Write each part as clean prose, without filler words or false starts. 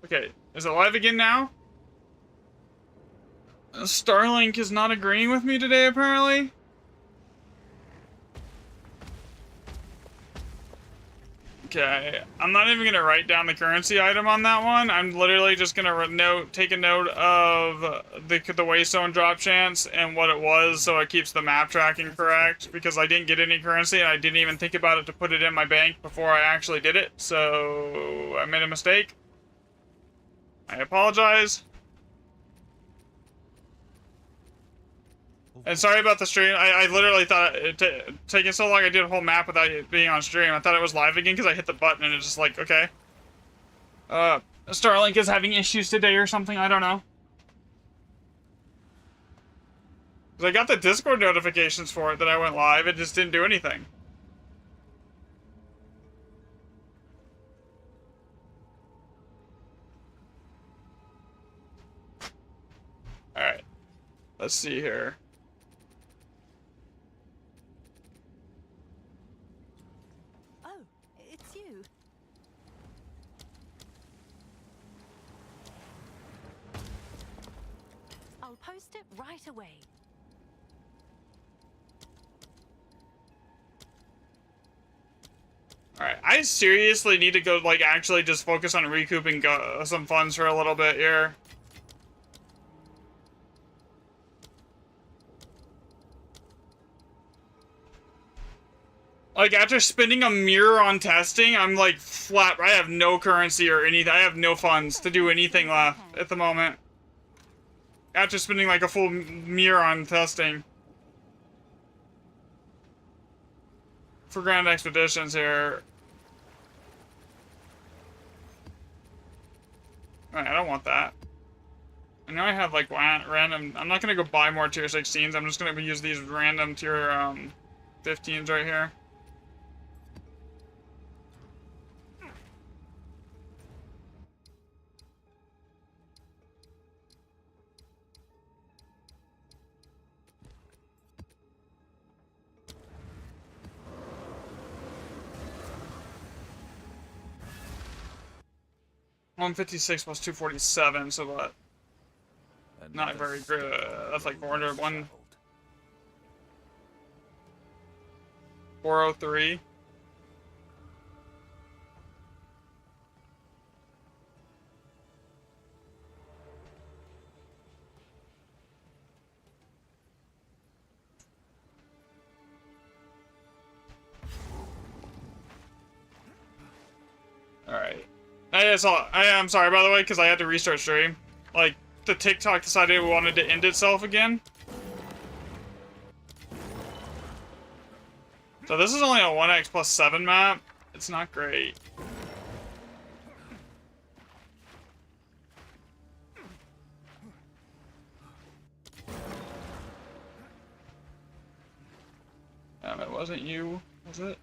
Okay, is it live again now? Starlink is not agreeing with me today, apparently. Okay, I'm not even gonna write down the currency item on that one. I'm literally just gonna take a note of the Waystone drop chance and what it was, so it keeps the map tracking correct. Because I didn't get any currency and I didn't even think about it to put it in my bank before I actually did it, so I made a mistake. I apologize. And sorry about the stream. I literally thought it taking so long. I did a whole map without it being on stream. I thought it was live again because I hit the button and it's just like, okay. Starlink is having issues today or something. I don't know. 'Cause I got the Discord notifications for it that I went live. It just didn't do anything. All right. Let's see here. Post it right away. Alright, I seriously need to go, like, actually just focus on recouping some funds for a little bit here. Like, after spending a mirror on testing, I'm, like, flat. I have no currency or anything. I have no funds to do anything left at the moment. After spending, like, a full mirror on testing. For Grand Expeditions here. Alright, I don't want that. I know I have, like, random... I'm not gonna go buy more tier 16s. I'm just gonna use these random tier, 15s right here. $156 plus 247, so what? Not very good. That's like 401. 403. Alright. I'm sorry, by the way, because I had to restart stream. Like, the TikTok decided it wanted to end itself again. So this is only a 1x plus 7 map. It's not great. It wasn't you, was it?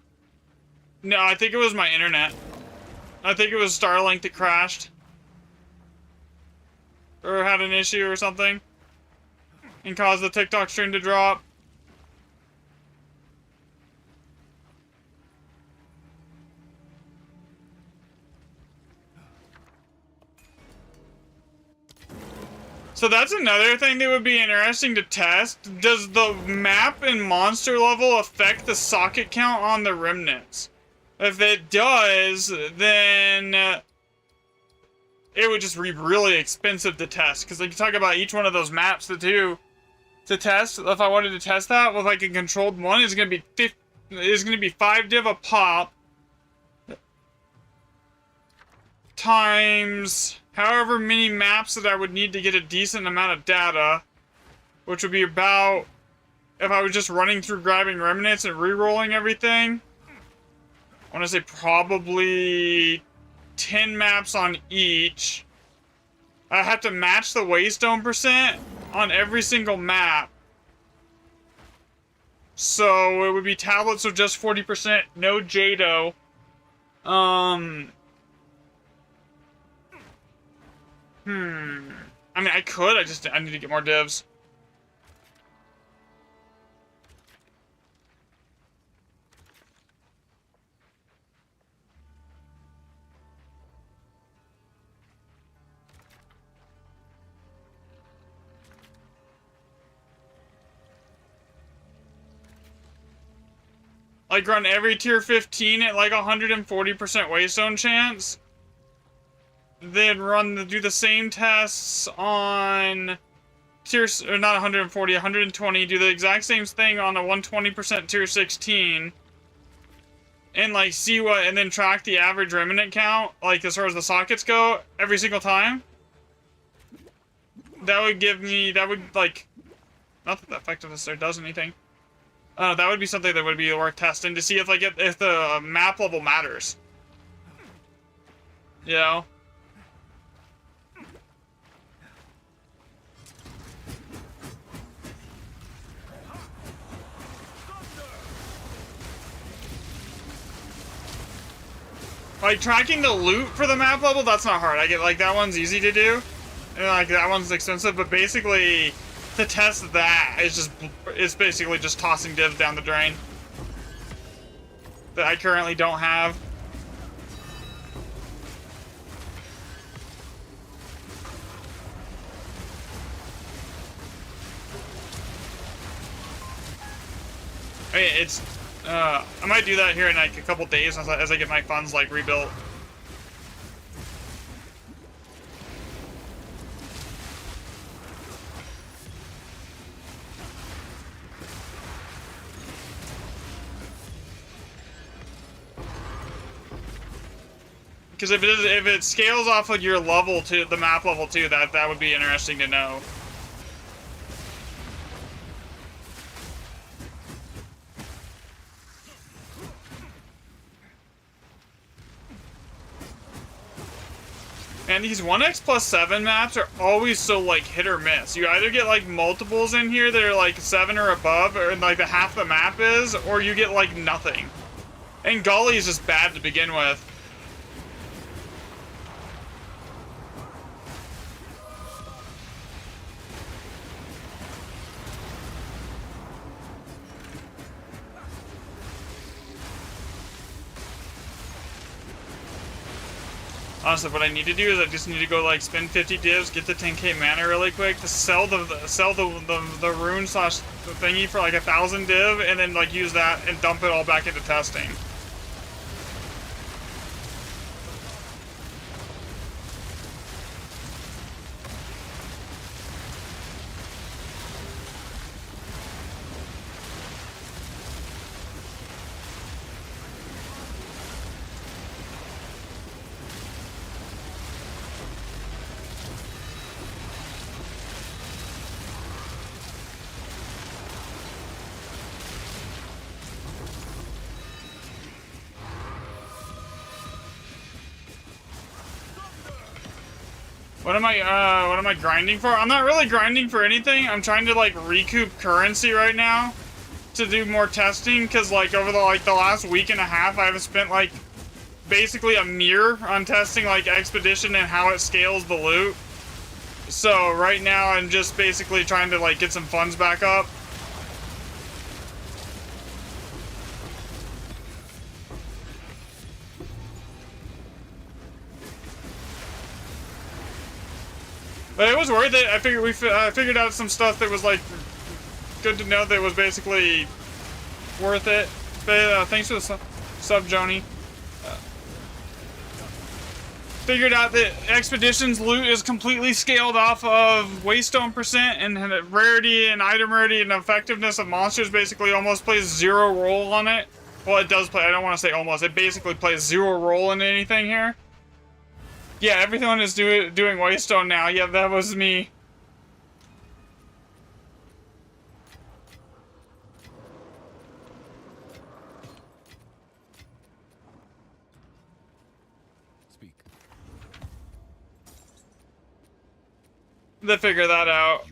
No, I think it was my internet. I think it was Starlink that crashed. Or had an issue or something. And caused the TikTok stream to drop. So that's another thing that would be interesting to test. Does the map and monster level affect the socket count on the remnants? If it does, then it would just be really expensive to test. Because like you talk about each one of those maps to test. If I wanted to test that with like a controlled one, it's gonna be 5 div a pop times however many maps that I would need to get a decent amount of data, which would be about, if I was just running through grabbing remnants and re-rolling everything, I want to say probably 10 maps on each. I have to match the Waystone percent on every single map. So it would be tablets of just 40%, no Jado. I mean, I could, I need to get more divs. Like run every tier 15 at like 140% waystone chance. Then do the same tests on tier, or not 140, 120. Do the exact same thing on a 120% tier 16. And like see what, and then track the average remnant count, like as far as the sockets go, every single time. That would give me, that would like, not that the effectiveness there does anything. That would be something that would be worth testing to see if like if the map level matters. You know? Like, tracking the loot for the map level, that's not hard. I get, like, that one's easy to do. And, like, that one's expensive, but basically, to test that, it's basically just tossing divs down the drain. That I currently don't have. I mean, it's... I might do that here in like a couple days as I get my funds like rebuilt. Because if it scales off of your level to the map level too, that would be interesting to know. And these 1x+7 maps are always so like hit or miss. You either get like multiples in here that are like 7 or above, or like the half the map is, or you get like nothing. And Gully is just bad to begin with. Honestly, what I need to do is I just need to go like spend 50 divs, get the 10k mana really quick, to sell the rune slash thingy for like 1,000 div, and then like use that and dump it all back into testing. What am I grinding for? I'm not really grinding for anything. I'm trying to like recoup currency right now to do more testing, because like over the last week and a half I've spent like basically a mirror on testing like Expedition and how it scales the loot. So right now I'm just basically trying to like get some funds back up. But it was worth it. I figured we figured out some stuff that was like good to know, that was basically worth it. But thanks for the sub, Joni. Figured out that Expedition's loot is completely scaled off of waystone percent, and rarity and item rarity and effectiveness of monsters basically almost plays zero role on it. Well, it does play. I don't want to say almost. It basically plays zero role in anything here. Yeah, everyone is doing waystone now. Yeah, that was me. Speak. To figure that out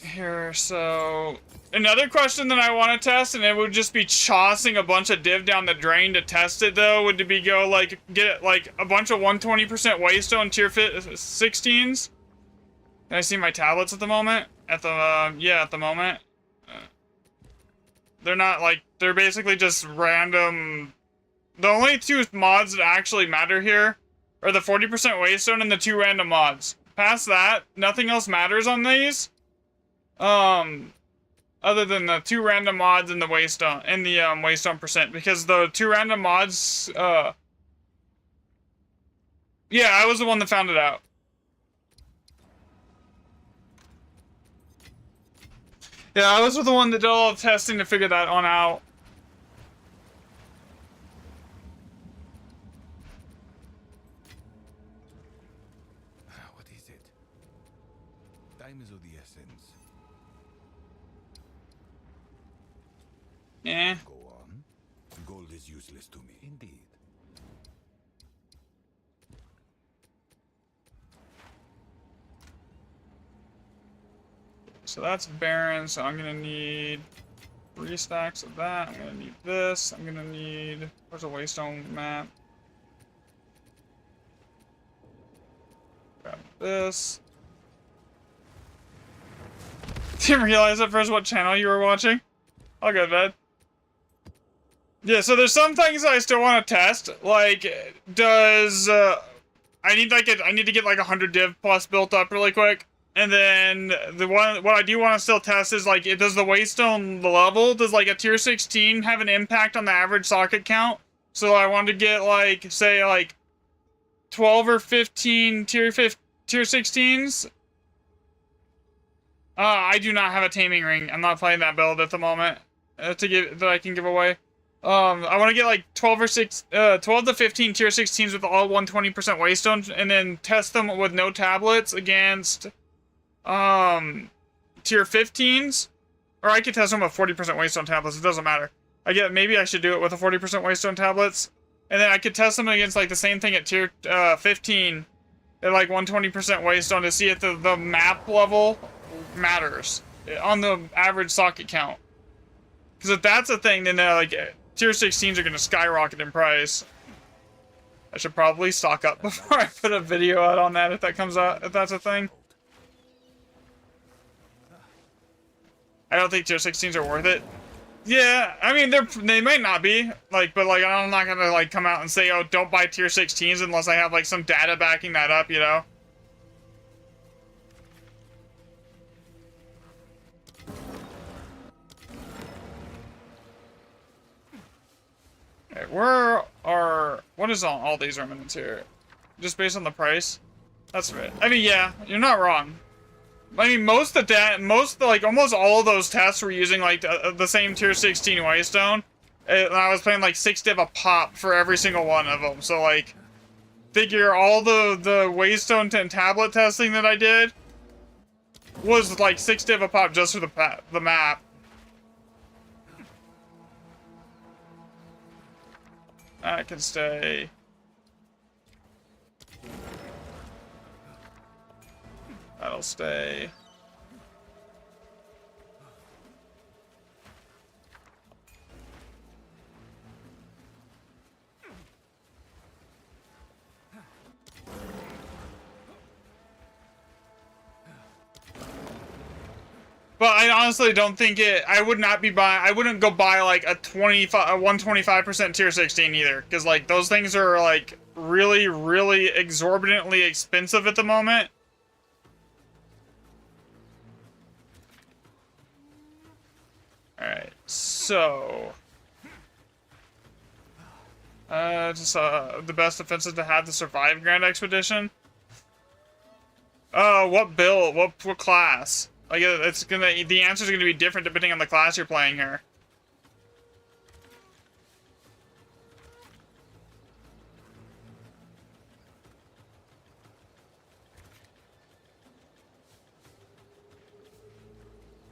here. So another question that I want to test, and it would just be chossing a bunch of div down the drain to test it though, would be go like get like a bunch of 120% waystone tier 16s. Can I see my tablets at the moment? At the moment. They're not like, they're basically just random. The only two mods that actually matter here are the 40% waystone and the 2 random mods. Past that, nothing else matters on these. other than the 2 random mods and the waystone and the waystone percent, because the 2 random mods, yeah, I was the one that found it out. Yeah, I was the one that did all the testing to figure that one out. What is it? Time is of the essence. Yeah. Go on. Gold is useless to me. Indeed. So that's barren, so I'm gonna need 3 stacks of that. I'm gonna need this. I'm gonna need... Where's a waystone map? Grab this. Didn't realize at first what channel you were watching. All good, man. Yeah, so there's some things I still want to test. Like, does... I need to get like 100 div plus built up really quick. And then what I do want to still test is like, does the waystone level, does like a tier 16 have an impact on the average socket count? So I want to get like, say like 12 or 15 tier 16s. I do not have a taming ring. I'm not playing that build at the moment that I can give away. I want to get like 12 to 15 tier 16s with all 120% waystone, and then test them with no tablets against tier 15s, or I could test them with 40% waystone tablets. It doesn't matter. Maybe I should do it with the 40% waystone tablets, and then I could test them against like the same thing at tier 15 at like 120% waystone to see if the map level matters on the average socket count. Because if that's a thing, then like tier 16s are going to skyrocket in price. I should probably stock up before I put a video out on that if that comes out, if that's a thing. I don't think tier 16s are worth it. Yeah, I mean, they might not be, like, but like, I'm not gonna like come out and say, oh, don't buy tier 16s unless I have like some data backing that up, you know? Okay, what is on all these remnants here? Just based on the price? That's right. I mean, yeah, you're not wrong. I mean, almost all of those tests were using like the same tier 16 waystone, and I was playing like 6 div a pop for every single one of them. So like, figure all the waystone and tablet testing that I did was like 6 div a pop just for the map. That can stay. That'll stay. But I honestly don't think I wouldn't go buy like a 125% tier 16 either. Because like those things are like really, really exorbitantly expensive at the moment. Alright, so... just the best defenses to have to survive Grand Expedition? What build? What class? Like, the answer's gonna be different depending on the class you're playing here.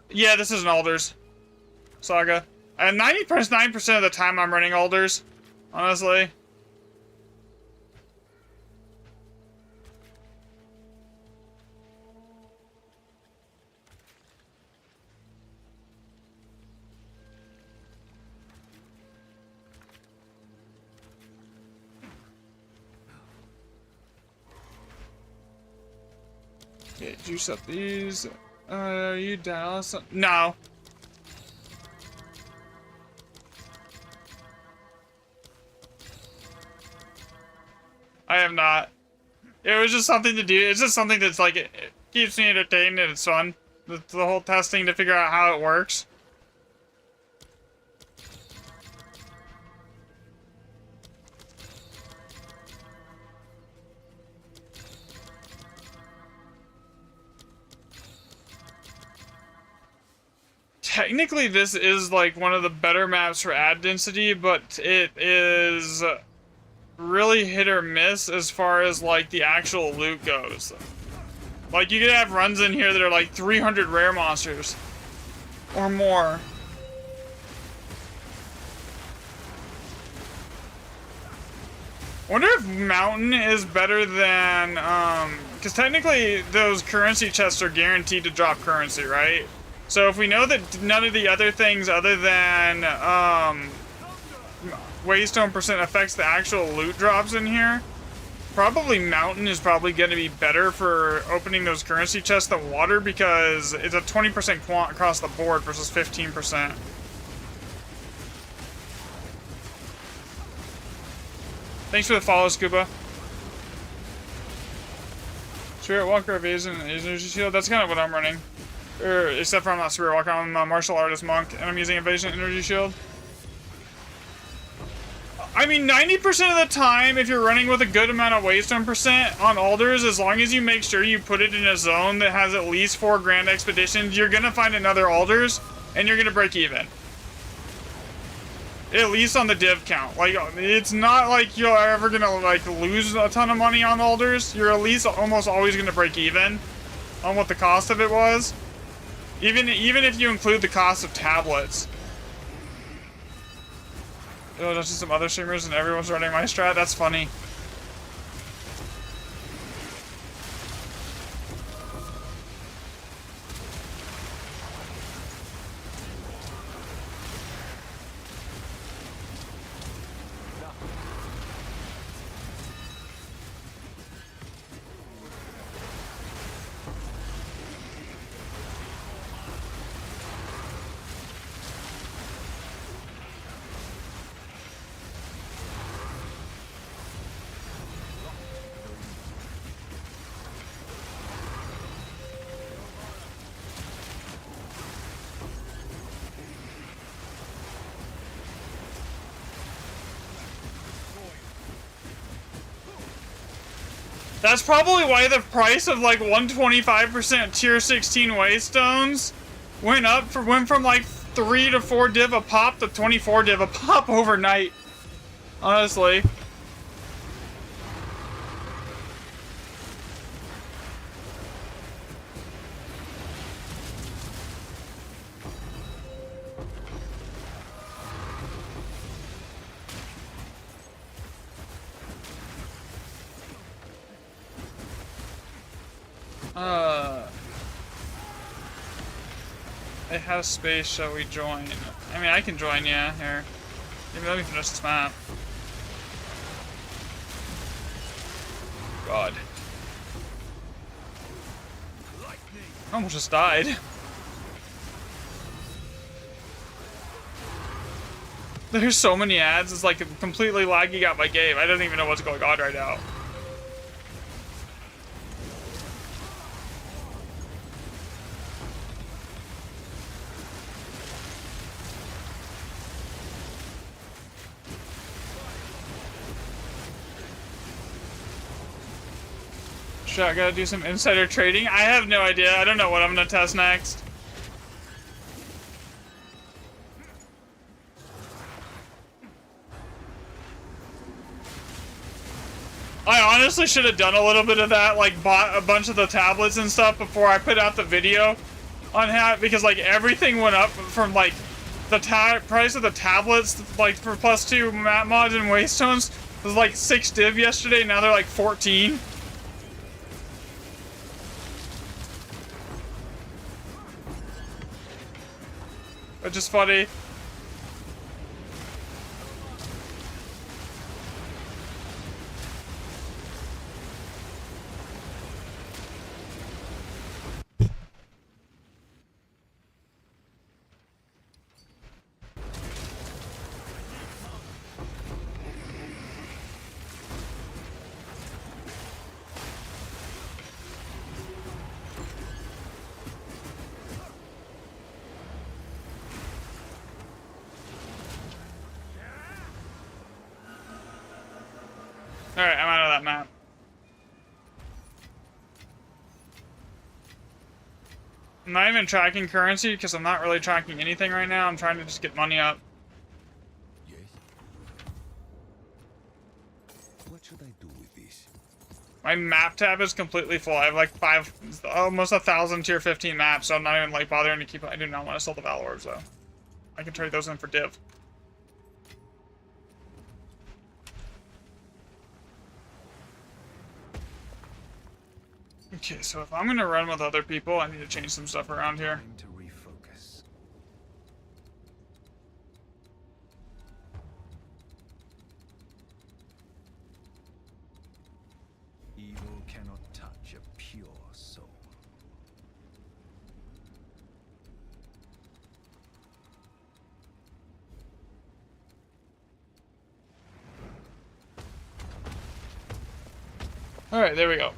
Yeah, this is an Alders Saga. And 99% of the time I'm running Alders, honestly. Okay, juice up these. Are you Dallas? No. I have not. It was just something to do. It's just something that's like, it keeps me entertained and it's fun. The whole testing to figure out how it works. technically this is like one of the better maps for ad density, but it is really hit or miss as far as like the actual loot goes. Like you could have runs in here that are like 300 rare monsters or more. Wonder if Mountain is better than, because technically those currency chests are guaranteed to drop currency, right? So if we know that none of the other things other than, Waystone percent affects the actual loot drops in here, probably Mountain is probably going to be better for opening those currency chests than Water, because it's a 20% quant across the board versus 15%. Thanks for the follow, Scuba. Spirit Walker, Evasion, Energy Shield. That's kind of what I'm running. Except for I'm not Spirit Walker, I'm a Martial Artist Monk, and I'm using Evasion, Energy Shield. I mean, 90% of the time, if you're running with a good amount of Waystone percent on Alders, as long as you make sure you put it in a zone that has at least 4 Grand Expeditions, you're gonna find another Alders, and you're gonna break even. At least on the div count. Like, it's not like you're ever gonna, like, lose a ton of money on Alders. You're at least almost always gonna break even on what the cost of it was. Even if you include the cost of tablets. Oh, there's just some other streamers and everyone's running my strat. That's funny. That's probably why the price of like 125% tier 16 Waystones went from like 3 to 4 div a pop to 24 div a pop overnight. Honestly. They have space, shall we join? I mean, I can join, yeah, here. Let me finish this map. God. I almost just died. There's so many ads, it's like completely lagging out my game. I don't even know what's going on right now. Sure, I gotta do some insider trading. I have no idea. I don't know what I'm gonna test next. I honestly should have done a little bit of that, like bought a bunch of the tablets and stuff before I put out the video on how, because like everything went up from like the price of the tablets, like for +2 map mods and Waystones was like 6 div yesterday, now they're like 14. Which is funny. Alright, I'm out of that map. Alright, I'm out of that map. I'm not even tracking currency because I'm not really tracking anything right now. I'm trying to just get money up. Yes. What should I do with this? My map tab is completely full. I have like almost 1,000 tier 15 maps, so I'm not even like bothering to keep. I do not want to sell the Val Orbs though. I can trade those in for div. Okay, so if I'm gonna run with other people, I need to change some stuff around here. Time to refocus. Evil cannot touch a pure soul. Alright, there we go.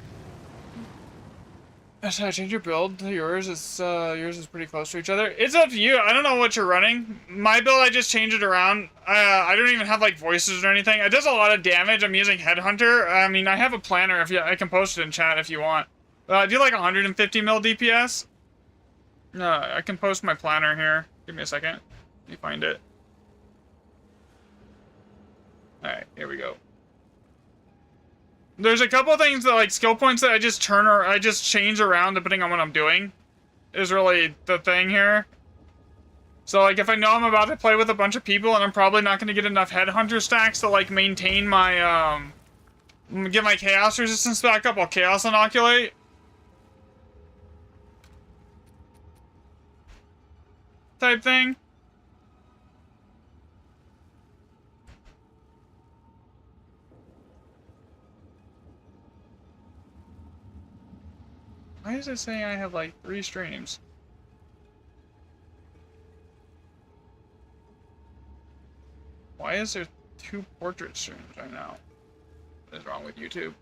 Should I change your build to yours? Yours is pretty close to each other. It's up to you. I don't know what you're running. My build, I just change it around. I don't even have like voices or anything. It does a lot of damage. I'm using Headhunter. I mean, I have a planner. I can post it in chat if you want. I do like 150 mil DPS. No, I can post my planner here. Give me a second. Let me find it. Alright, here we go. There's a couple things that like skill points that I just change around depending on what I'm doing. Is really the thing here. So like if I know I'm about to play with a bunch of people and I'm probably not going to get enough Headhunter stacks to like maintain my get my chaos resistance back up, I'll chaos inoculate. Type thing. Why is it saying I have like 3 streams? Why is there 2 portrait streams right now? What is wrong with YouTube?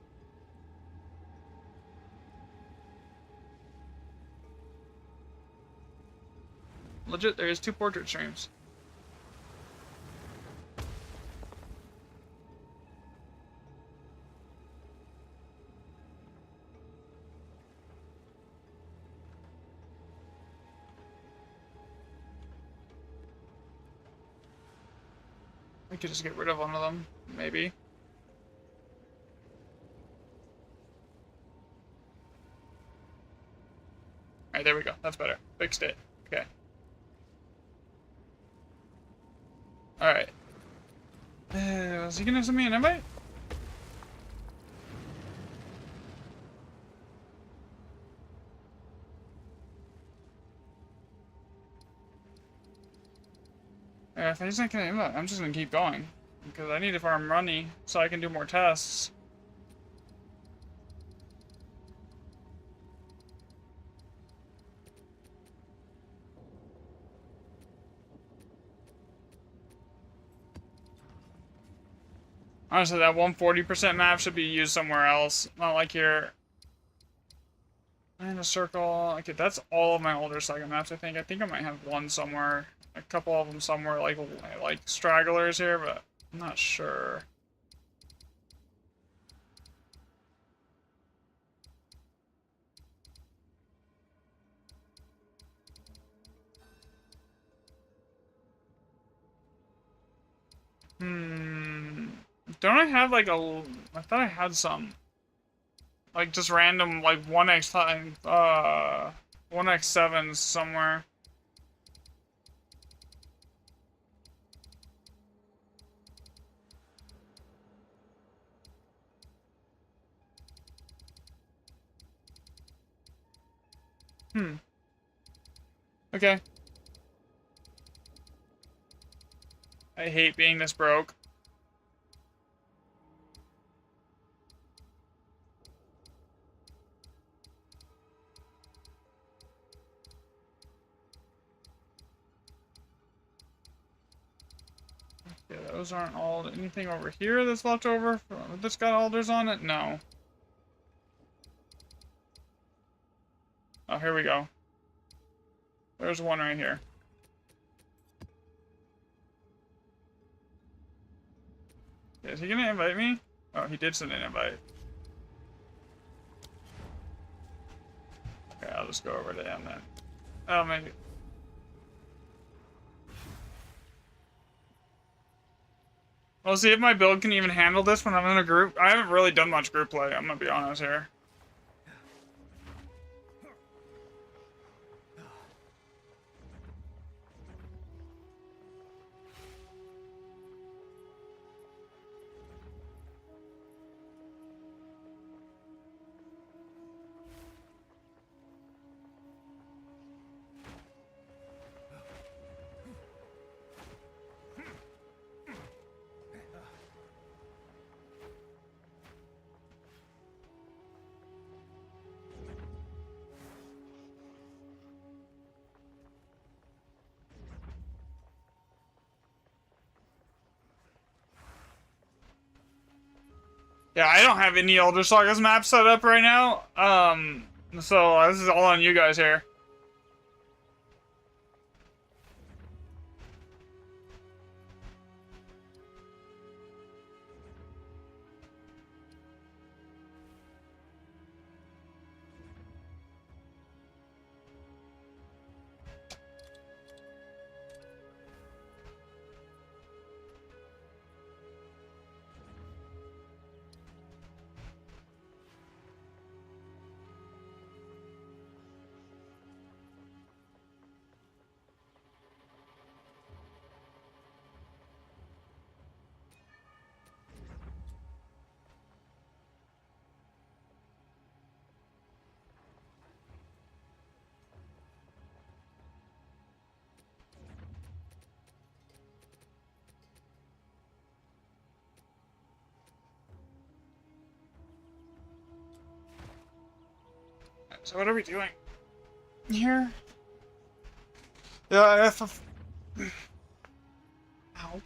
Legit, there is 2 portrait streams. I could just get rid of one of them, maybe. Alright, there we go. That's better. Fixed it. Okay. Alright. Is he gonna send me an invite? If he's not gonna invite, I'm just gonna keep going. Because I need to farm money so I can do more tests. Honestly, that 140% map should be used somewhere else. Not like here. And a circle. Okay, that's all of my older Saga maps, I think. I think I might have one somewhere. A couple of them somewhere, like stragglers here, but I'm not sure. Don't I have like a... I thought I had some. Like just random, like 1x7s somewhere. Okay. I hate being this broke. Yeah, those aren't all. Anything over here that's left over that's got alders on it? No. Oh, here we go. There's one right here. Is he gonna invite me? Oh, he did send an invite. Okay, I'll just go over to him then. Oh, maybe. We'll see if my build can even handle this when I'm in a group. I haven't really done much group play, I'm gonna be honest here. Yeah, I don't have any Elder Sagas map set up right now. So this is all on you guys here. So what are we doing here? Yeah, Ow.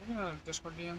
I'm gonna Discord DM.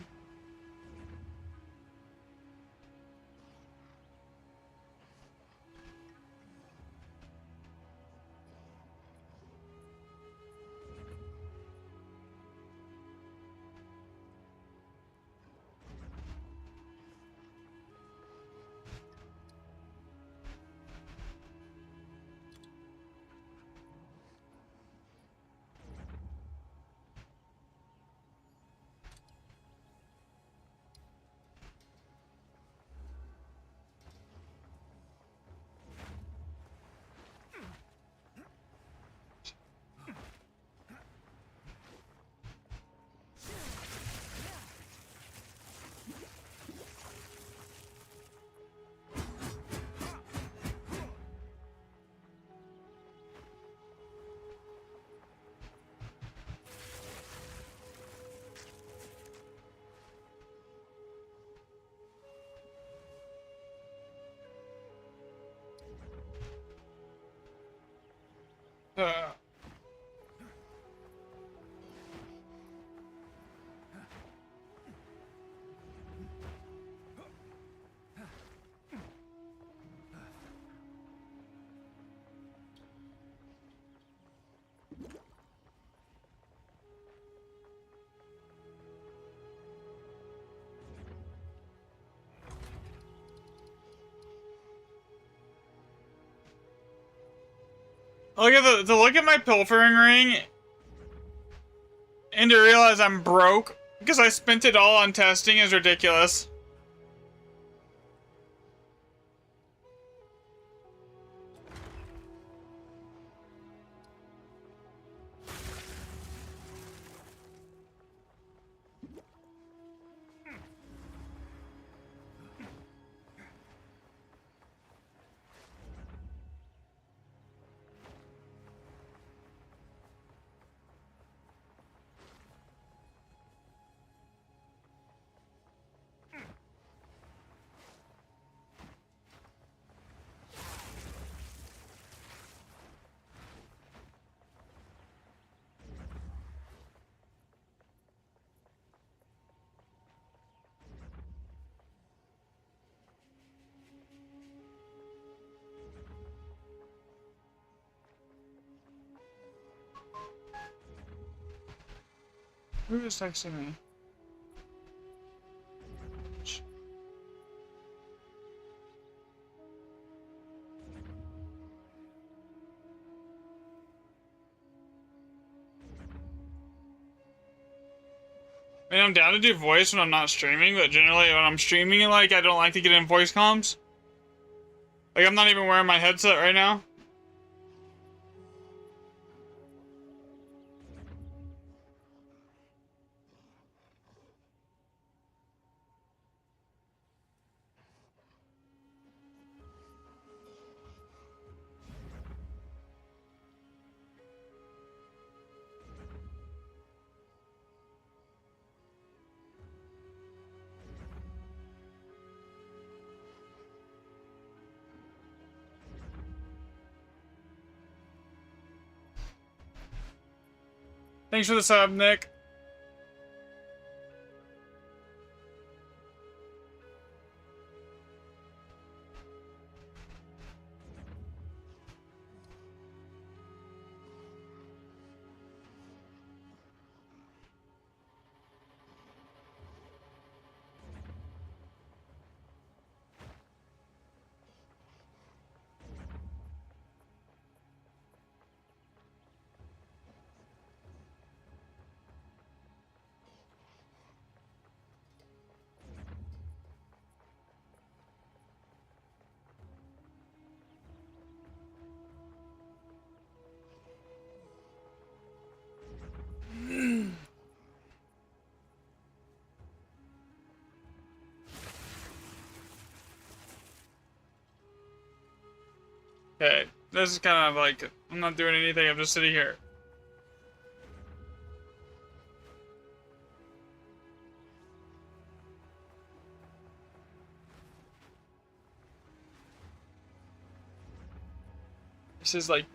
Uh, look at to look at my pilfering ring and to realize I'm broke because I spent it all on testing is ridiculous. Who is texting me? I mean, I'm down to do voice when I'm not streaming, but generally when I'm streaming, like, I don't like to get in voice comms. Like, I'm not even wearing my headset right now. Thanks for the sub, Nick. Okay, this is kind of like, I'm not doing anything, I'm just sitting here. This is like...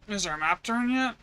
Is our map turn yet?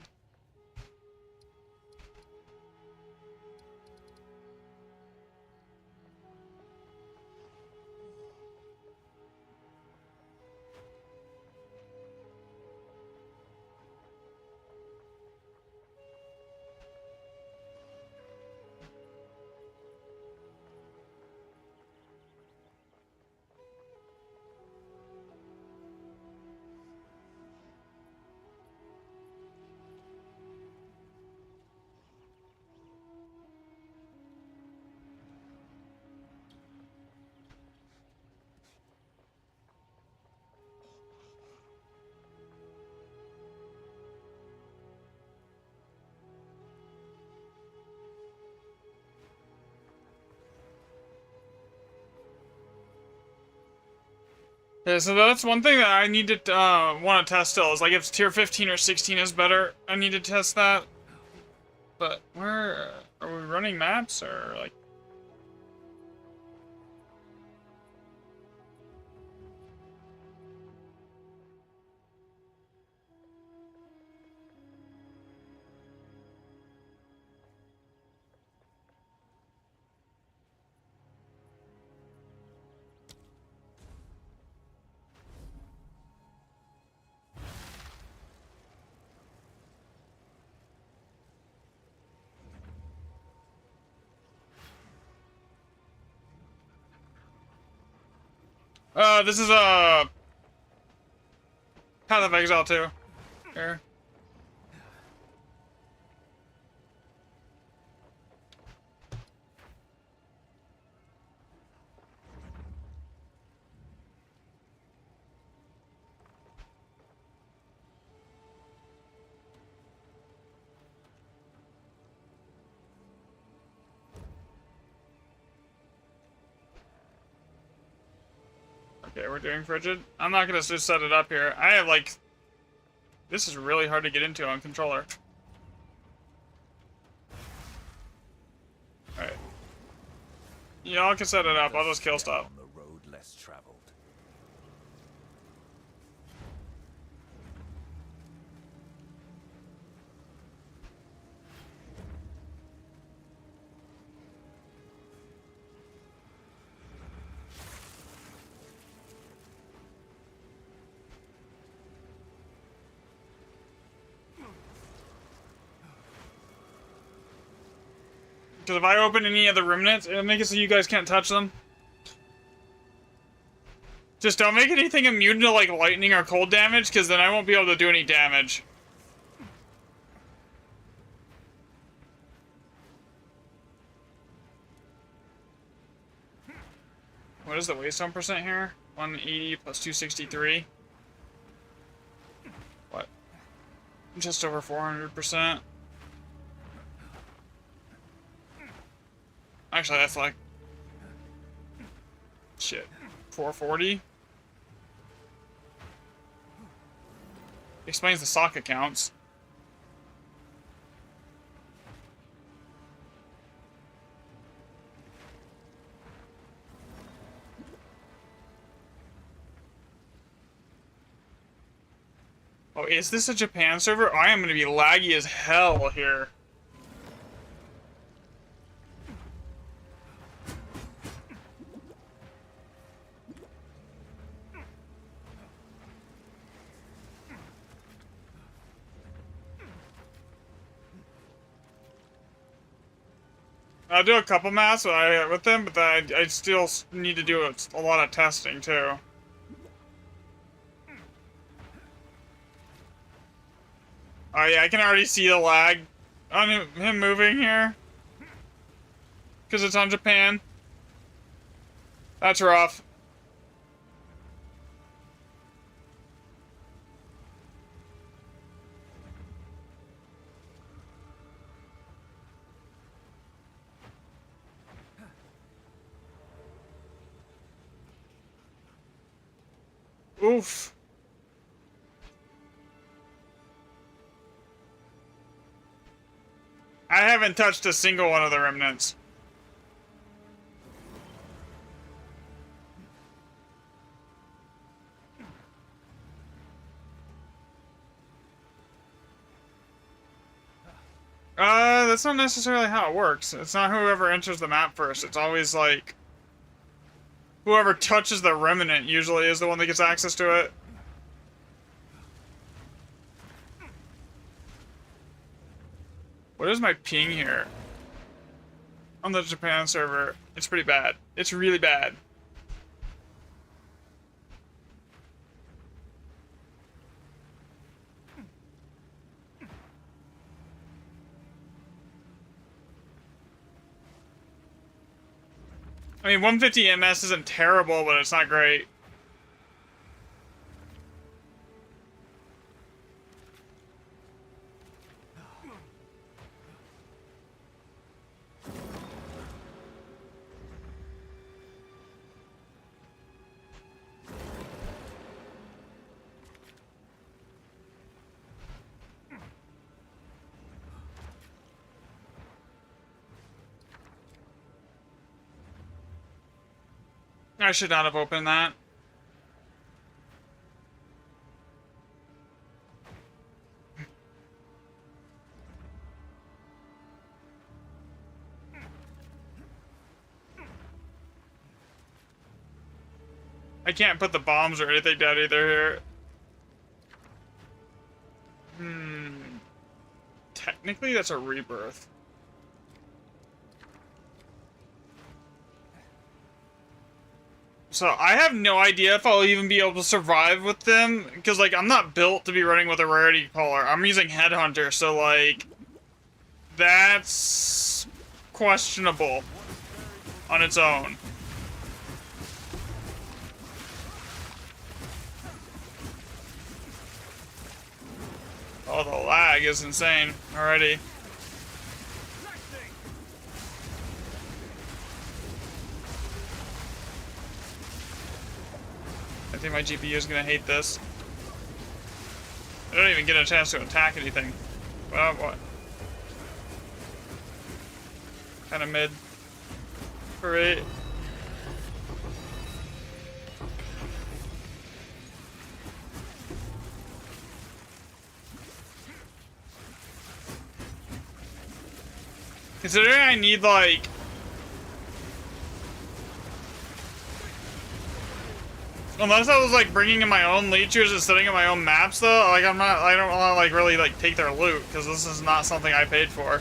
Yeah, so that's one thing that I need to want to test still, is like if tier 15 or 16 is better, I need to test that. But where are we running maps or like? This is a Path of Exile 2. Here. Okay, we're doing frigid. I'm not gonna just set it up here. I have like... This is really hard to get into on controller. Alright. Y'all can set it up, I'll just kill stuff. On the road less traveled. Because if I open any of the remnants, it'll make it so you guys can't touch them. Just don't make anything immune to like lightning or cold damage, because then I won't be able to do any damage. What is the waystone percent here? 180 plus 263. What? Just over 400%. Actually, that's like... Shit. 440? Explains the socket counts. Oh, is this a Japan server? I am gonna be laggy as hell here. I'll do a couple maps with them, but I still need to do a lot of testing too. Oh yeah, I can already see the lag on him moving here. Because it's on Japan. That's rough. Oof. I haven't touched a single one of the remnants. That's not necessarily how it works. It's not whoever enters the map first. It's always like... Whoever touches the remnant usually is the one that gets access to it. What is my ping here? On the Japan server. It's pretty bad. It's really bad. I mean, 150 MS isn't terrible, but it's not great. I should not have opened that. I can't put the bombs or anything down either here. Technically, that's a rebirth. So I have no idea if I'll even be able to survive with them, because like I'm not built to be running with a rarity caller. I'm using Headhunter, so like that's questionable on its own. Oh, the lag is insane already. I think my GPU is gonna hate this. I don't even get a chance to attack anything. Well, what? Kind of mid. Great. Considering I need like unless I was like bringing in my own leechers and setting up my own maps though, like I don't want to like really like take their loot because this is not something I paid for.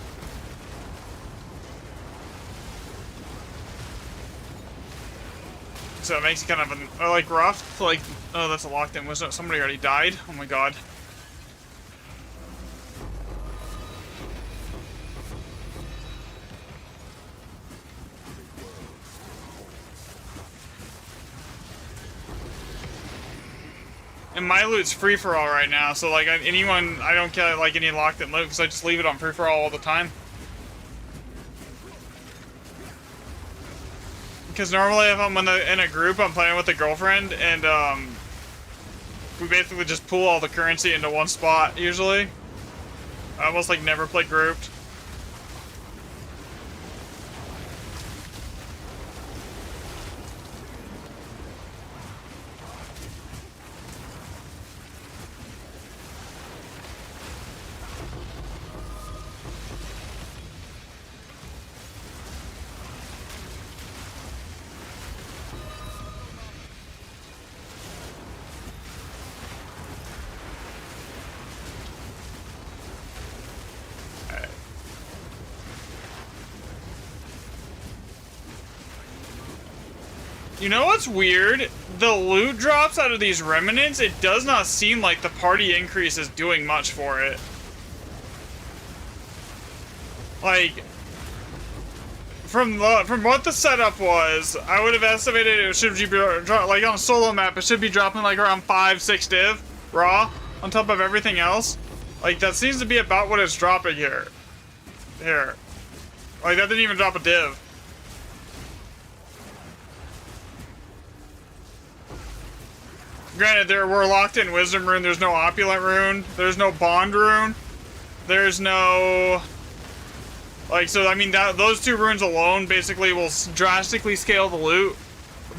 So it makes it kind of like rough. Like, oh, that's a locked in wisdom. Somebody already died. Oh my god. And my loot's free for all right now, so like anyone, I don't get like any locked in loot because I just leave it on free for all the time. Because normally if I'm in a group, I'm playing with a girlfriend, and we basically just pool all the currency into one spot usually. I almost like never play grouped. You know what's weird? The loot drops out of these remnants, it does not seem like the party increase is doing much for it. Like, from what the setup was, I would have estimated it should be, like on a solo map, it should be dropping like around 5-6 div, raw, on top of everything else. Like, that seems to be about what it's dropping here. Here. Like, that didn't even drop a div. Granted, there were locked in Wisdom Rune, there's no Opulent Rune, there's no Bond Rune, there's no... Like, so, I mean, those two runes alone basically will drastically scale the loot.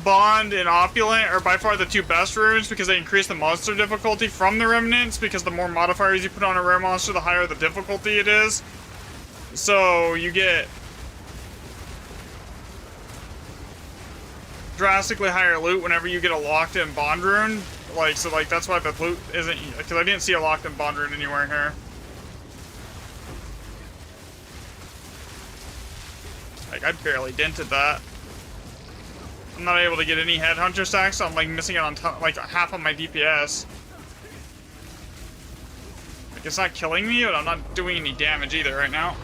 Bond and Opulent are by far the two best runes because they increase the monster difficulty from the Remnants, because the more modifiers you put on a rare monster, the higher the difficulty it is. So, you get drastically higher loot whenever you get a locked-in Bond Rune. Like, so, like, that's why the loot isn't... Because I didn't see a locked-in Bond Rune anywhere here. Like, I barely dented that. I'm not able to get any Headhunter stacks, so I'm, like, missing out on, like, half of my DPS. Like, it's not killing me, but I'm not doing any damage either right now.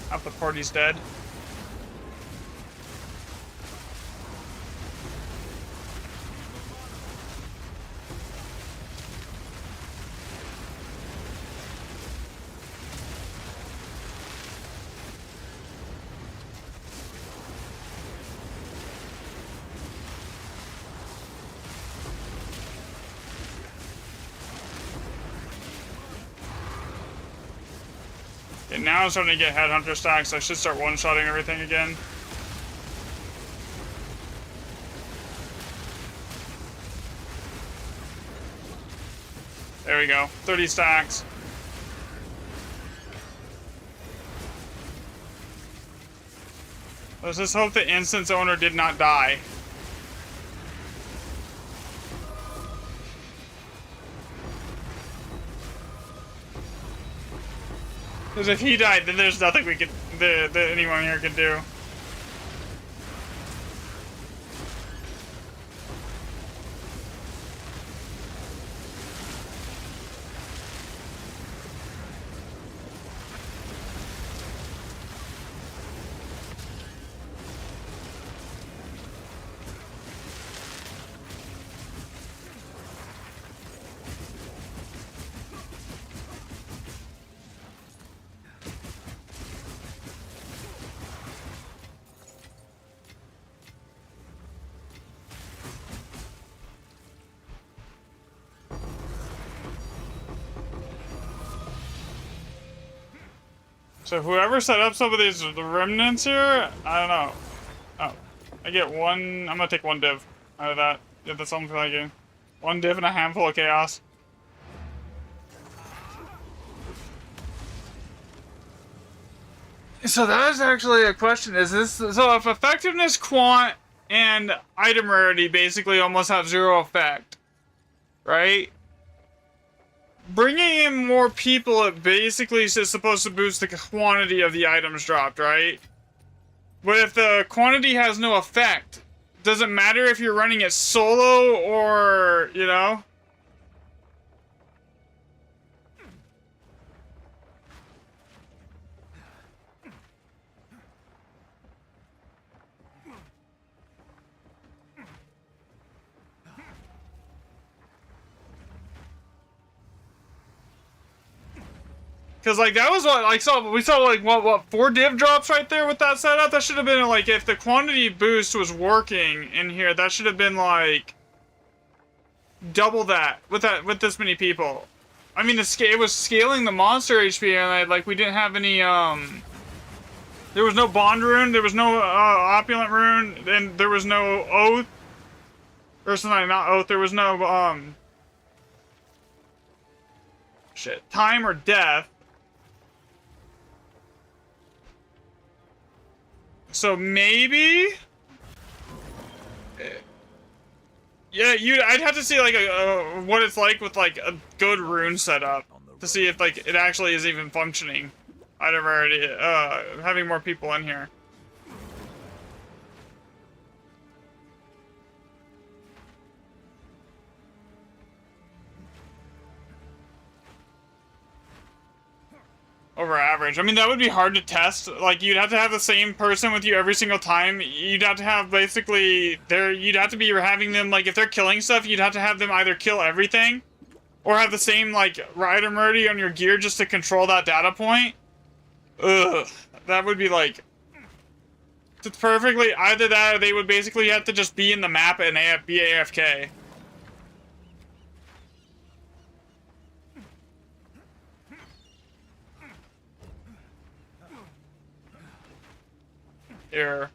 Half the party's dead. And now I'm starting to get Headhunter stacks, so I should start one-shotting everything again. There we go, 30 stacks. Let's just hope the instance owner did not die. Because if he died, then there's nothing we could, that anyone here could do. So whoever set up some of these the remnants here, I don't know. Oh, I get one. I'm gonna take one div out of that. Yeah, that's something like it. One div and a handful of chaos. So that is actually a question. Is this so? If effectiveness, quant, and item rarity basically almost have zero effect, right? Bringing in more people, it basically is supposed to boost the quantity of the items dropped, right? But if the quantity has no effect, doesn't matter if you're running it solo or, you know? Cause like that was what like we saw like what 4 div drops right there with that setup. That should have been like if the quantity boost was working in here, that should have been like double that with this many people. I mean it was scaling the monster HP and like we didn't have any there was no bond rune, there was no opulent rune, and there was no oath or something, not oath. There was no shit time or death. So maybe, yeah, I'd have to see like what it's like with like a good rune setup to see if like it actually is even functioning. I'd have already having more people in here. Over average. I mean, that would be hard to test. Like, you'd have to have the same person with you every single time. You'd have to have basically you'd have to be having them, like, if they're killing stuff, you'd have to have them either kill everything or have the same, like, item rarity on your gear just to control that data point. Ugh. That would be, like, it's perfectly either that or they would basically have to just be in the map and be AFK. Here.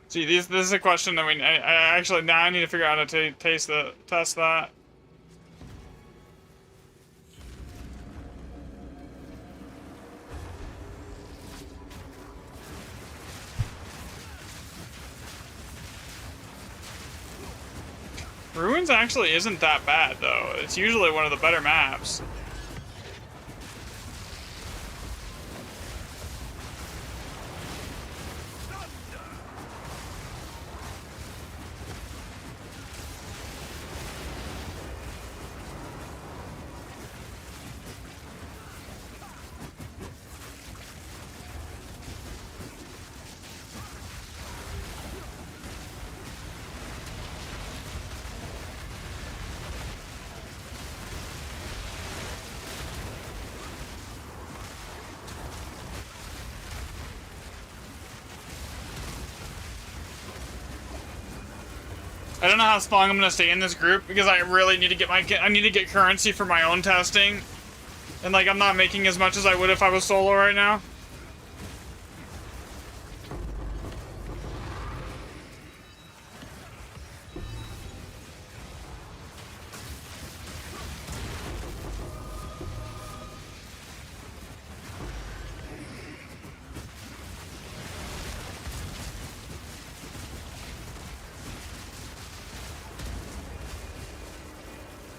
See, this is a question that I actually now I need to figure out how to test that. Ruins actually isn't that bad, though. It's usually one of the better maps. I don't know how long I'm gonna stay in this group because I really need to get currency for my own testing, and like I'm not making as much as I would if I was solo right now.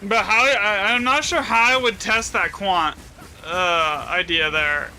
But how I'm not sure how I would test that quant idea there.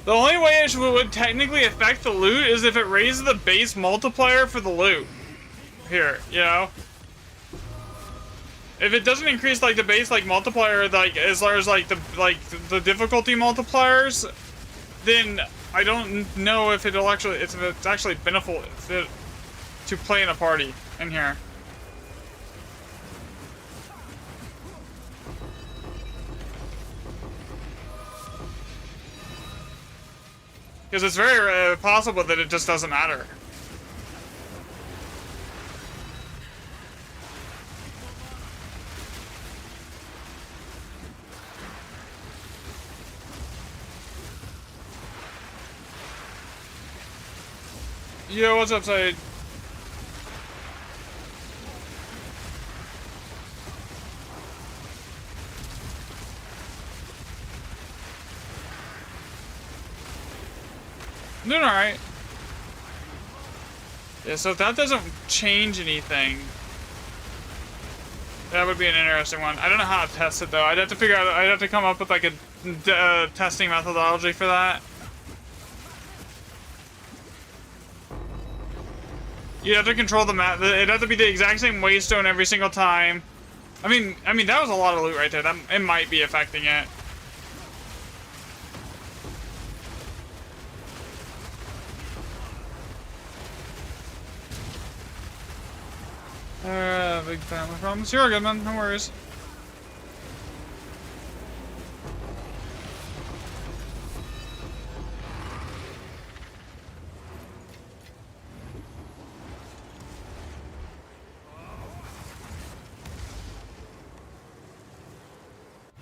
The only way it would technically affect the loot is if it raises the base multiplier for the loot. Here, you know? if it doesn't increase like the base like multiplier, like as far as like the difficulty multipliers, then I don't know if it'll actually if it's actually beneficial to play in a party in here. Because it's very possible that it just doesn't matter. Yo, what's up, Said? I'm doing alright. Yeah, so if that doesn't change anything, that would be an interesting one. I don't know how to test it, though. I'd have to figure out, I'd have to come up with, like, a testing methodology for that. You have to control the map. It'd have to be the exact same waystone every single time. I mean, that was a lot of loot right there. That it might be affecting it. Big family problems. You're good, man. No worries.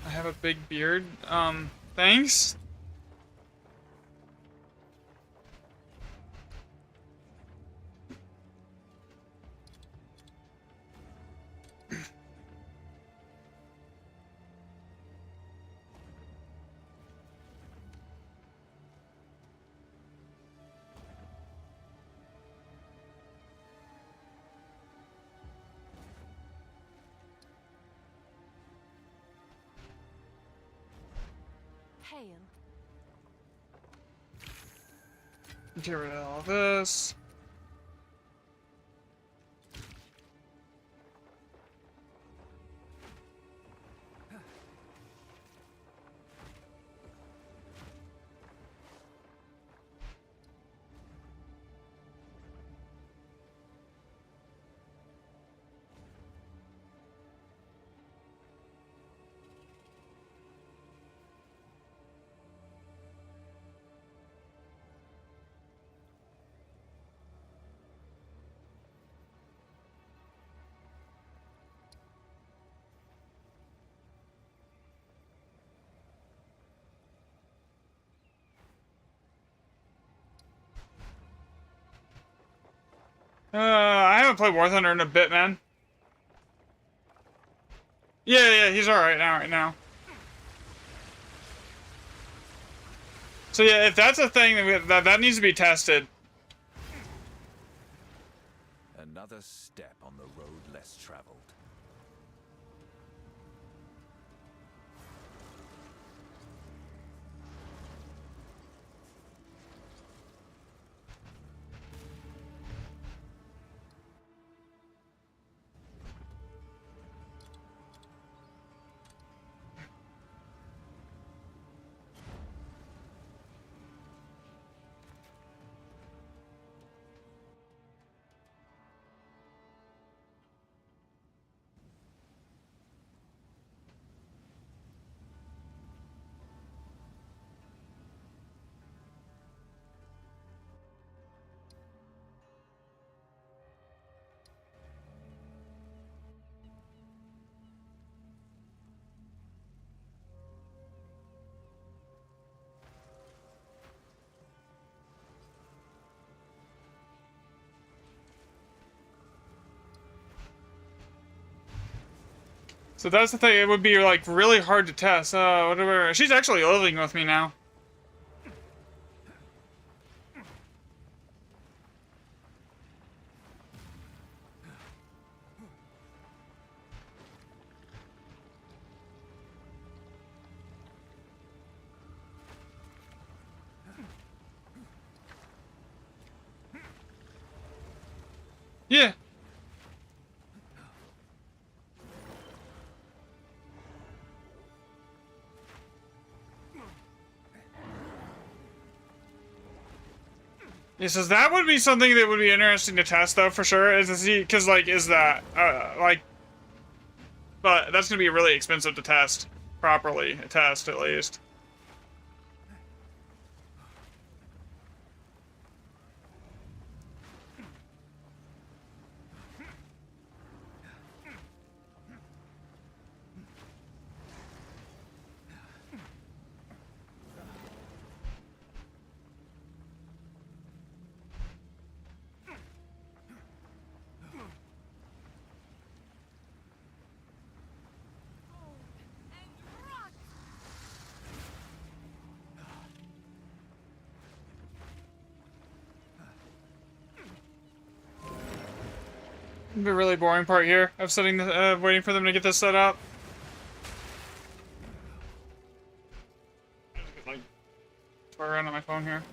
I have a big beard. Thanks. Hail. Get rid of all this. I haven't played War Thunder in a bit, man. Yeah, he's alright now, right now. So yeah, if that's a thing, then that needs to be tested. Another step on the road less traveled. So that's the thing, it would be like really hard to test. Whatever. She's actually living with me now. Yeah. He says that would be something that would be interesting to test, though, for sure. Is to see, because like, is that like, but that's gonna be really expensive to test properly. Test at least. The really boring part here of setting the, waiting for them to get this set up. Like, toy around on my phone here.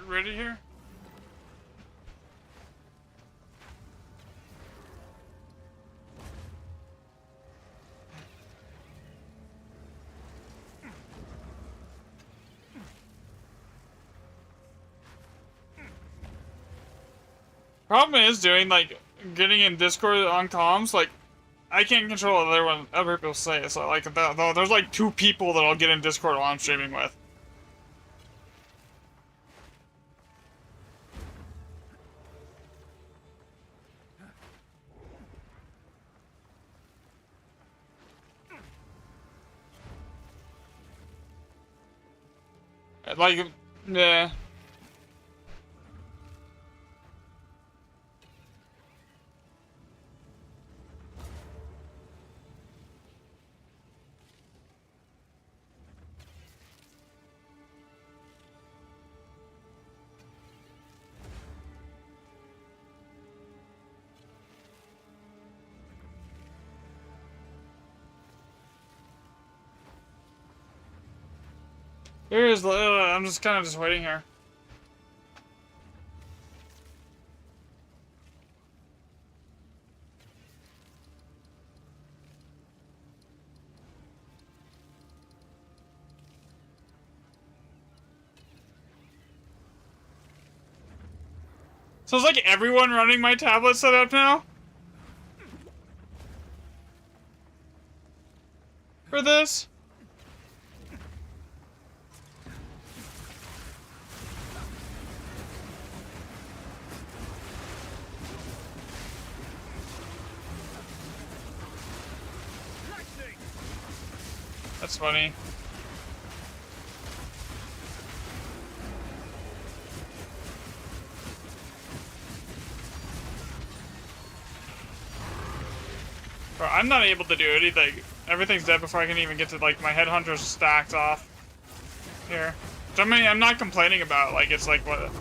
Ready here? Problem is doing like getting in Discord on comms, like I can't control what other people say. So like there's like 2 people that I'll get in Discord while I'm streaming with. Like, yeah. Here's, I'm just kind of just waiting here. So it's like everyone running my tablet setup now? For this? That's funny. Bro, I'm not able to do anything. Everything's dead before I can even get to, like, my headhunters stacked off. Here. So, I mean, I'm not complaining about, like, it's like, what...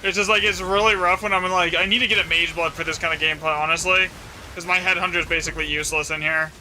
It's just like, it's really rough when I'm like, I need to get a Mage Blood for this kind of gameplay, honestly. Because my headhunter is basically useless in here.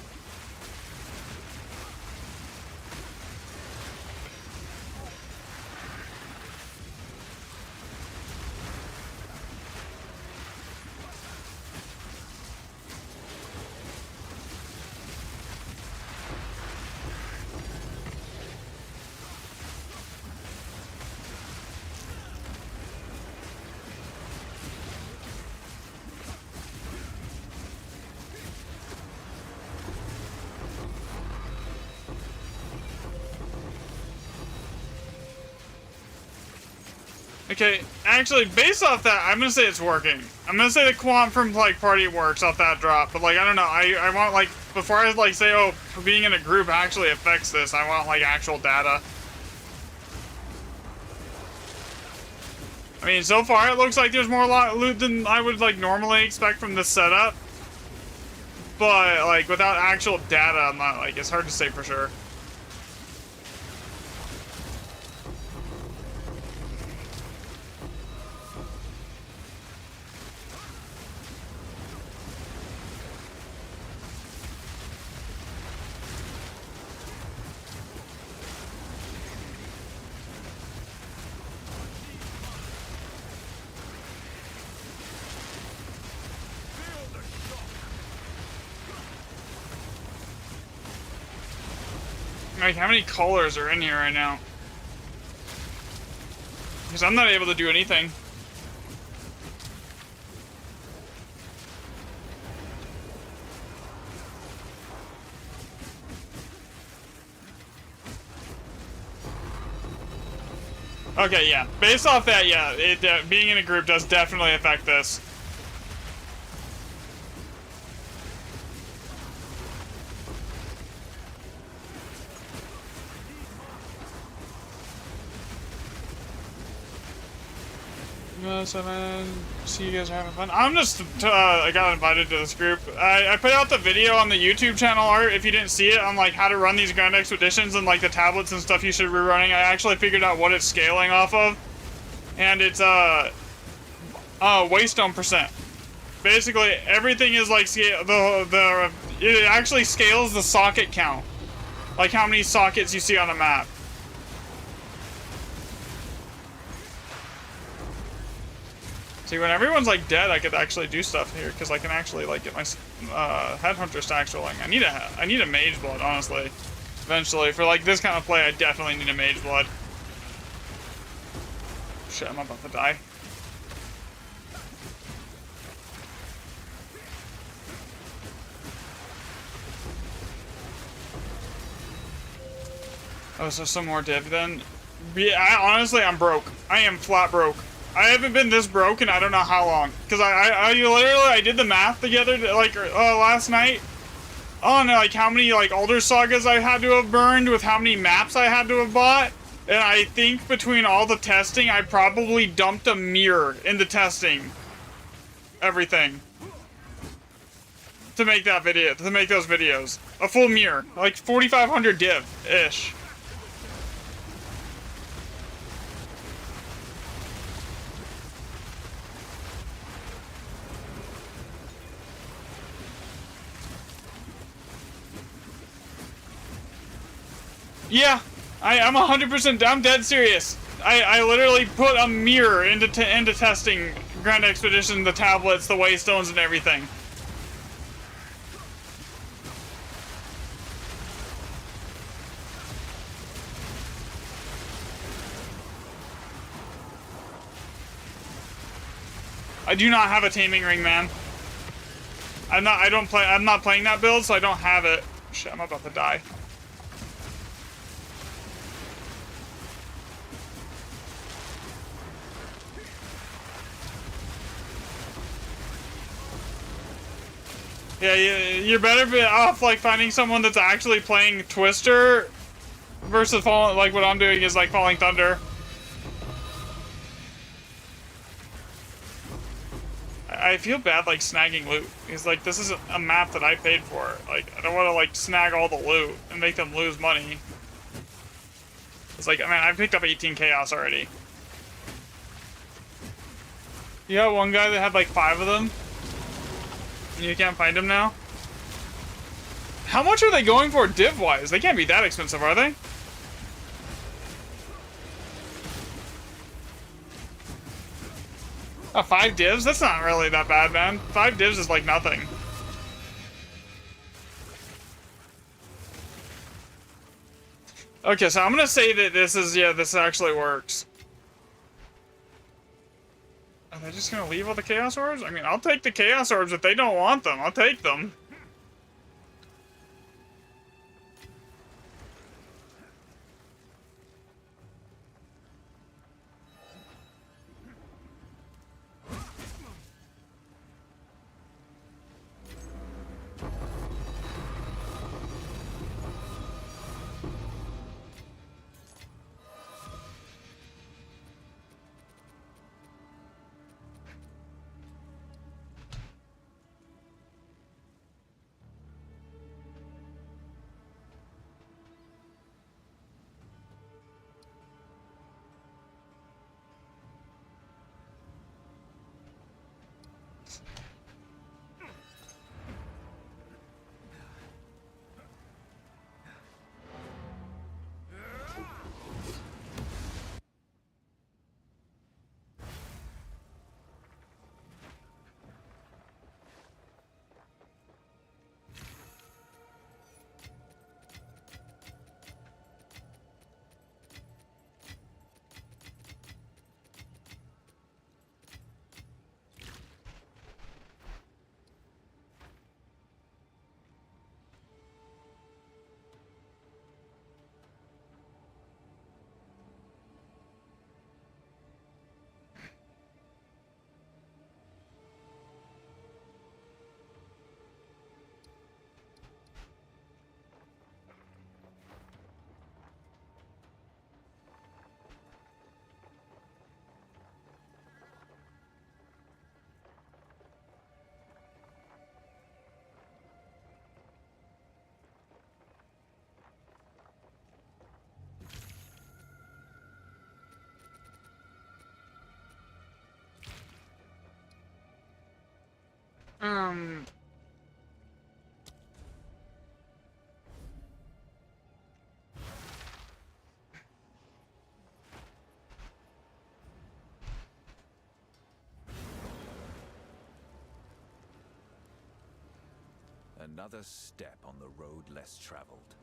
Okay, actually, based off that, I'm gonna say it's working. I'm gonna say the quant from like party works off that drop, but like I don't know. I want like before I like say oh being in a group actually affects this. I want like actual data. I mean, so far it looks like there's more loot than I would like normally expect from this setup. But like without actual data, I'm not like it's hard to say for sure. Like, how many colors are in here right now? Because I'm not able to do anything. Okay, yeah. Based off that, yeah, being in a group does definitely affect this. See you guys are having fun. I'm just, I got invited to this group. I put out the video on the YouTube channel art, if you didn't see it, on like how to run these Grand Expeditions and like the tablets and stuff you should be running. I actually figured out what it's scaling off of. And it's, waystone percent. Basically, everything is like, it actually scales the socket count. Like how many sockets you see on a map. See, when everyone's like dead, I could actually do stuff here because I can actually like get my headhunter stacks rolling. I need a mage blood, honestly. Eventually, for like this kind of play, I definitely need a mage blood. Shit, I'm about to die. Oh, so some more div then? Yeah, honestly, I'm broke. I am flat broke. I haven't been this broke in I don't know how long. Because I literally did the math together like last night on like how many like older sagas I had to have burned with how many maps I had to have bought. And I think between all the testing, I probably dumped a mirror into testing everything to make that video, to make those videos. A full mirror, like 4,500 div-ish. Yeah, I'm 100%. I'm dead serious. I literally put a mirror into testing Grand Expedition, the tablets, the waystones, and everything. I do not have a taming ring, man. I'm not playing that build, so I don't have it. Shit, I'm about to die. Yeah, you're better off like finding someone that's actually playing Twister versus Falling, like what I'm doing is like Falling Thunder. I feel bad like snagging loot. Because like this is a map that I paid for. Like I don't want to like snag all the loot and make them lose money. It's like, I mean, I picked up 18 chaos already. You got one guy that had like 5 of them? And you can't find them now? How much are they going for div-wise? They can't be that expensive, are they? Oh, 5 divs? That's not really that bad, man. 5 divs is like nothing. Okay, so I'm gonna say that this is, yeah, this actually works. Are they just gonna leave all the Chaos Orbs? I mean, I'll take the Chaos Orbs if they don't want them. I'll take them. Another step on the road less traveled.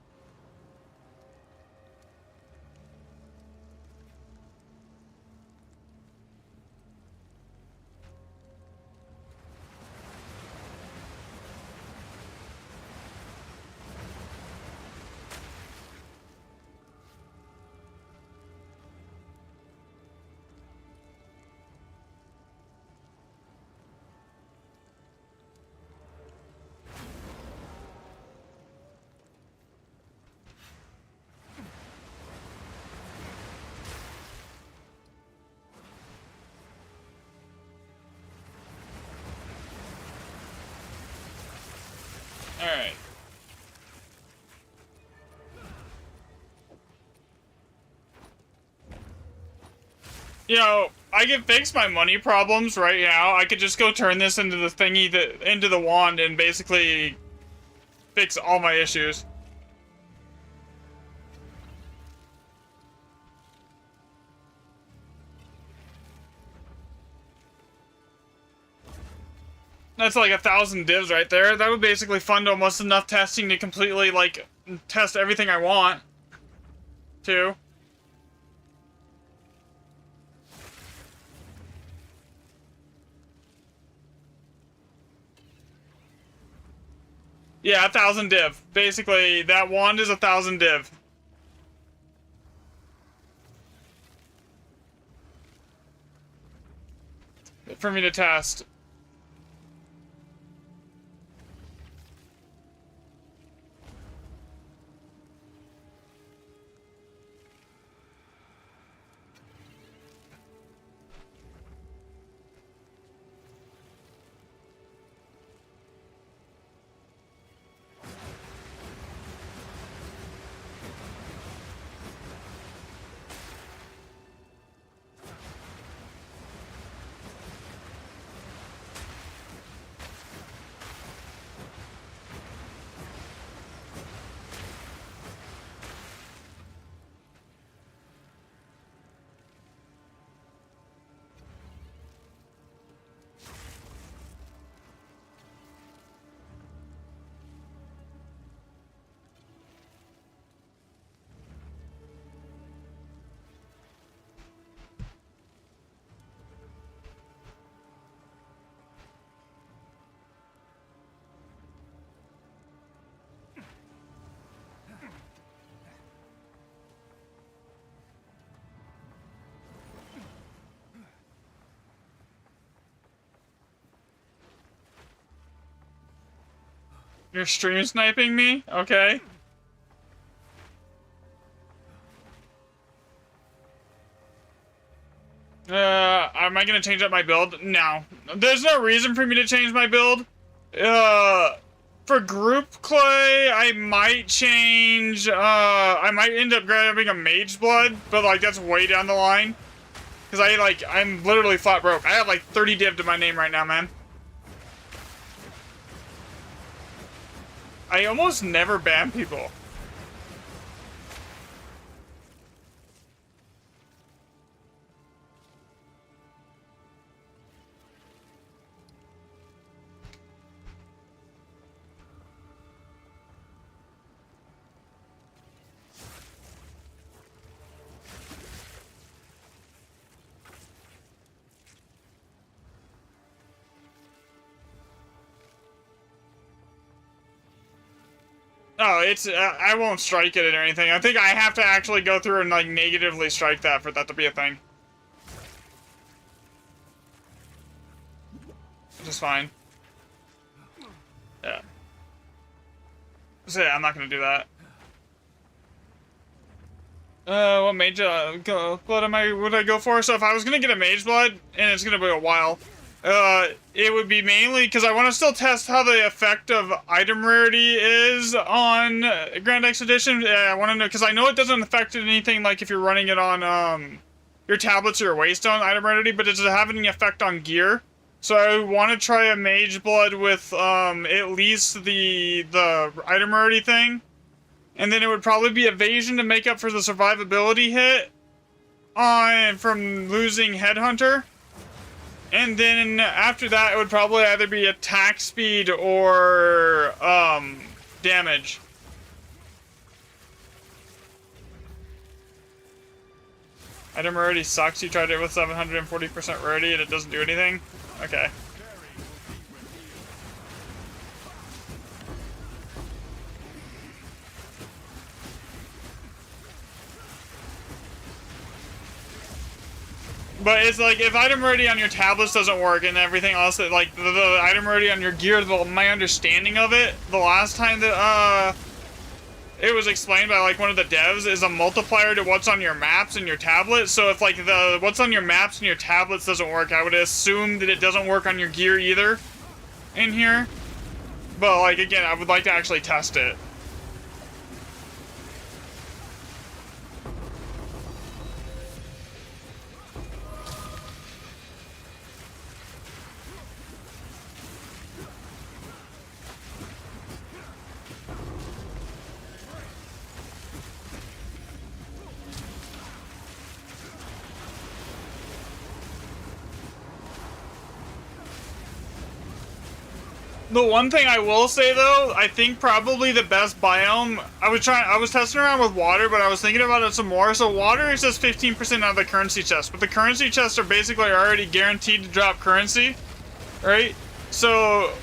Alright. You know, I can fix my money problems right now. I could just go turn this into the thingy into the wand and basically fix all my issues. That's like 1,000 divs right there. That would basically fund almost enough testing to completely, like, test everything I want to. Yeah, 1,000 div. Basically, that wand is 1,000 div. For me to test. You're stream sniping me? Okay. Am I gonna change up my build? No. There's no reason for me to change my build. For group clay, I might change, I might end up grabbing a mage blood, but like that's way down the line. Cause I'm literally flat broke. I have like 30 div to my name right now, man. I almost never ban people. Oh, it's, I won't strike it or anything. I think I have to actually go through and, like, negatively strike that for that to be a thing. Which is fine. Yeah. So yeah, I'm not gonna do that. What mage, blood would I go for? So if I was gonna get a mage blood, and it's gonna be a while, it would be mainly because I want to still test how the effect of item rarity is on Grand X Edition. I want to know, because I know it doesn't affect anything like if you're running it on your tablets or your Waystone item rarity, but does it have any effect on gear? So I want to try a Mage Blood with at least the item rarity thing. And then it would probably be Evasion to make up for the survivability hit from losing Headhunter. And then after that, it would probably either be attack speed or damage. Item rarity sucks. You tried it with 740% rarity and it doesn't do anything? Okay. But it's like, if item rarity on your tablets doesn't work and everything else, that like the item rarity on your gear, my understanding of it, the last time that it was explained by like one of the devs, is a multiplier to what's on your maps and your tablets. So if like the what's on your maps and your tablets doesn't work, I would assume that it doesn't work on your gear either in here. But like, again, I would like to actually test it. The one thing I will say though, I think probably the best biome, I was testing around with water, but I was thinking about it some more. So water is just 15% out of the currency chest, but the currency chests are basically already guaranteed to drop currency, right? So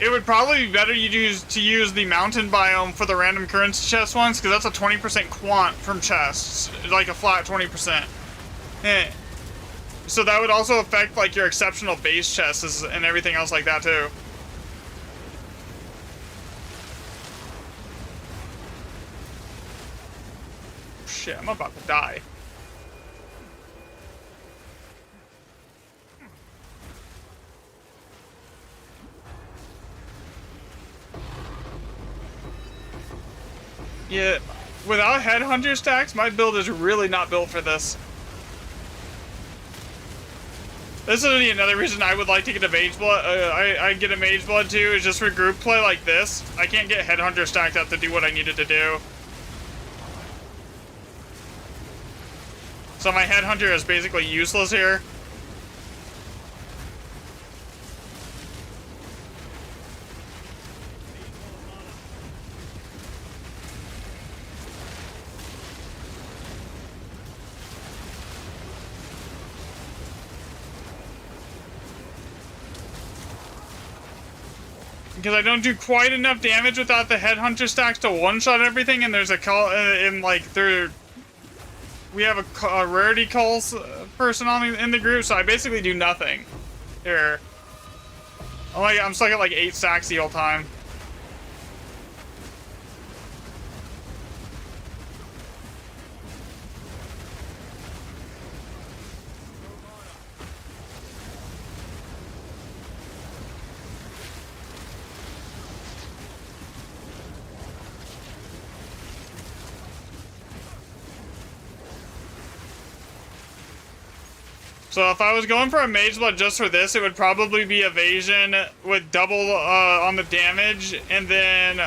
it would probably be better to use the mountain biome for the random currency chest ones, because that's a 20% quant from chests, like a flat 20%. So that would also affect like your exceptional base chests and everything else like that too. Shit, I'm about to die. Yeah, without Headhunter stacks, my build is really not built for this. This is another reason I would like to get a Mage Blood. I get a Mage Blood too, is just for group play like this. I can't get Headhunter stacked up to do what I needed to do. So my Headhunter is basically useless here. Because I don't do quite enough damage without the Headhunter stacks to one-shot everything, and there's a call, we have a rarity calls person in the group, so I basically do nothing here. I'm stuck at like 8 stacks the whole time. So if I was going for a Mage Blood just for this, it would probably be Evasion with double on the damage, and then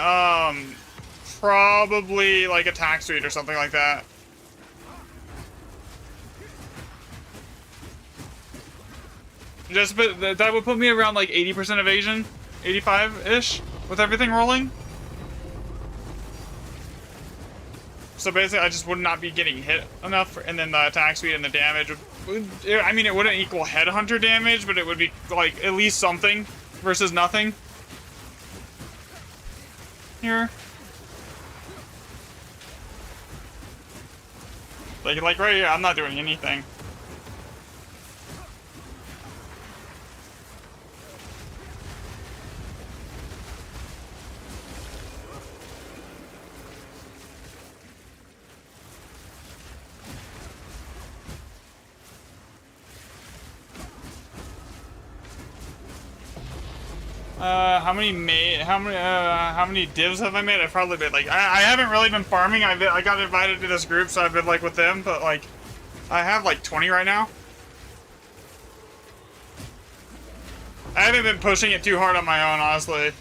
probably like attack speed or something like that. That would put me around like 80% evasion, 85-ish with everything rolling. So basically, I just would not be getting hit enough, and then the attack speed and the damage would, I mean, it wouldn't equal Headhunter damage, but it would be like at least something versus nothing. Here. Like right here, I'm not doing anything. How many divs have I made? I've probably made like, I haven't really been farming. I got invited to this group, so I've been like with them, but like, I have like 20 right now. I haven't been pushing it too hard on my own, honestly.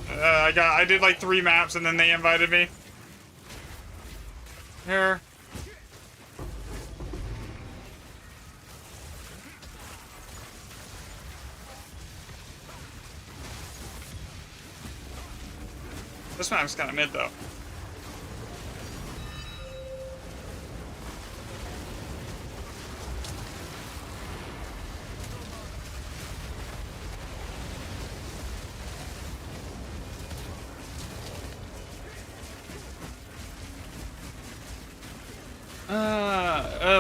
I did like 3 maps and then they invited me. Here. This map's kind of mid though.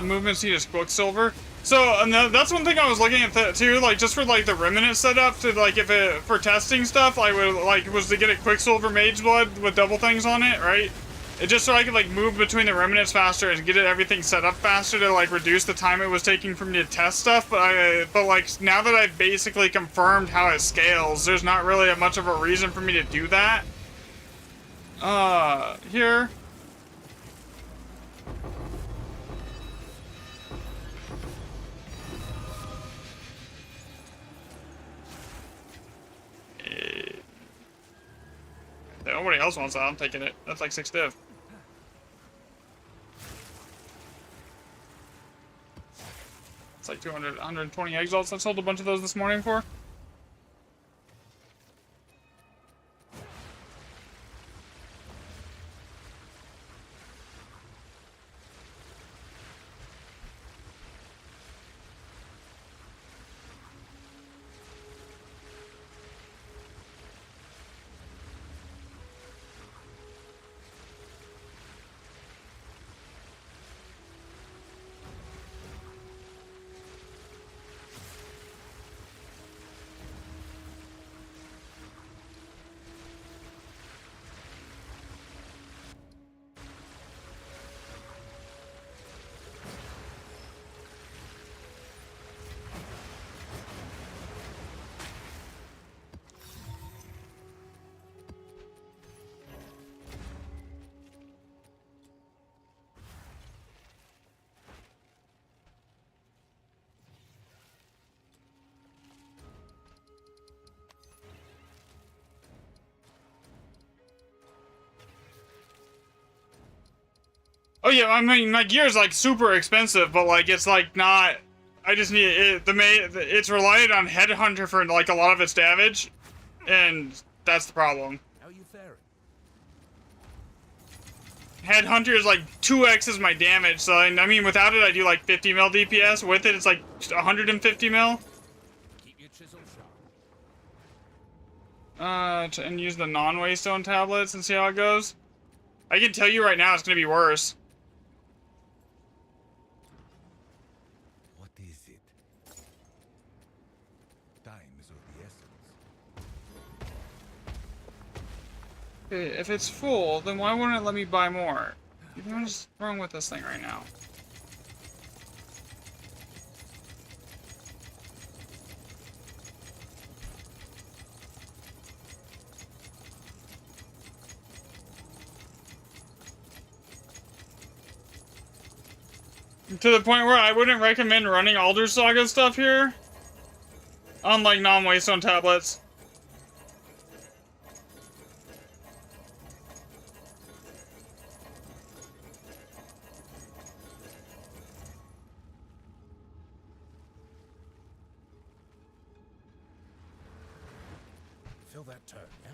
Movement speed is Quicksilver. So that's one thing I was looking at too, like just for like the Remnant setup to like if it for testing stuff, I would like was to get a Quicksilver Mage Blood with double things on it, right? It just so I could like move between the Remnants faster and get everything set up faster to like reduce the time it was taking for me to test stuff. But like now that I've basically confirmed how it scales, there's not really much of a reason for me to do that. Here. Nobody else wants that. I'm taking it. That's like 6 div. It's like 200, 120 exalts. I sold a bunch of those this morning for. Oh yeah, I mean my gear's like super expensive, but like it's like not. I just need it. It's reliant on Headhunter for like a lot of its damage, and that's the problem. How are you faring? Headhunter is like 2x is my damage, so I mean without it I do like 50 mil DPS. With it it's like 150 mil. Keep your chisel sharp. And use the non-Waystone tablets and see how it goes. I can tell you right now it's gonna be worse. What is it? Time is of the essence. Okay, if it's full, then why wouldn't it let me buy more? What is wrong with this thing right now? To the point where I wouldn't recommend running Alder Saga stuff here. Unlike non-Waystone tablets. Feel that turn, yeah?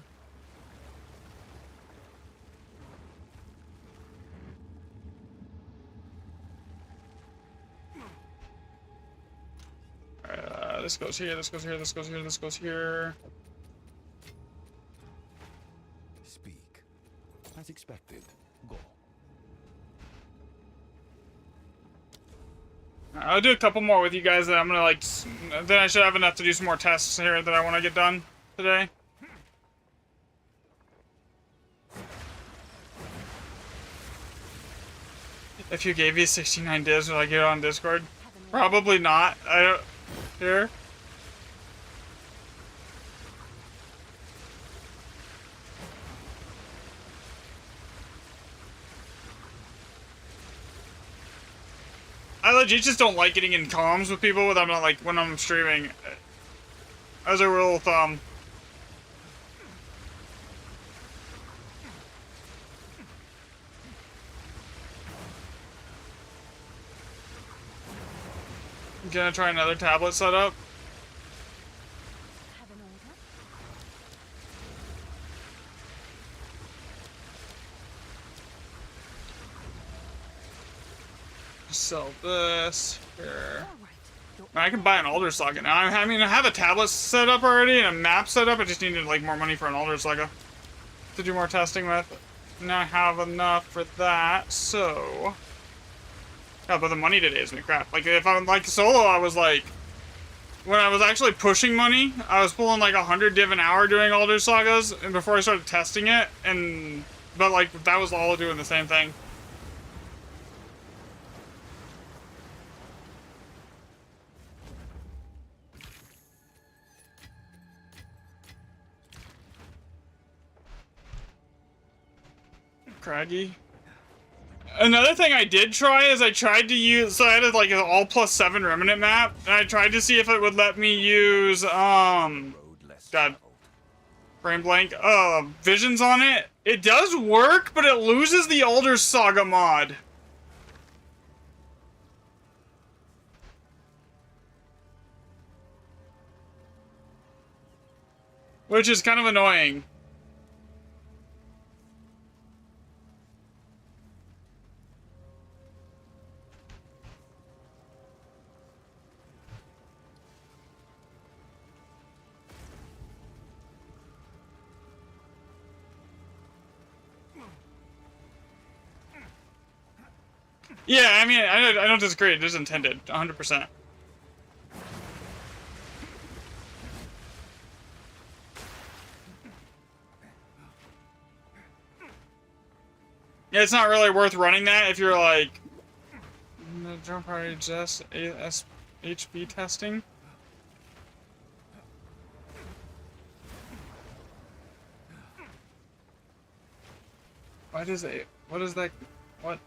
This goes here, this goes here, this goes here, this goes here. Speak. As expected. Go. I'll do a couple more with you guys that I'm gonna like. Then I should have enough to do some more tests here that I want to get done today. If you gave me 69 divs, would I get it on Discord? Probably not. I don't. Here. I legit just don't like getting in comms with people when I'm not like when I'm streaming. as a rule of thumb. Gonna try another tablet setup. Have an order? Sell this here. All right. Your I can buy an Alder Saga now. I mean, I have a tablet set up already and a map set up. I just needed like more money for an Alder Saga to do more testing with. Now I have enough for that, so. Yeah, but the money today is me crap. Like if I'm like solo, I was like, when I was actually pushing money, I was pulling like 100 div an hour doing Alder Sagas, and before I started testing it, and but like that was all doing the same thing. Craggy. Another thing I did try is I tried to use, so I had like an all +7 remnant map, and I tried to see if it would let me use, Road less God. traveled. brain blank, visions on it. It does work, but it loses the Alder Saga mod. Which is kind of annoying. Yeah, I mean, I don't disagree. It is intended, 100%. Yeah, it's not really worth running that if you're like, jump just HB testing. Why does it? What is that? What?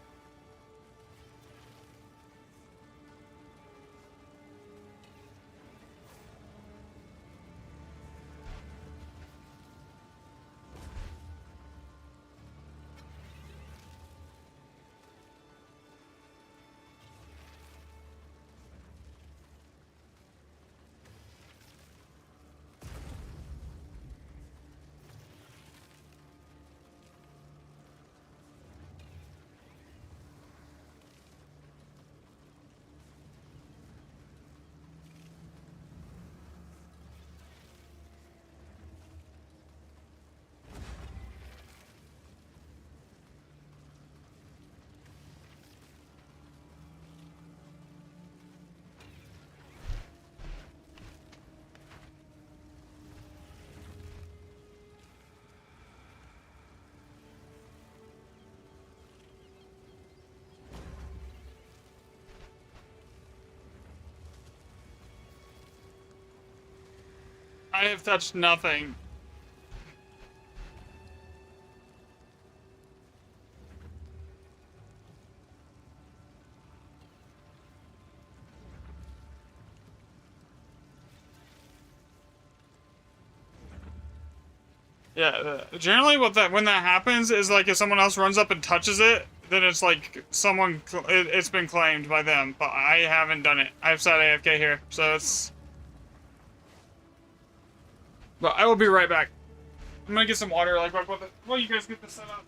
I have touched nothing. Yeah, generally when that happens is like if someone else runs up and touches it, then it's like it's been claimed by them, but I haven't done it. I've sat AFK here, so it's... But I will be right back. I'm gonna get some water, like, while you guys get this set up.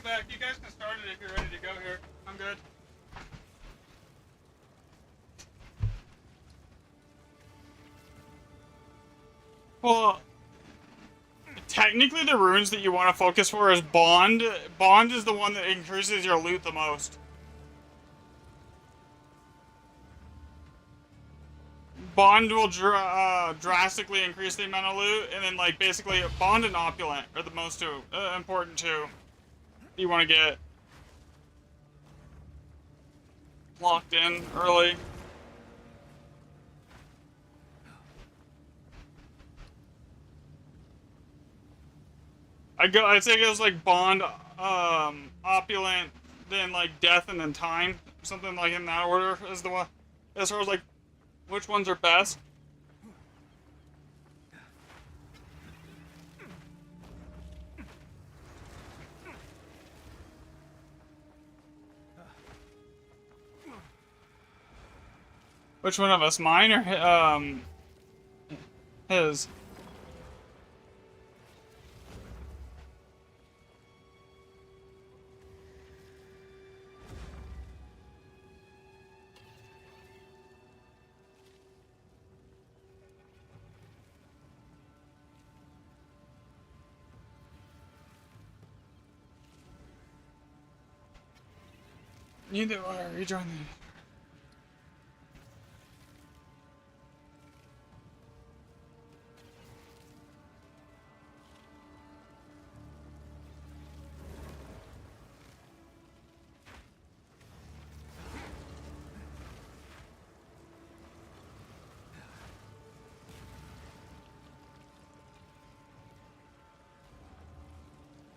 I'm back. You guys can start it if you're ready to go here. I'm good. Well, technically the runes that you want to focus for is Bond. Bond is the one that increases your loot the most. Bond will drastically increase the amount of loot, and then like basically Bond and Opulent are the most important two you want to get locked in early. I'd say it goes like Bond, Opulent, then like Death, and then Time, something like in that order is the one. As far as like which ones are best. Which one of us, mine or his? Neither are. Rejoin the.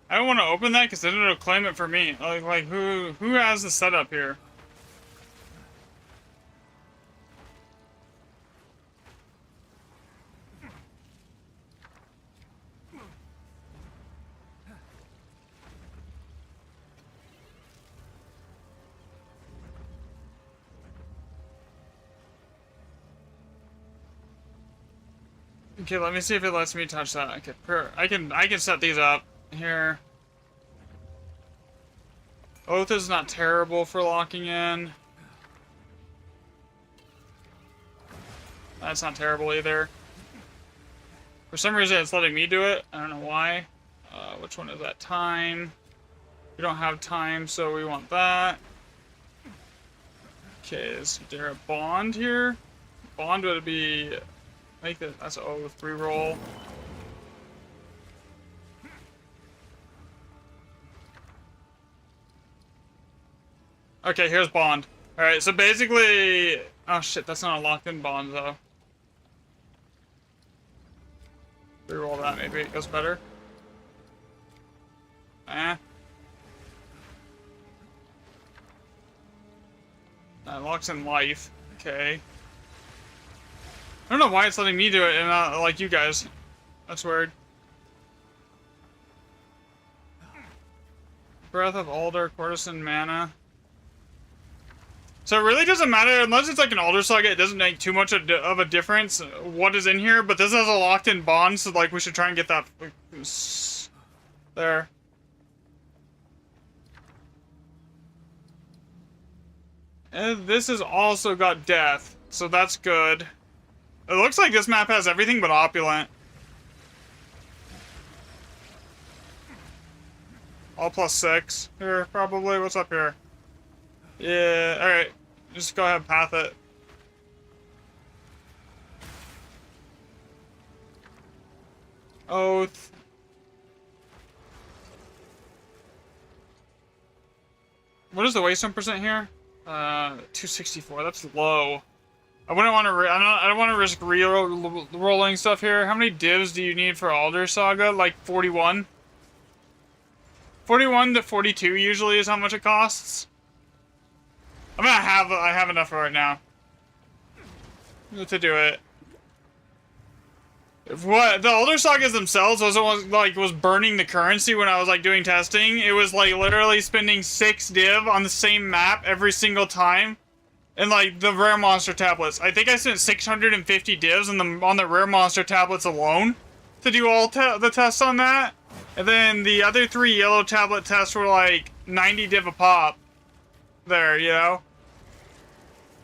I don't want to open that because then it'll claim it for me. Like who has the setup here? Okay, let me see if it lets me touch that. Okay, I can set these up here. Oath is not terrible for locking in. That's not terrible either. For some reason it's letting me do it. I don't know why. Which one is that? Time. We don't have time, so we want that. Okay, is there a bond here? Bond would be... Make this... That's Oath. Reroll. Okay, here's Bond. Alright, so basically... Oh shit, that's not a locked-in Bond, though. Reroll that, maybe it goes better. Eh. That locks in life. Okay. I don't know why it's letting me do it and not like you guys. That's weird. Breath of Alder, Courtesan Mana. So it really doesn't matter, unless it's like an Alder Saga, it doesn't make too much of a difference what is in here, but this has a locked-in bond, so like we should try and get that there. And this has also got Death, so that's good. It looks like this map has everything but Opulent. All +6 here, probably. What's up here? Yeah, alright. Just go ahead and path it. Oath. What is the waystone percent here? 264. That's low. I wouldn't want to. I don't want to risk rolling stuff here. How many divs do you need for Alder Saga? Like 41. 41 to 42 usually is how much it costs. I have enough right now to do it. What the Alder Sagas themselves was burning the currency when I was like doing testing. It was like literally spending 6 div on the same map every single time, and like the rare monster tablets. I think I spent 650 divs on the rare monster tablets alone to do all the tests on that. And then the other 3 yellow tablet tests were like 90 div a pop. There, you know?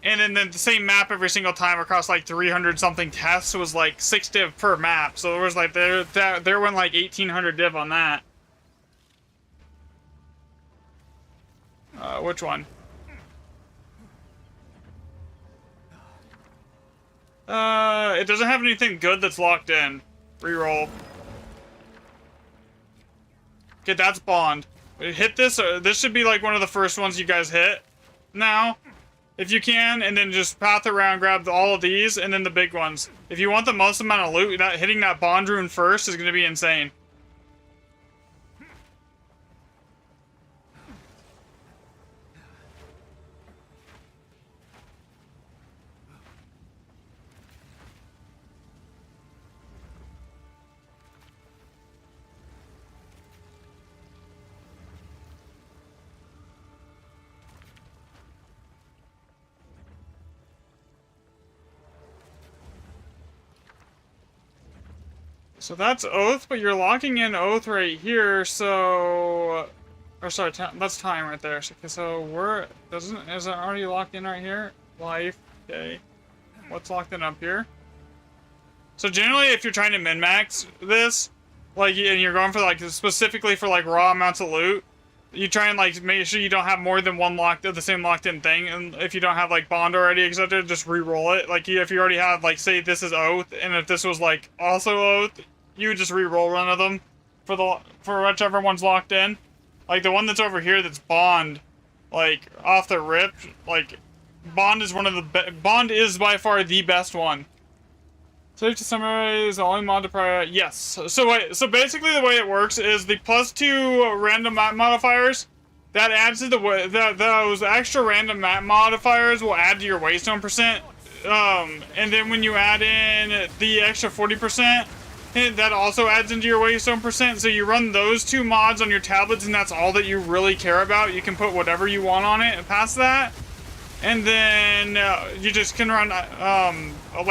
And then the same map every single time across like 300 something tests was like 6 div per map. So there was like, there went like 1800 div on that. Which one? It doesn't have anything good that's locked in. Reroll. Okay, that's Bond. Hit this. This should be like one of the first ones you guys hit now, if you can, and then just path around, grab all of these, and then the big ones. If you want the most amount of loot, hitting that Bond rune first is going to be insane. So that's Oath, but you're locking in Oath right here, so... Or sorry, that's time right there. So is it already locked in right here? Life, okay. What's locked in up here? So generally, if you're trying to min-max this, like, and you're going for, like, specifically for, like, raw amounts of loot, you try and, like, make sure you don't have more than one the same locked-in thing, and if you don't have, like, Bond already accepted, just re-roll it. Like, if you already have, like, say this is Oath, and if this was, like, also Oath, you would just re-roll one of them for whichever one's locked in. Like, the one that's over here that's Bond, like, off the rip, like, Bond is Bond is by far the best one. Safe to summarize, the only mod to prior. Yes. So basically the way it works is the +2 random map modifiers that adds to those extra random map modifiers will add to your waystone percent. And then when you add in the extra 40%, that also adds into your waystone percent. So you run those 2 mods on your tablets, and that's all that you really care about. You can put whatever you want on it past that. And then you just can run like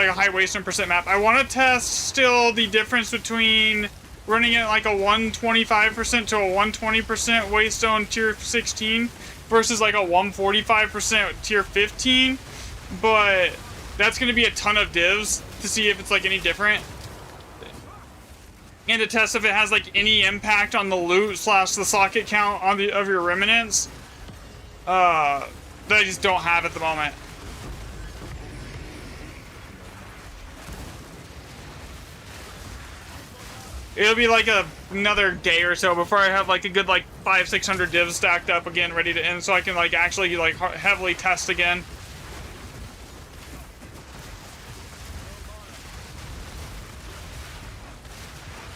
a high waystone percent map. I want to test still the difference between running it like a 125% to a 120% waystone tier 16 versus like a 145% tier 15. But that's going to be a ton of divs to see if it's like any different. And to test if it has like any impact on the loot / the socket count on of your remnants. That I just don't have at the moment. It'll be like another day or so before I have like a good like 500-600 divs stacked up again, ready to end, so I can like actually like heavily test again.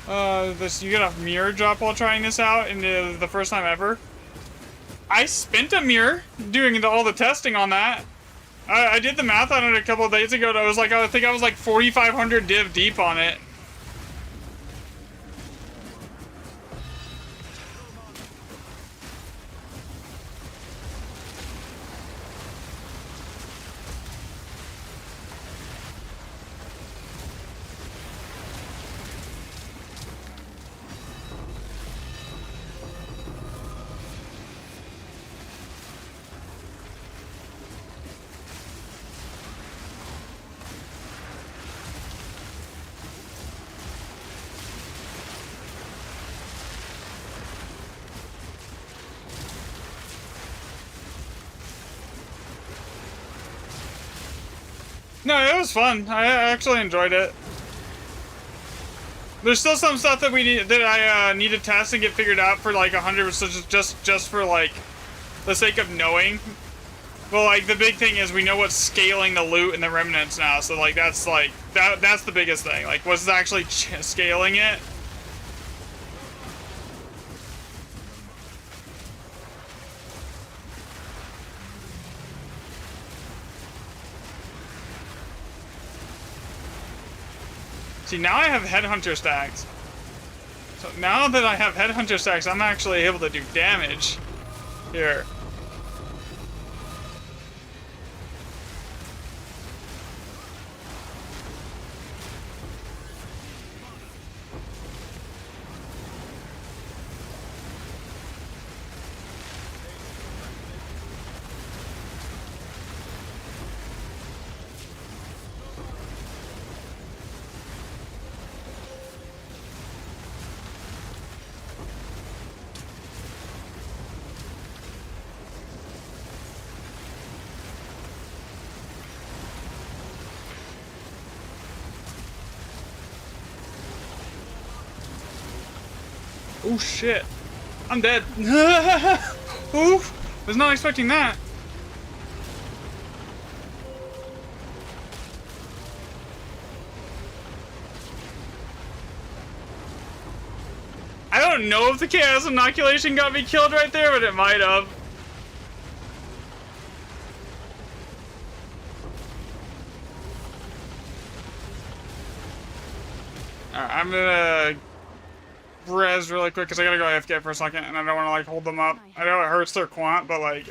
You get a mirror drop while trying this out, and the first time ever. I spent a mirror doing all the testing on that. I did the math on it a couple of days ago, and I think I was like 4,500 div deep on it. No, it was fun. I actually enjoyed it. There's still some stuff that I need to test and get figured out for like 100%, just for like the sake of knowing. Well, like the big thing is we know what's scaling the loot and the remnants now. So like that's the biggest thing. Like what's actually scaling it. See, now I have Headhunter stacks. So now that I have Headhunter stacks, I'm actually able to do damage here. Oh shit. I'm dead. Oof. Was not expecting that. I don't know if the chaos inoculation got me killed right there, but it might have. Alright, I'm gonna res really quick because I gotta go AFK for a second and I don't want to like hold them up. I know it hurts their quant, but like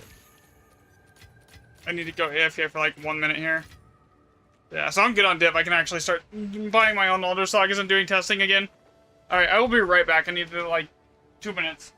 I need to go AFK for like 1 minute here. Yeah, so I'm good on dip. I can actually start buying my own older sagas and doing testing again. Alright, I will be right back. I need to like 2 minutes.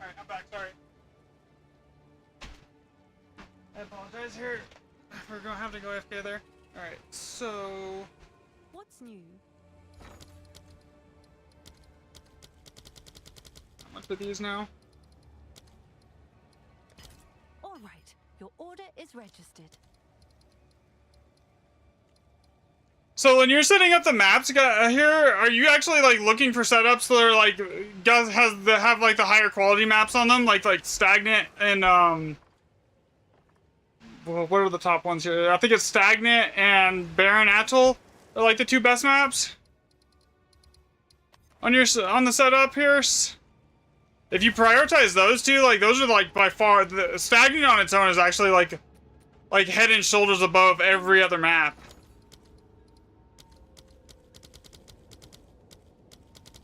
Alright, I'm back, sorry. I apologize here. We're gonna have to go AFK there. Alright, so... What's new? How much are these now? All right, your order is registered. So when you're setting up the maps here, are you actually like looking for setups that are like have like the higher quality maps on them, like Stagnant and well, what are the top ones here? I think it's Stagnant and Barren Atoll are like the two best maps on the setup here. If you prioritize those two, like those are like by far the Stagnant on its own is actually like head and shoulders above every other map.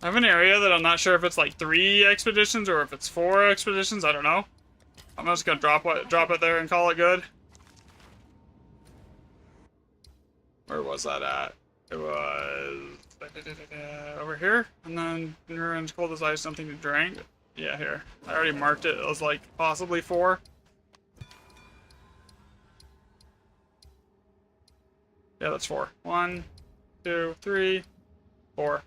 I have an area that I'm not sure if it's like 3 expeditions or if it's 4 expeditions. I don't know. I'm just gonna drop it there and call it good. Where was that at? It was over here, and then Ruins Cold as Ice, something to drink. Yeah, here. I already marked it. It was like possibly 4. Yeah, that's 4. 1, 2, 3, 4.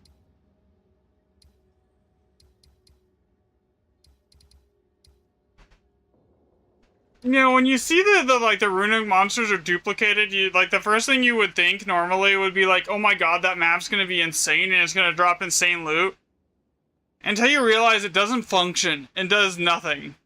You know, when you see the runic monsters are duplicated, you like the first thing you would think normally would be like, oh my god, that map's gonna be insane and it's gonna drop insane loot. Until you realize it doesn't function and does nothing.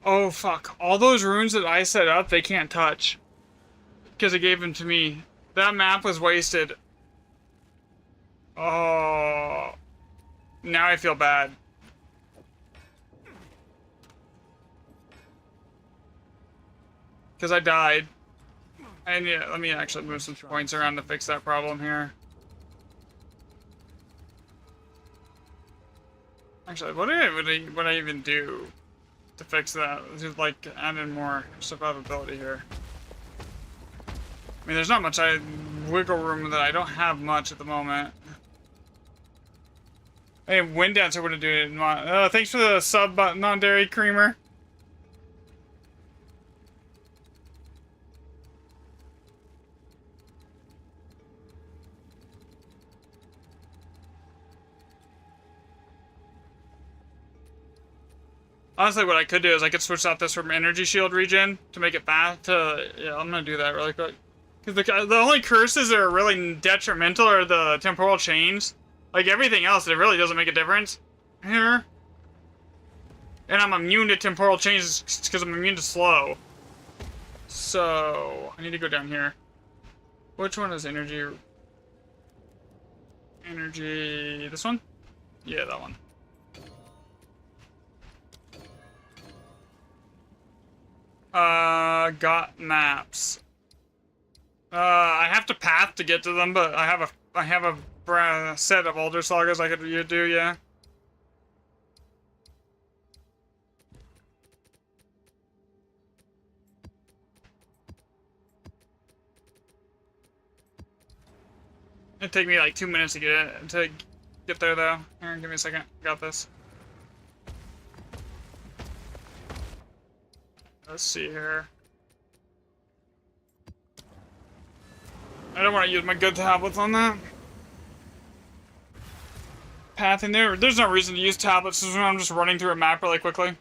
Oh fuck, all those runes that I set up, they can't touch. Because it gave them to me. That map was wasted. Oh, now I feel bad. Because I died. And yeah, let me actually move some points around to fix that problem here. Actually, what would I even do to fix that? Just like add in more survivability here. I mean, there's not much wiggle room that I don't have much at the moment. Hey, Wind Dancer would have done it. Thanks for the sub, non-dairy creamer. Honestly, what I could do is I could switch out this from energy shield regen to make it back to... Yeah, I'm gonna do that really quick. Because the only curses that are really detrimental are the temporal chains. Like, everything else, it really doesn't make a difference here. And I'm immune to temporal chains because I'm immune to slow. So, I need to go down here. Which one is energy? Energy... This one? Yeah, that one. Got maps. I have to path to get to them, but I have a set of older sagas I could do, yeah. It'd take me like 2 minutes to get there though. Here, give me a second. Got this. Let's see here. I don't want to use my good tablets on that. Path in there. There's no reason to use tablets so I'm just running through a map really quickly.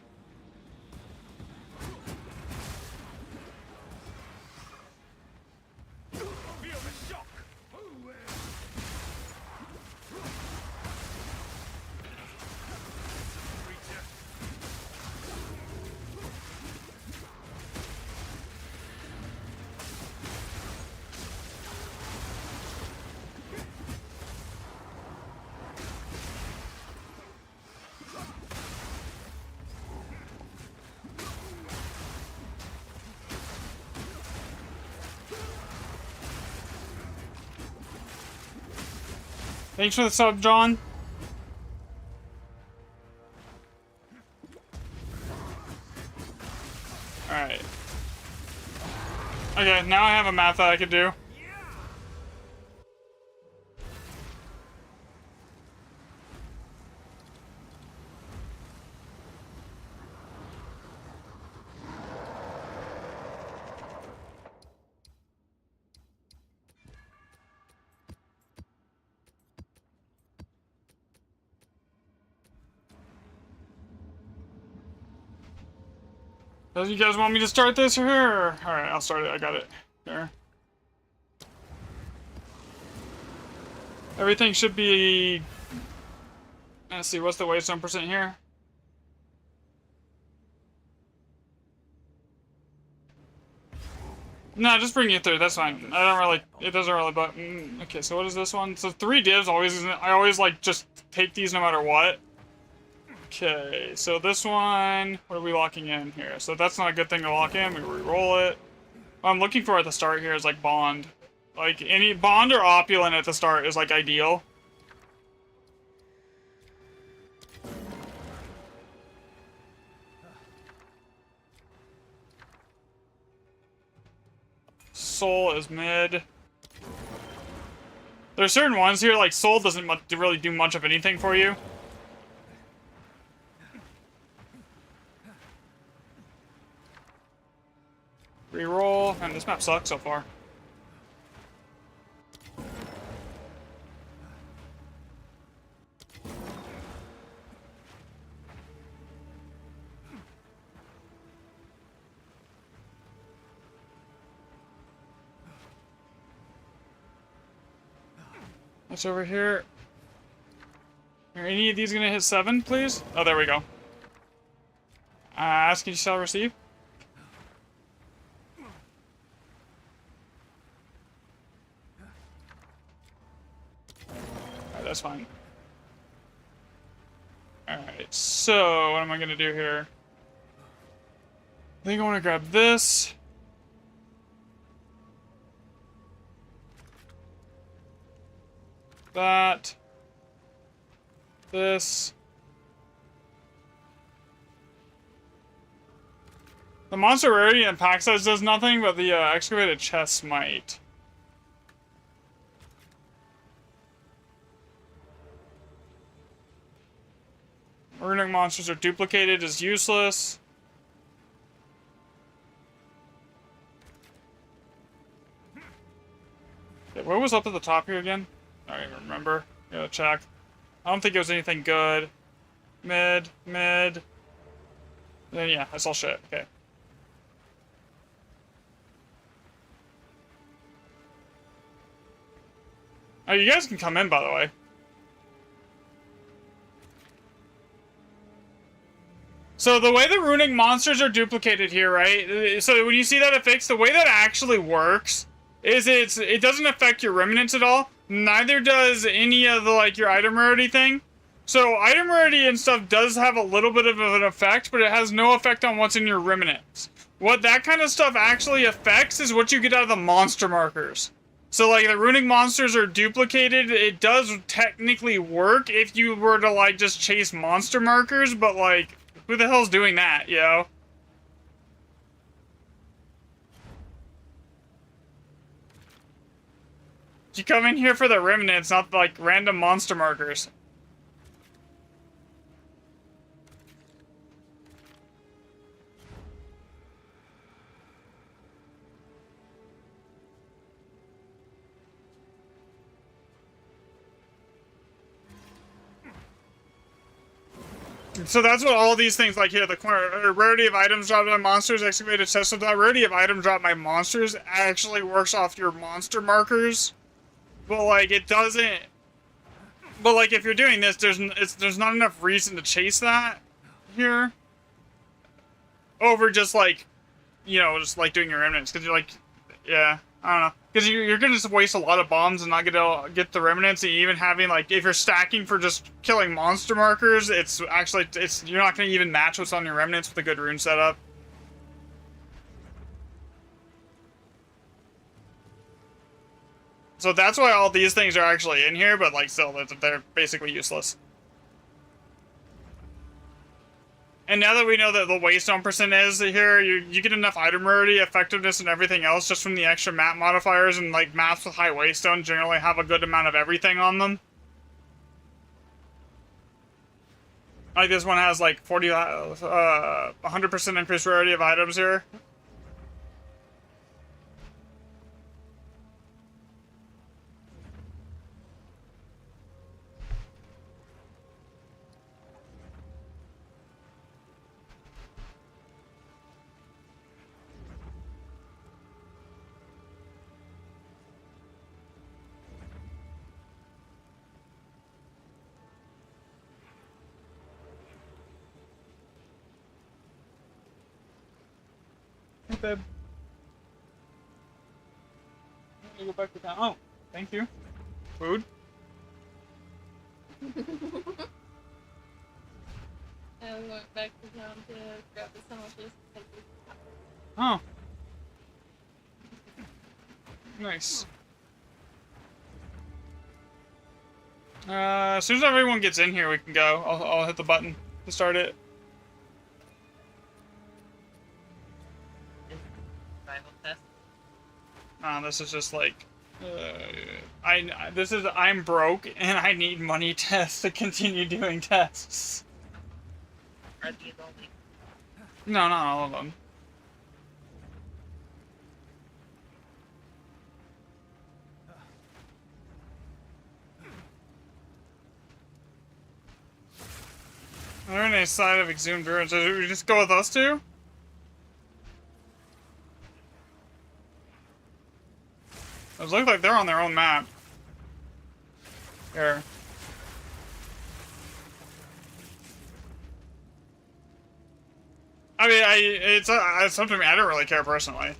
Thanks for the sub, John. Alright. Okay, now I have a map that I could do. Does you guys want me to start this or here? Alright, I'll start it. I got it. Here. Everything should be... Let's see, what's the waystone percent here? No, just bring it through. That's fine. I don't really... It doesn't really... But okay, so what is this one? So 3 divs always... I always, like, just take these no matter what. Okay, so this one, what are we locking in here? So that's not a good thing to lock in, we re-roll it. What I'm looking for at the start here is like bond. Like any bond or opulent at the start is like ideal. Soul is mid. There's certain ones here, like Soul doesn't really do much of anything for you. Reroll, and this map sucks so far. What's over here? Are any of these gonna hit 7, please? Oh, there we go. Ask and you shall receive. That's fine. Alright, so what am I gonna do here? I think I wanna grab this. That. This. The monster rarity and pack size does nothing, but the excavated chest might. Runic monsters are duplicated is useless. Okay, what was up at the top here again? I don't even remember. Gotta check. I don't think it was anything good. Mid, mid. Then yeah, that's all shit. Okay. Oh, you guys can come in, by the way. So the way the runic monsters are duplicated here, right? So when you see that affix, the way that actually works is it doesn't affect your remnants at all. Neither does any of the like your item rarity thing. So item rarity and stuff does have a little bit of an effect, but it has no effect on what's in your remnants. What that kind of stuff actually affects is what you get out of the monster markers. So like the runic monsters are duplicated, it does technically work if you were to like just chase monster markers, but like who the hell's doing that, yo? You come in here for the remnants, not like random monster markers. So that's what all these things like here, the rarity of items dropped by monsters, excavated test. So the rarity of items dropped by monsters actually works off your monster markers. But like it doesn't. But like if you're doing this, there's not enough reason to chase that here. Over just like, you know, just like doing your remnants, because you're like, yeah, I don't know, because you're gonna just waste a lot of bombs and not get the remnants. And even having like, if you're stacking for just killing monster markers, it's actually you're not gonna even match what's on your remnants with a good rune setup. So that's why all these things are actually in here, but like still, they're basically useless. And now that we know that the waystone percent is here, you get enough item rarity, effectiveness, and everything else just from the extra map modifiers, and like maps with high waystone generally have a good amount of everything on them. Like this one has like 100% increased rarity of items here. Hey, babe. I'm gonna go back to town. Oh, thank you. Food? And we went back to town to grab the sandwiches. Oh. Nice. As soon as everyone gets in here, we can go. I'll hit the button to start it. Survival test. This is just like, I'm broke and I need money tests to continue doing tests. Are these only? No, not all of them. They're in a side of exhumed ruins. So we just go with us two? Those look like they're on their own map. Here. I mean, it's something I don't really care personally.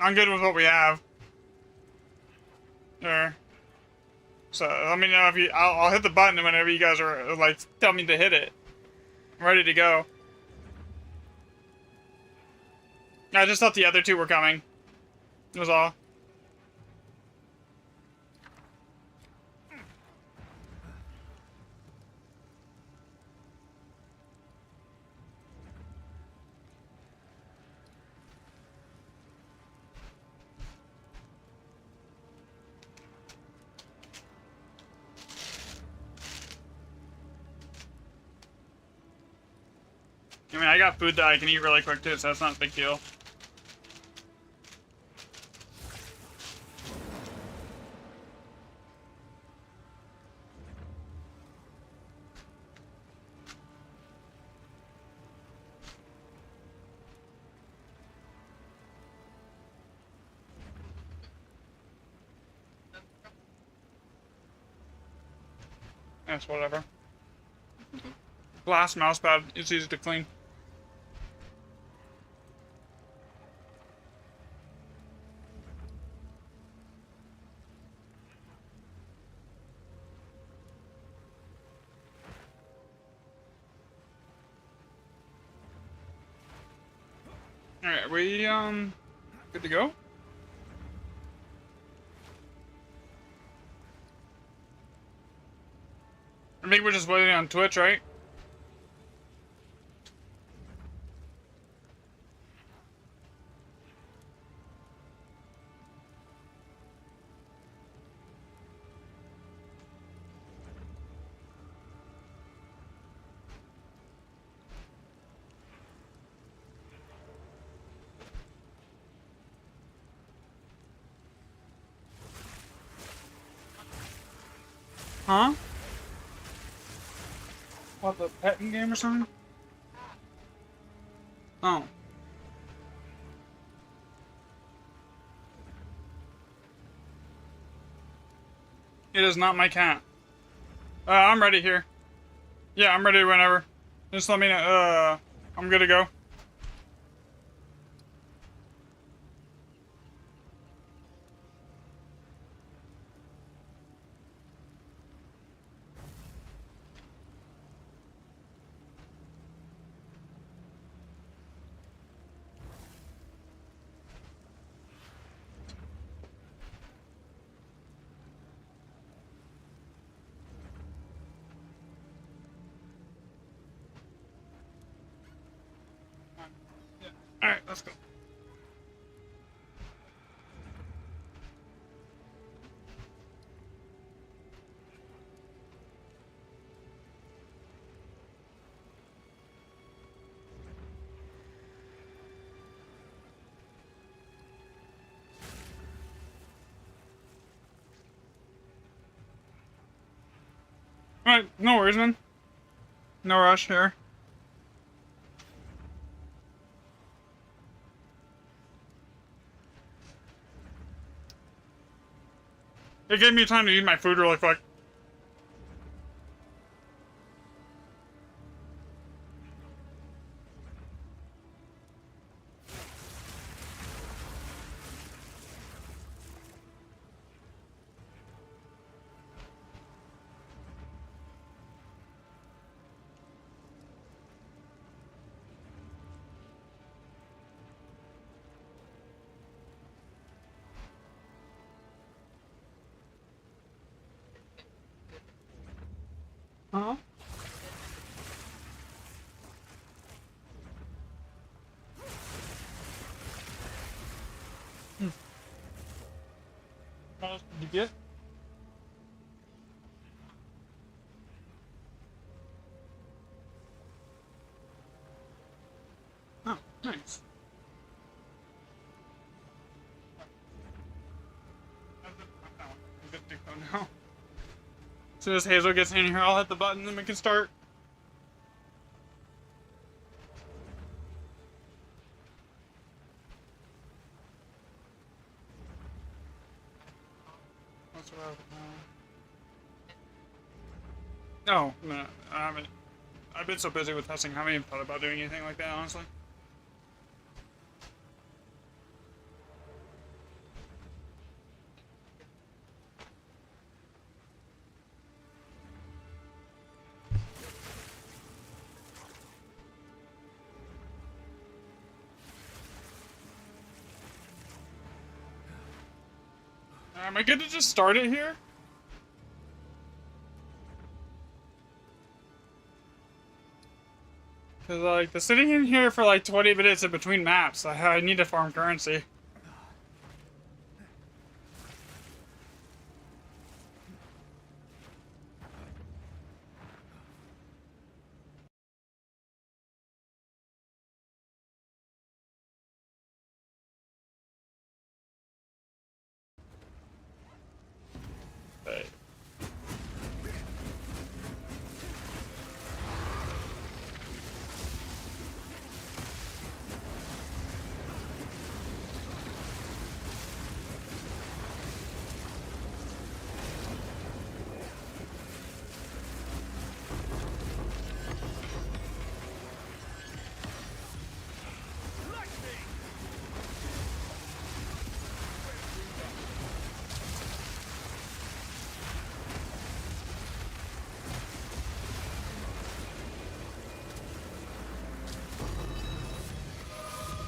I'm good with what we have. There. So let me know if you. I'll hit the button whenever you guys are like tell me to hit it. I'm ready to go. I just thought the other two were coming. That was all. I mean, I got food that I can eat really quick too, so that's not a big deal. That's whatever. Glass mouse pad is easy to clean. Alright, we good to go? I think we're just waiting on Twitch, right? Huh? What, the petting game or something? Oh. It is not my cat. I'm ready here. Yeah, I'm ready whenever. Just let me know. I'm good to go. Alright, let's go. Alright, no worries, man. No rush here. It gave me time to eat my food really quick. Huh? What else did you get? Oh, nice. I'm good to go now. As soon as Hazel gets in here, I'll hit the button and we can start. What's wrong now? No, I haven't. I've been so busy with testing, I haven't even thought about doing anything like that, honestly. Am I good to just start it here? Cause like, the sitting in here for like 20 minutes in between maps, I need to farm currency. Hey.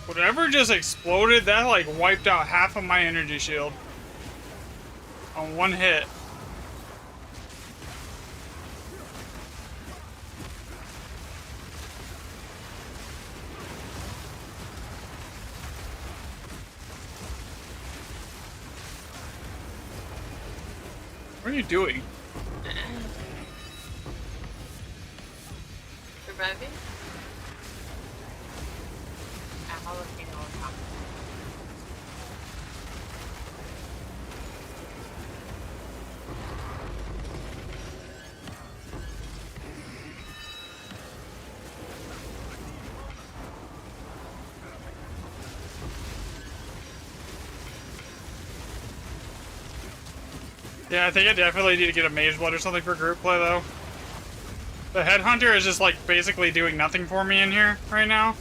Whatever just exploded, that like wiped out half of my energy shield. On one hit. What are you doing? Surviving? I'll let you know what's happening. Yeah, I think I definitely need to get a Mage Blood or something for group play, though. The Headhunter is just, like, basically doing nothing for me in here right now.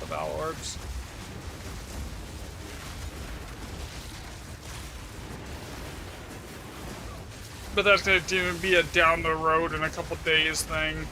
The Battle Orbs. But that's gonna be a down the road in a couple days thing.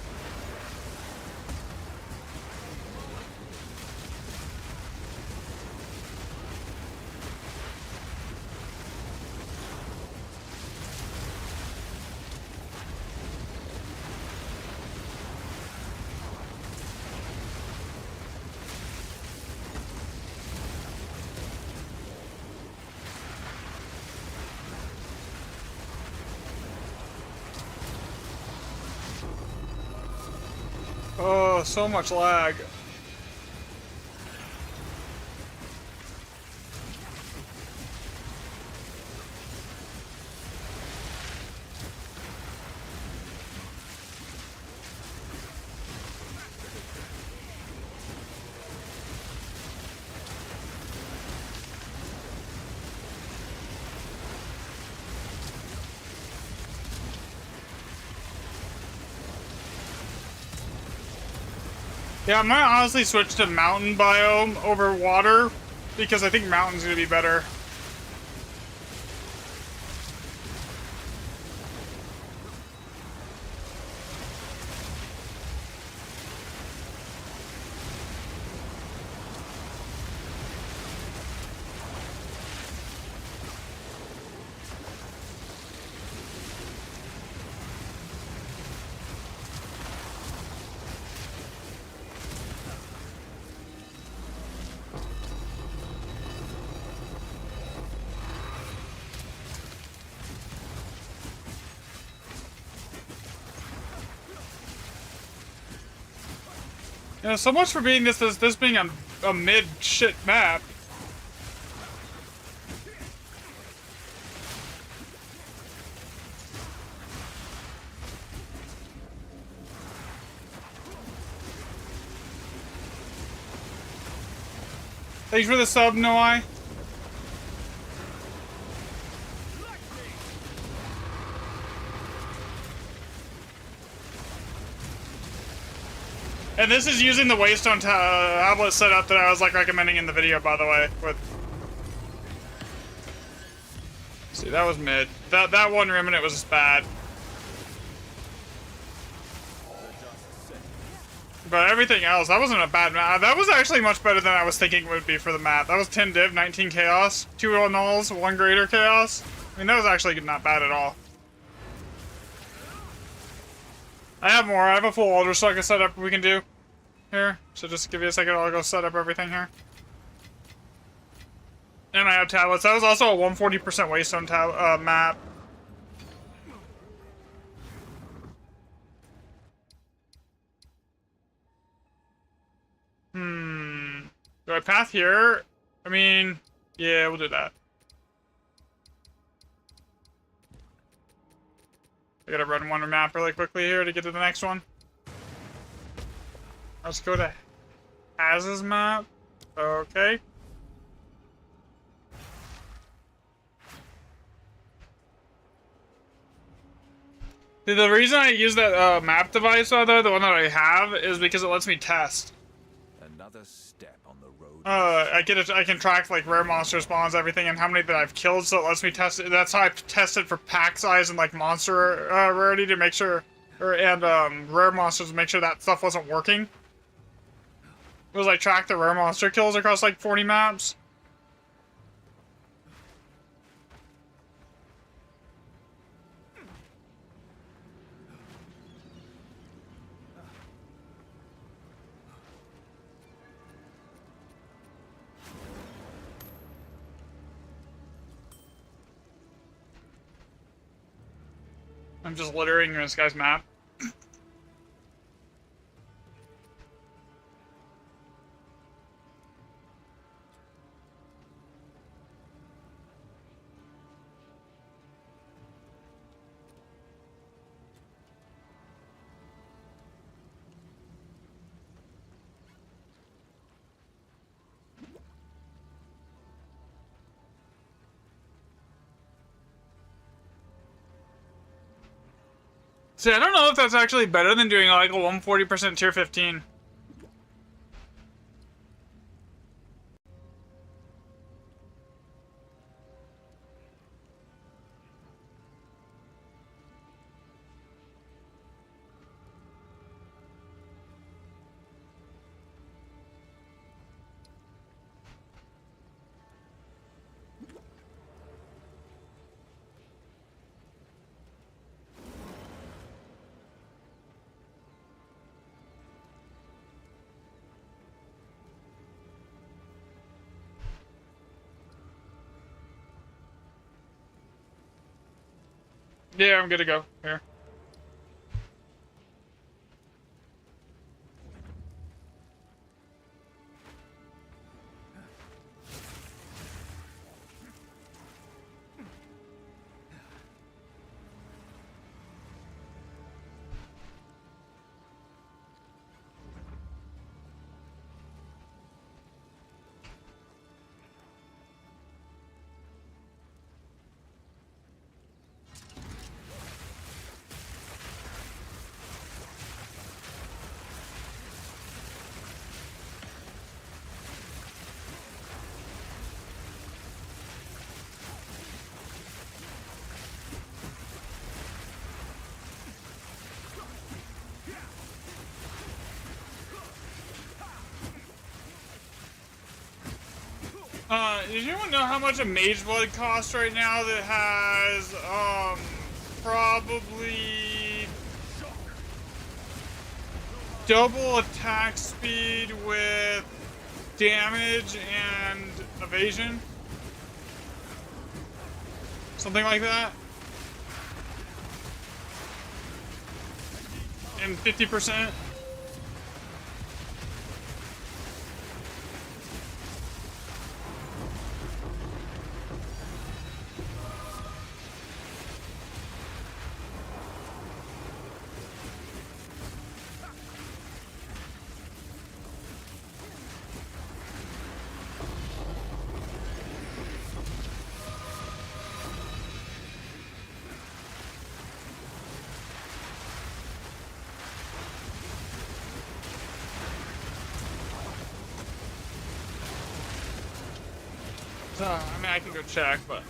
Oh, so much lag. Yeah, I might honestly switch to mountain biome over water, because I think mountain's gonna be better. You know, so much for being this being a mid shit map. Thanks for the sub, Noai. And this is using the Waystone tablet setup that I was like recommending in the video, by the way. With see, that was mid. That one remnant was just bad. But everything else, that wasn't a bad map. That was actually much better than I was thinking it would be for the map. That was 10 div, 19 chaos, 2 nulls, 1 greater chaos. I mean, that was actually not bad at all. I have more. I have a full Ultra Sucker setup we can do here. So just give you a second, I'll go set up everything here. And I have tablets. That was also a 140% Waystone map. Do I path here? I mean, yeah, we'll do that. I gotta run one map really quickly here to get to the next one. Let's go to Haz's map. Okay. The reason I use that map device, though, the one that I have, is because it lets me test. And Another step on the road. I can track like rare monster spawns, everything, and how many that I've killed. So it lets me test it. That's how I tested for pack size and like monster rarity to make sure, and rare monsters to make sure that stuff wasn't working. It was like track the rare monster kills across like 40 maps. I'm just littering this guy's map. See, I don't know if that's actually better than doing like a 140% tier 15. Yeah, I'm good to go. Here. Does anyone know how much a Mage Blood costs right now that has, probably double attack speed with damage and evasion? Something like that? And 50%? I mean, I can go check, but...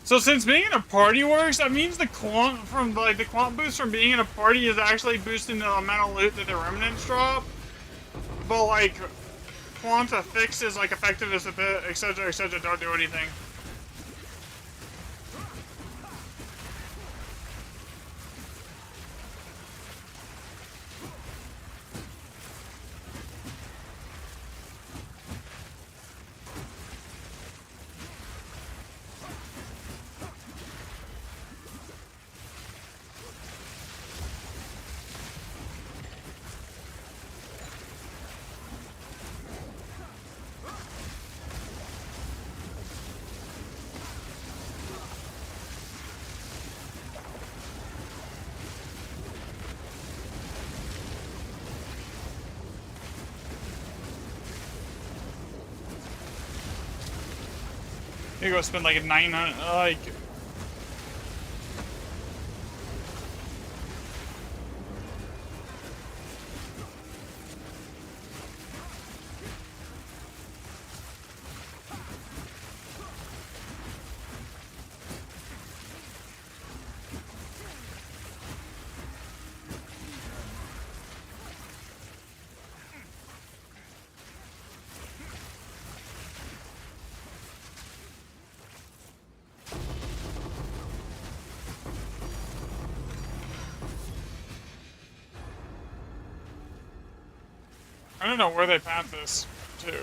So since being in a party works, that means the quant from like the quant boost from being in a party is actually boosting the amount of loot that the remnants drop. But like quant fix is like effective as a bit, etc., etc. Don't do anything. You go spend like 900, like. I don't know where they path this to. Here.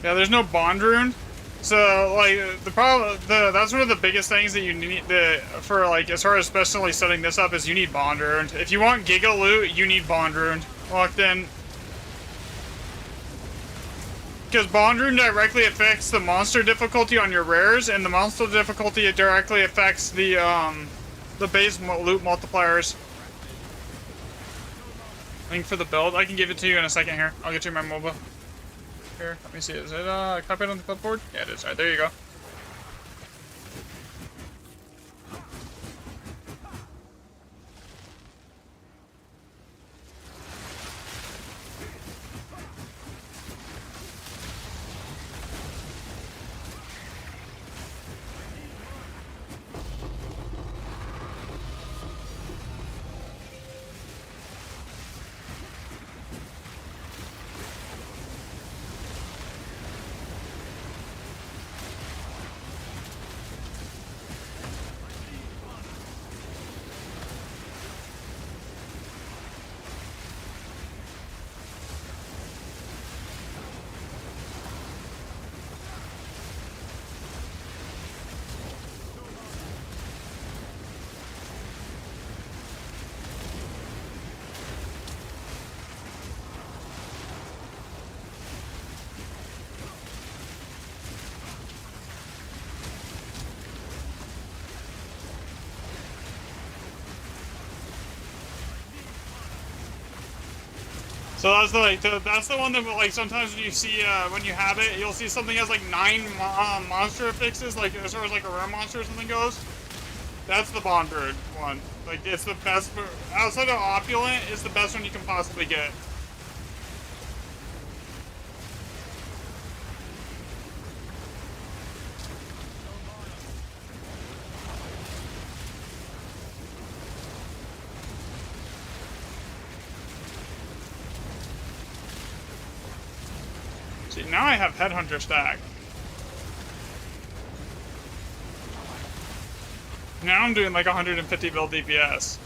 Yeah, there's no bond rune. So, like, the problem, that's one of the biggest things that you need for, like, as far as especially setting this up is you need bond rune. If you want Giga loot, you need bond rune locked in. Because bond rune directly affects the monster difficulty on your rares, and the monster difficulty it directly affects the base loot multipliers. Link for the build. I can give it to you in a second here. I'll get you my MOBA. Here, let me see. Is it copied on the clipboard? Yeah, it is. Alright, there you go. So that's that's the one that like sometimes when you see when you have it, you'll see something has like 9 monster affixes, like as far as like a rare monster or something goes. That's the Bond Bird one. Like it's the best outside of Opulent. It's the best one you can possibly get. See, now I have Headhunter stacked. Now I'm doing like 150 build DPS.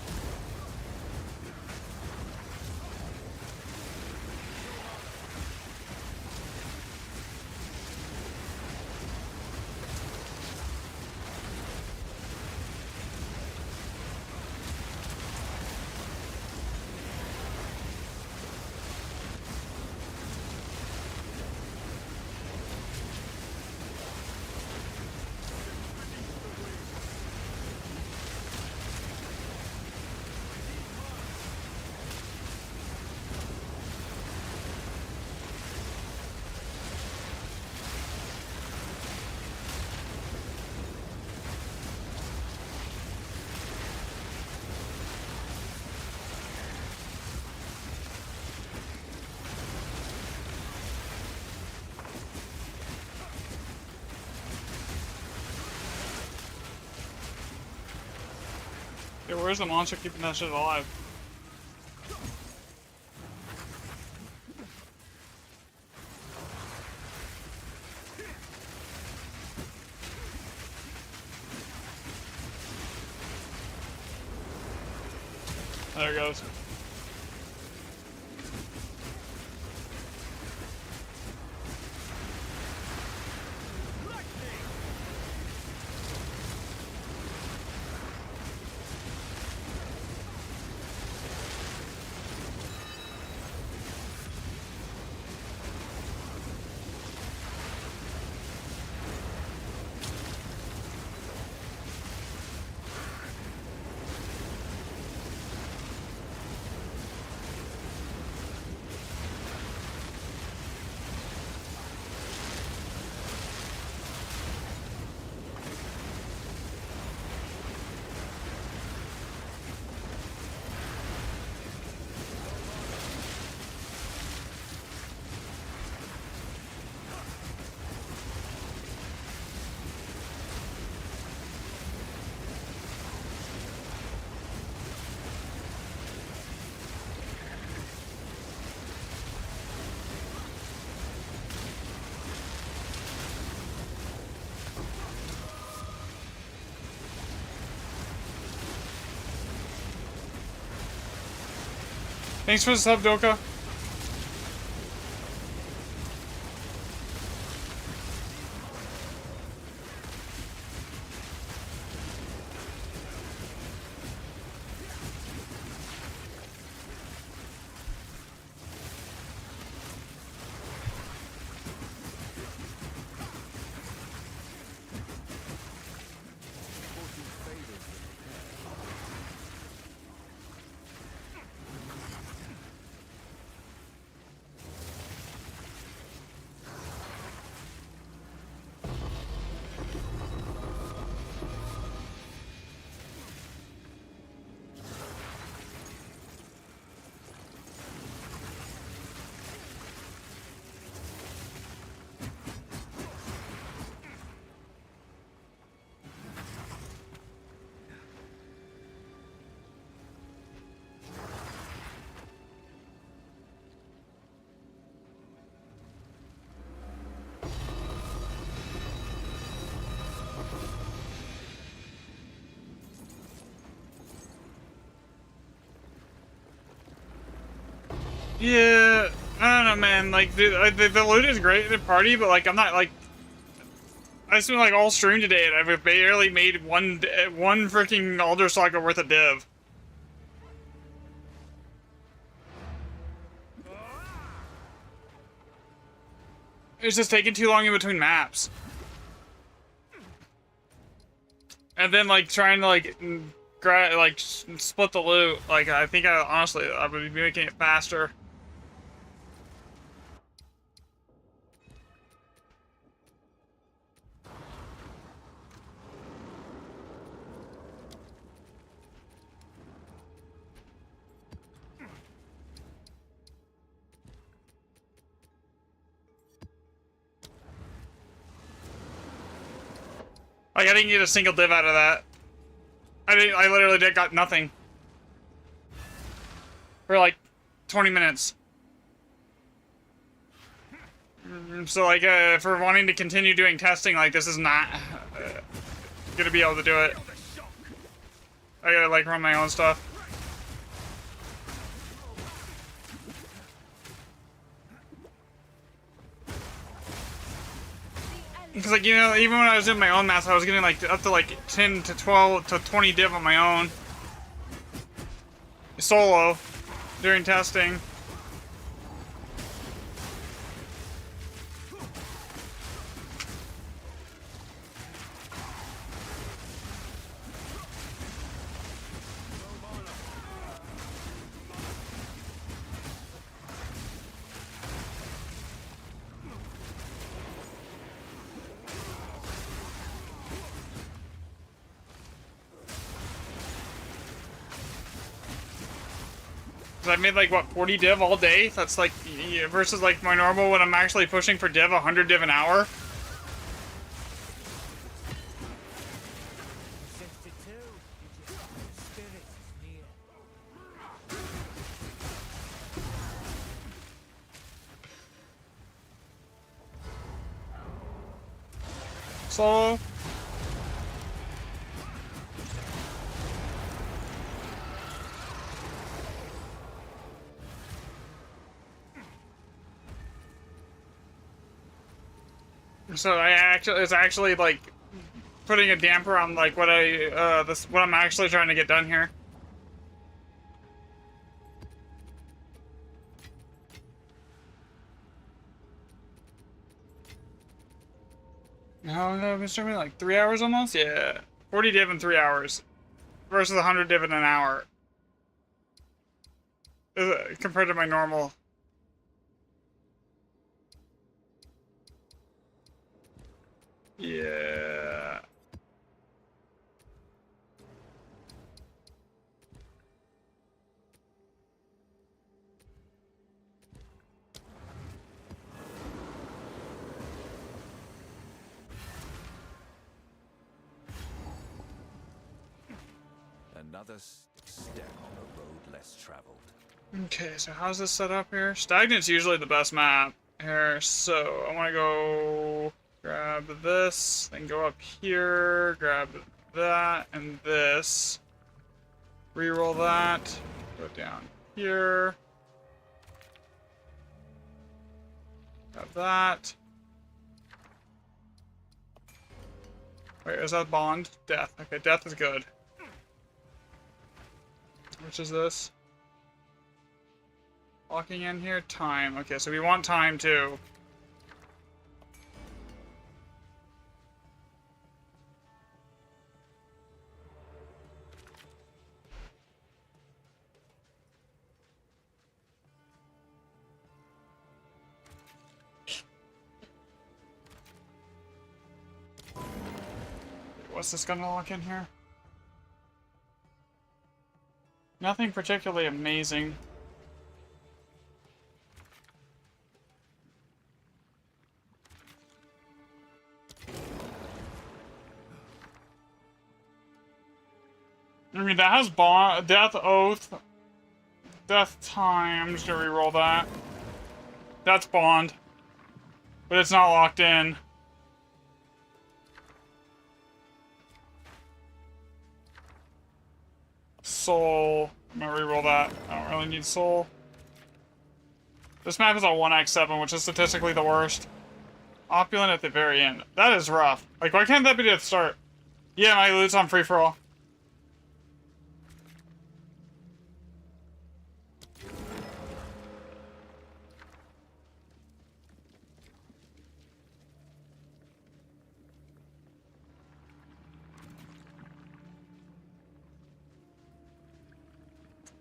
Dude, where's the monster keeping that shit alive? There it goes. Thanks for the sub, Doka. Yeah, I don't know, man. Like, dude, the loot is great at the party, but like, I'm not like. I spent like all stream today, and I've barely made one freaking Alder Saga worth of div. It's just taking too long in between maps, and then like trying to like split the loot. Like, I think honestly I would be making it faster. Like, I didn't get a single div out of that. I literally got nothing. For like 20 minutes. So like, for wanting to continue doing testing, like, this is not gonna be able to do it. I gotta like run my own stuff. Because, like, you know, even when I was doing my own maps, I was getting, like, up to, like, 10 to 12 to 20 div on my own. Solo. During testing. I made like, what, 40 div all day? That's like, versus like my normal when I'm actually pushing for div, 100 div an hour. Solo. So it's actually like putting a damper on like what what I'm actually trying to get done here. No, I've been streaming like 3 hours almost? Yeah. 40 div in 3 hours. Versus 100 div in an hour. Compared to my normal. Yeah. Another step on the road less traveled. Okay, so how's this set up here? Stagnant's usually the best map here, so I want to go grab this, then go up here, grab that and this, reroll that, go down here, grab that. Wait, is that bond? Death. Okay, death is good. Which is this? Locking in here, time. Okay, so we want time too. What's this gonna lock in here? Nothing particularly amazing. I mean, that has bond, death oath, death time. I'm just gonna reroll that. That's bond, but it's not locked in. Soul. I'm gonna reroll that. I don't really need soul. This map is a 1x7, which is statistically the worst. Opulent at the very end. That is rough. Like, why can't that be at the start? Yeah, my loot's on free-for-all.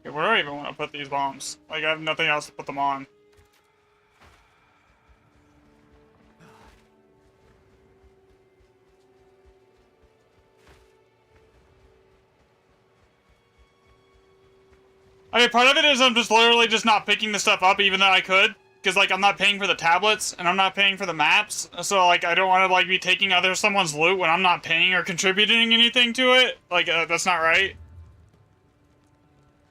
Okay, where do I even want to put these bombs? Like, I have nothing else to put them on. I mean, part of it is I'm just literally just not picking the stuff up even though I could. Because, like, I'm not paying for the tablets, and I'm not paying for the maps. So, like, I don't want to, like, be taking someone's loot when I'm not paying or contributing anything to it. Like, that's not right.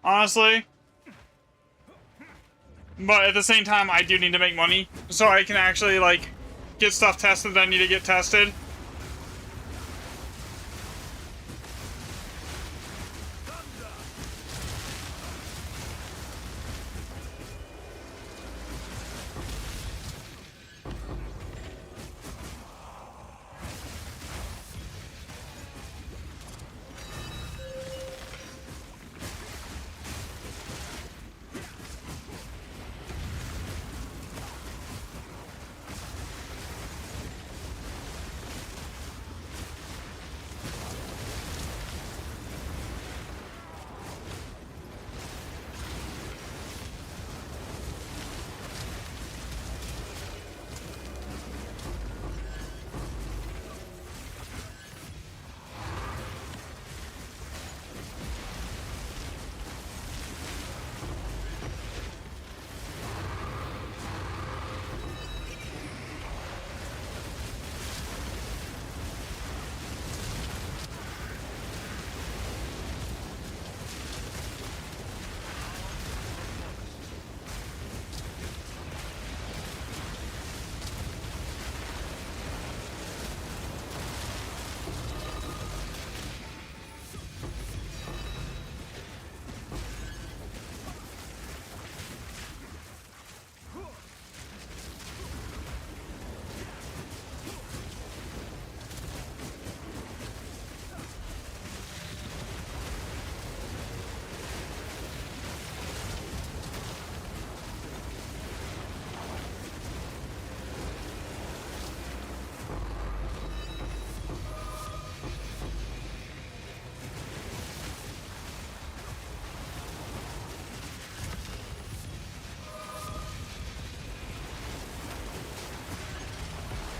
Honestly. But at the same time, I do need to make money. So I can actually, like, get stuff tested that I need to get tested.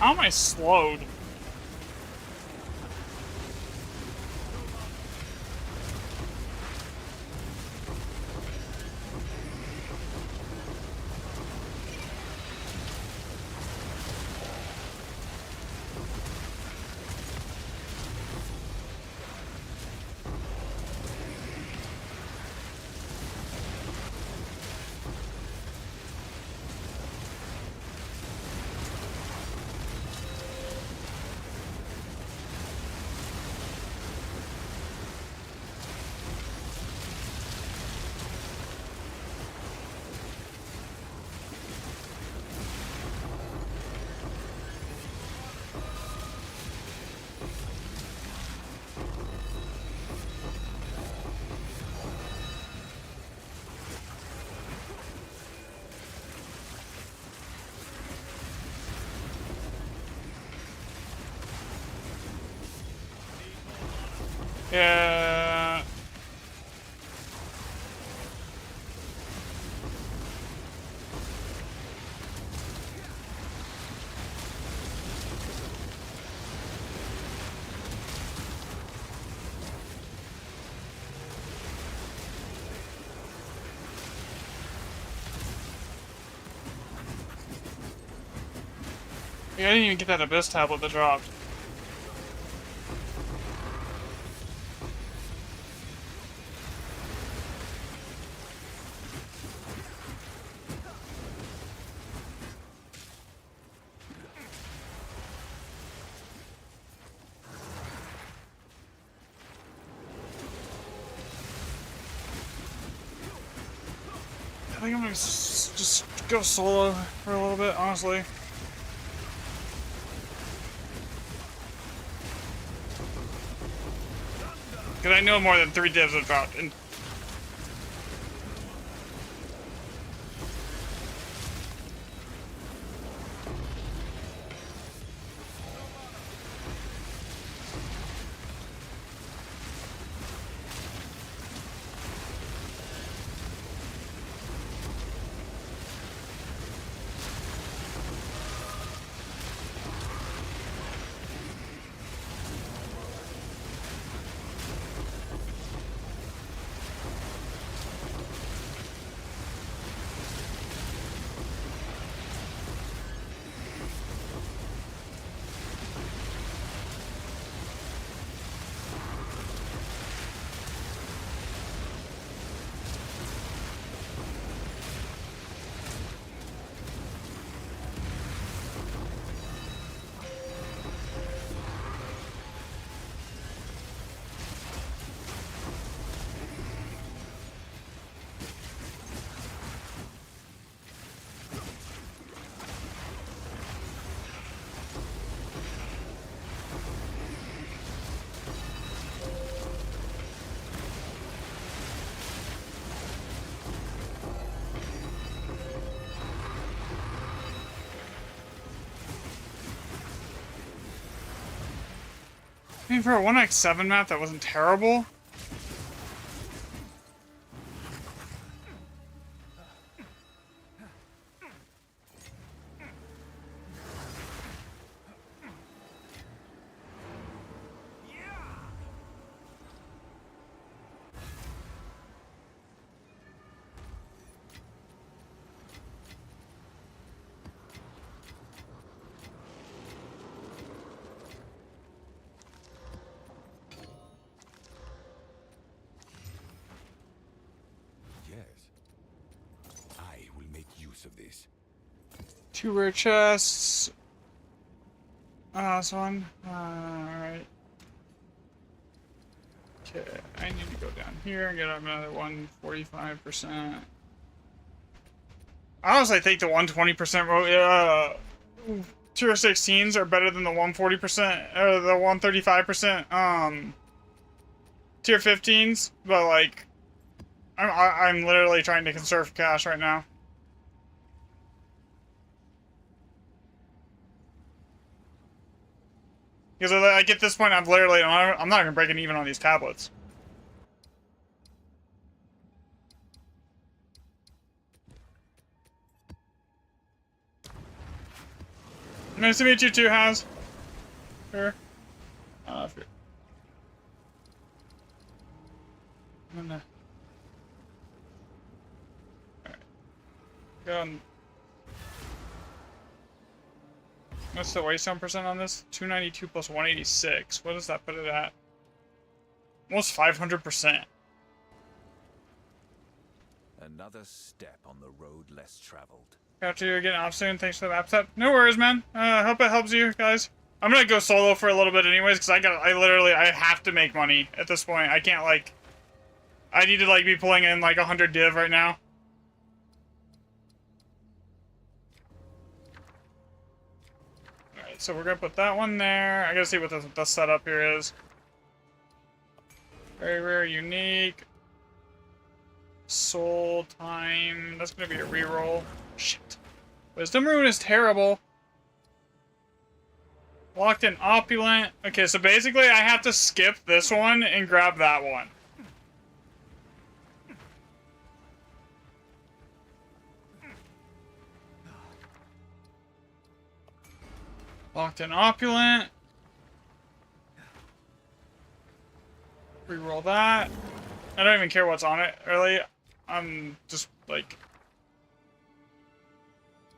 How am I slowed? Yeah. Yeah, I didn't even get that Abyss tablet that dropped. I think I'm gonna just go solo for a little bit, honestly. Because I know more than 3 divs have dropped. And I mean, for a 1x7 map, that wasn't terrible. Yes. I will make use of this. 2 rare chests. This one. Alright. Okay, I need to go down here and get another 145%. I honestly think the 120% tier 16s are better than the 140% or the 135% tier 15s, but like I'm literally trying to conserve cash right now. Because like at this point, I'm not even breaking even on these tablets. Nice to meet you too, Haz. Sure. If you're... I'm gonna... Alright. Go on. What's the waystone percent on this? 292 plus 186. What does that put it at? Almost 500%. Another step on the road less traveled. After you're getting off soon, thanks for the map set. No worries, man. Hope it helps you guys. I'm gonna go solo for a little bit anyways, because I have to make money at this point. I can't, like, I need to, like, be pulling in, like, 100 div right now. Alright, so we're gonna put that one there. I gotta see what the setup here is. Very rare, unique. Soul time. That's gonna be a reroll. Shit. Wisdom rune is terrible. Locked in opulent. Okay, so basically I have to skip this one and grab that one. Locked in opulent. Reroll that. I don't even care what's on it, really. I'm just like...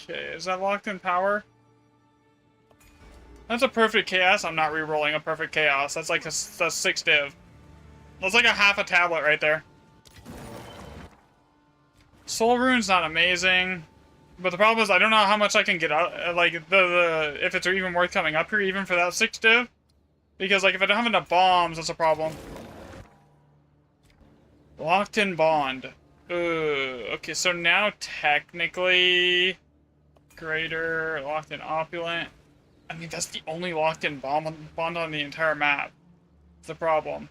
Okay, is that locked in power? That's a perfect chaos. I'm not re-rolling a perfect chaos. That's like a 6 div. That's like a half a tablet right there. Soul rune's not amazing, but the problem is I don't know how much I can get out. Like if it's even worth coming up here, even for that 6 div, because like if I don't have enough bombs, that's a problem. Locked in bond. Okay, so now technically greater locked in opulent. I mean, that's the only locked-in bond on the entire map. It's the problem.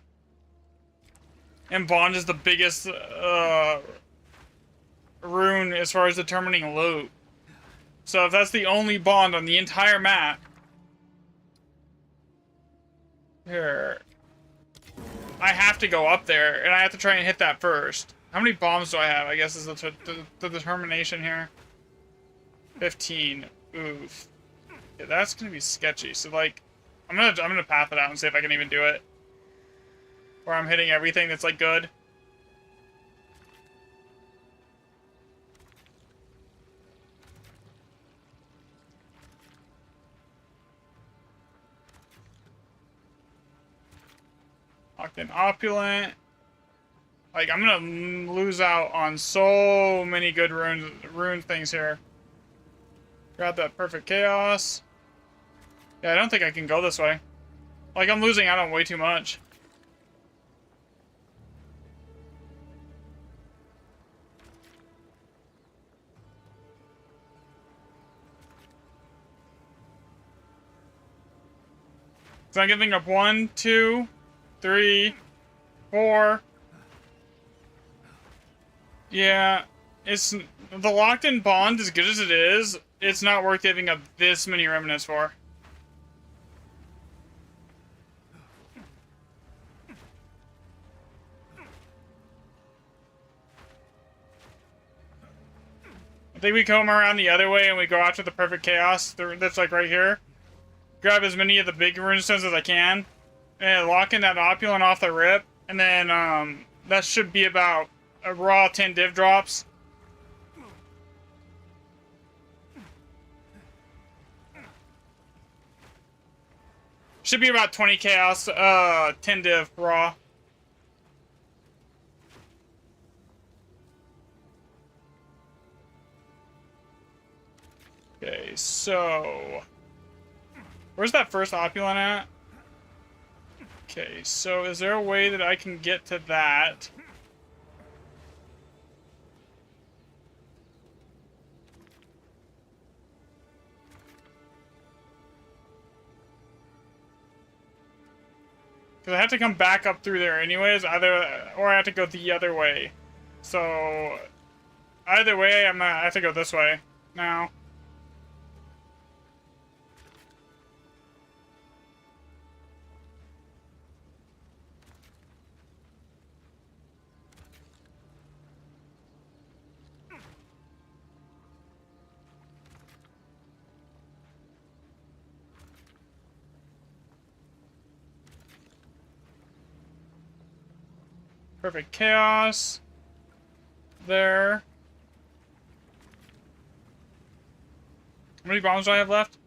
And bond is the biggest rune as far as determining loot. So if that's the only bond on the entire map... Here... I have to go up there, and I have to try and hit that first. How many bombs do I have, I guess is the determination here. 15. Oof. Yeah, that's gonna be sketchy. So like, I'm gonna path it out and see if I can even do it. Where I'm hitting everything that's like good. Locked in opulent. Like, I'm gonna lose out on so many good rune things here. Grab that perfect chaos. Yeah, I don't think I can go this way. Like, I'm losing out on way too much. So I'm giving up 1, 2, 3, 4. Yeah, it's the locked-in bond, as good as it is, it's not worth giving up this many remnants for. I think we come around the other way and we go after the perfect chaos that's like right here. Grab as many of the big runestones as I can. And lock in that opulent off the rip. And then that should be about a raw 10 div drops. Should be about 20 chaos, 10 div raw. Okay, so... Where's that first opulent at? Okay, so is there a way that I can get to that? Because I have to come back up through there anyways, or I have to go the other way. So, either way, I have to go this way now. Perfect chaos. There. How many bombs do I have left?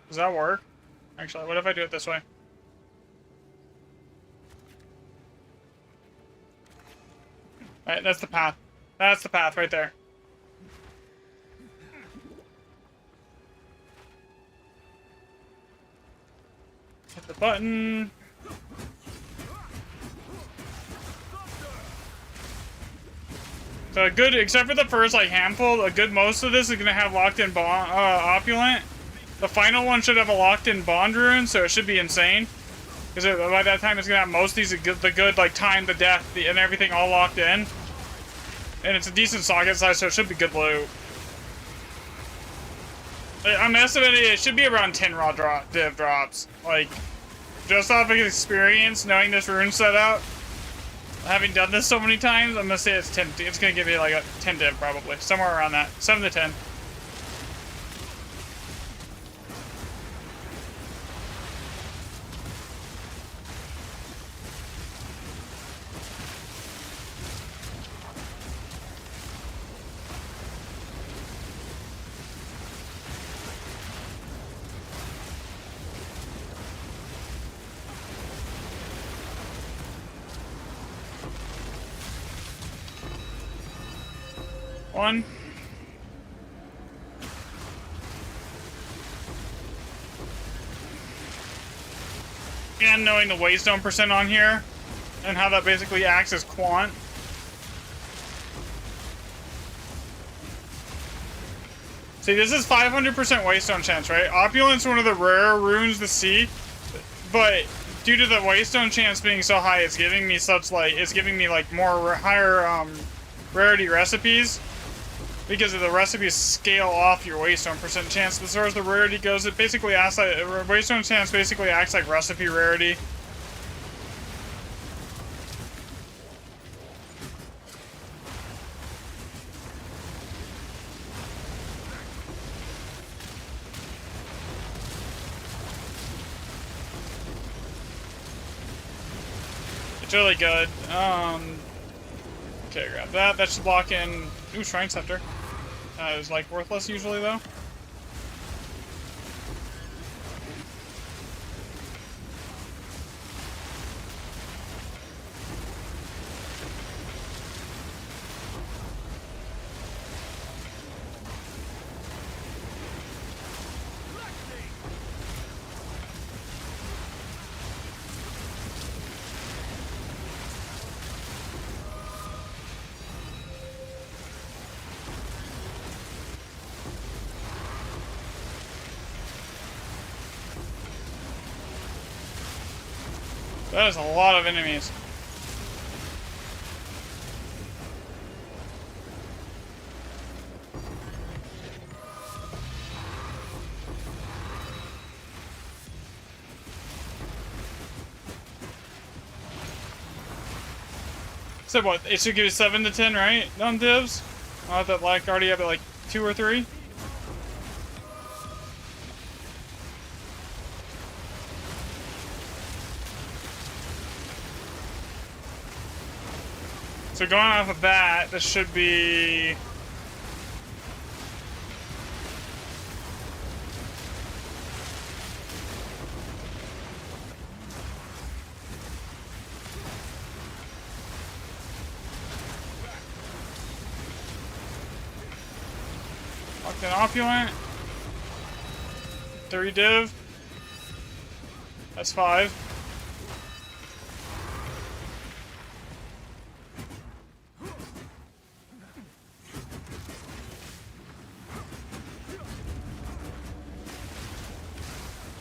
Does that work? Actually, what if I do it this way? Alright, that's the path. That's the path right there. Hit the button. So a good, except for the first like handful, a good most of this is gonna have locked-in bond, opulent. The final one should have a locked-in bond rune, so it should be insane. Because by that time, it's gonna have most of these the good like time, the death, and everything all locked in. And it's a decent socket size, so it should be good loot. I'm estimating it should be around 10 raw div drops. Like, just off of experience, knowing this rune setup, having done this so many times, I'm gonna say it's 10. It's gonna give me like a 10 div probably, somewhere around that, 7 to 10. One. And knowing the waystone percent on here, and how that basically acts as quant. See, this is 500% waystone chance, right? Opulent's one of the rare runes to see, but due to the waystone chance being so high, it's giving me such like, it's giving me like more higher rarity recipes. Because of the recipes scale off your waystone percent chance. As far as the rarity goes, it basically acts like waystone chance basically acts like recipe rarity. It's really good. Okay, grab that. That should lock in. Ooh, Shrine Scepter. It's like worthless usually though. That is a lot of enemies. So what? It should give you 7 to 10, right? On divs? I thought like already have it like 2 or 3. So going off of that, this should be... Locked in opulent. 3 div. That's 5.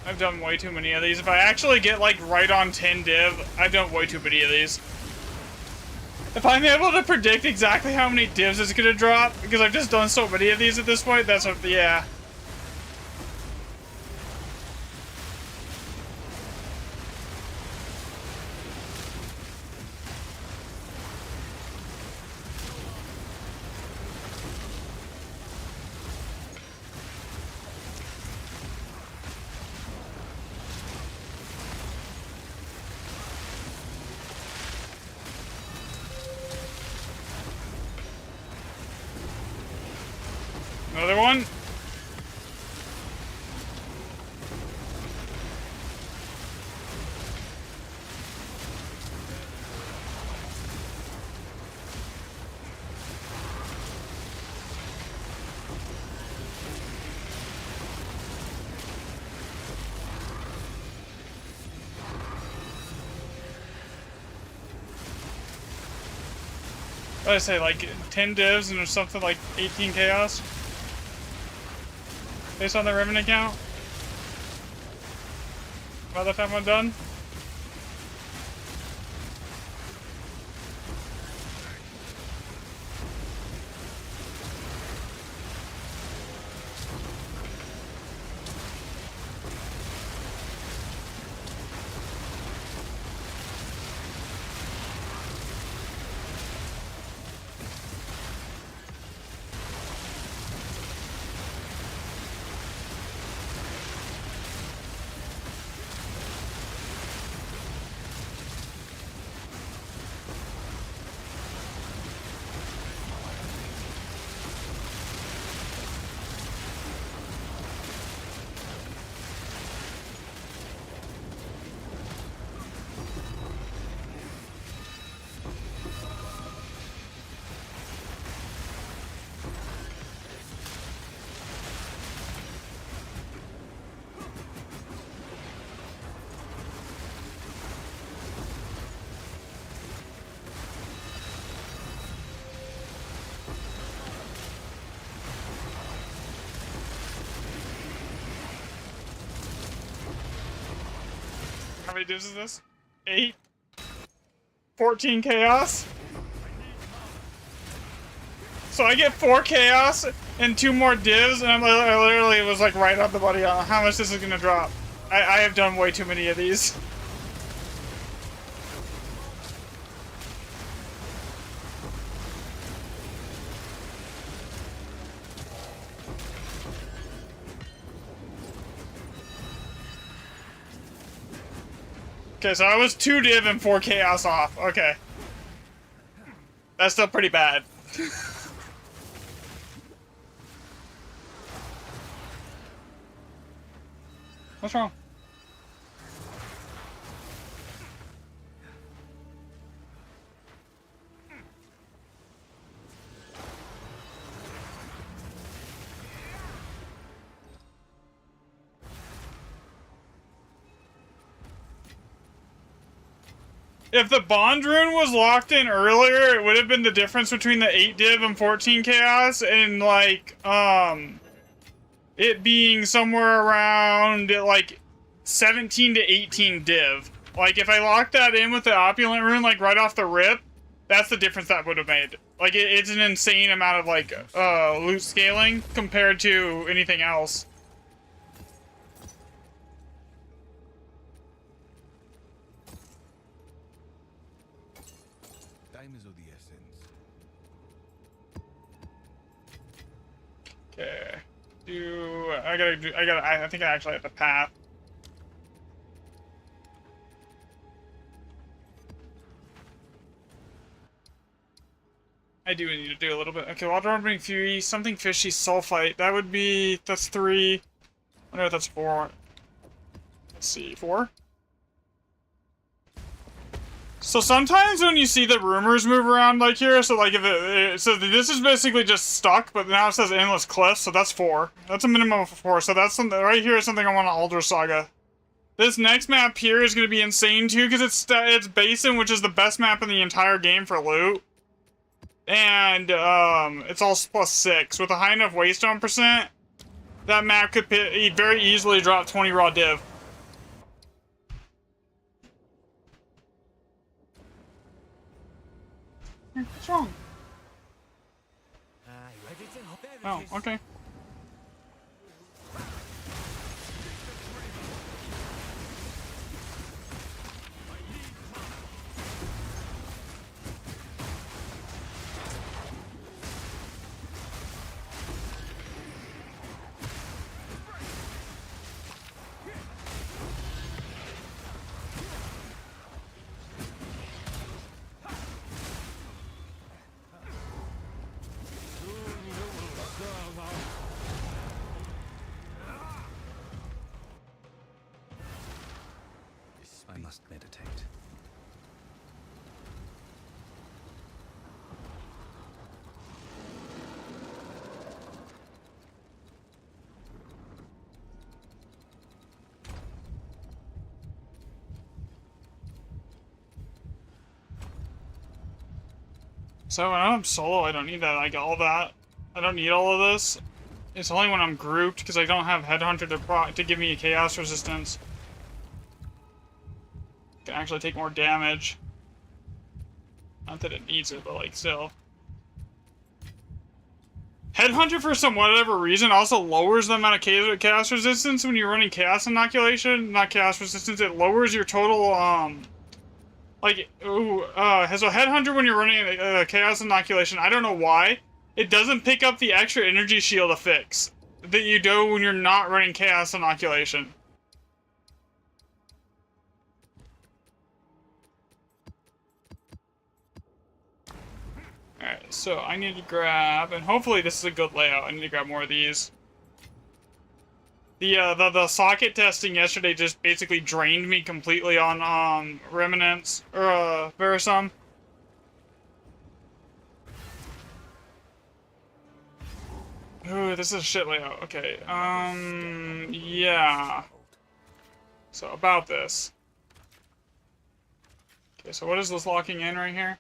I've done way too many of these. If I actually get like right on 10 div, I've done way too many of these. If I'm able to predict exactly how many divs it's gonna drop, because I've just done so many of these at this point, that's what, yeah. Another one. What did I say, like 10 divs and there's something like 18 chaos? Based on the Revenant count? By the time I'm done? How many divs is this? 8? 14 chaos? So I get 4 chaos and 2 more divs, and I literally was like right on the buddy on how much this is gonna drop. I have done way too many of these. Okay, so I was 2 div and 4 chaos off. Okay. That's still pretty bad. What's wrong? If the Bond rune was locked in earlier, it would have been the difference between the 8 div and 14 chaos, and like, it being somewhere around like 17 to 18 div. Like, if I locked that in with the opulent rune, like right off the rip, that's the difference that would have made. Like, it's an insane amount of like, loot scaling compared to anything else. Time is of the essence. Okay. I think I actually have the path. I do need to do a little bit. Okay, water opening fury, something fishy, sulfite. That would be, that's 3. I wonder if that's 4. Let's see, 4? So sometimes when you see the rumors move around like here, so like if so this is basically just stuck, but now it says endless cliff, so that's 4. That's a minimum of 4, so that's something, right here is something I want on Alder Saga. This next map here is going to be insane too, because it's Basin, which is the best map in the entire game for loot. And, it's all +6. With a high enough waystone percent, that map could very easily drop 20 raw div. What's wrong? Oh, okay. must meditate. So when I'm solo, I don't need that. Like all that. I don't need all of this. It's only when I'm grouped because I don't have Headhunter to give me a chaos resistance. Can actually take more damage. Not that it needs it, but like still. Headhunter, for some whatever reason, also lowers the amount of chaos resistance when you're running chaos inoculation. Not chaos resistance, it lowers your total, so Headhunter, when you're running a chaos inoculation, I don't know why, it doesn't pick up the extra energy shield effects that you do when you're not running chaos inoculation. Alright, so I need to grab, and hopefully this is a good layout, I need to grab more of these. The socket testing yesterday just basically drained me completely on, Remnants, or, Verisum. Ooh, this is a shit layout, okay, yeah. So, about this. Okay, so what is this locking in right here?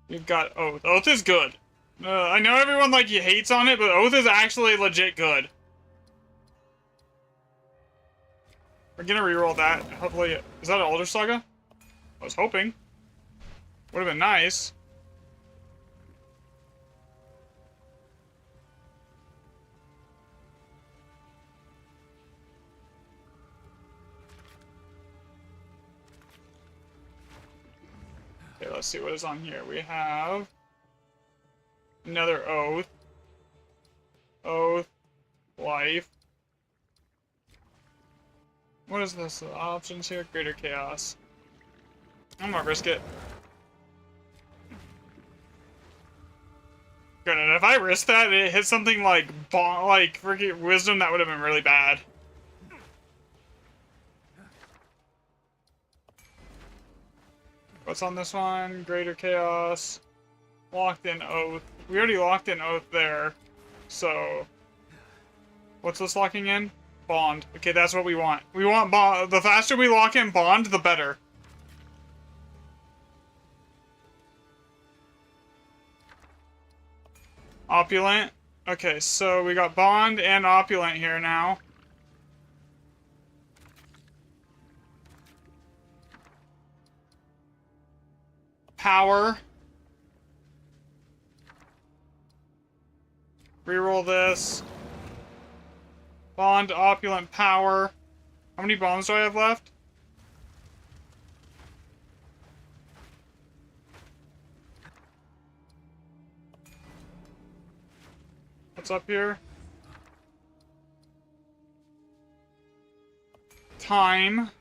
You've got Oath. Oath is good. I know everyone, like, hates on it, but Oath is actually legit good. We're gonna reroll that. Hopefully, is that an Older Saga? I was hoping. Would have been nice. Okay, let's see what is on here. We have another Oath. Oath. Life. What is this? Options here? Greater Chaos. I'm gonna risk it. Granted, if I risk that, it hits something like freaking Wisdom, that would have been really bad. What's on this one? Greater Chaos. Locked in Oath. We already locked in Oath there. So, what's this locking in? Bond. Okay, that's what we want. We want Bond. The faster we lock in Bond, the better. Opulent. Okay, so we got Bond and Opulent here now. Power. Reroll this. Bond, Opulent, Power. How many bombs do I have left? What's up here? Time.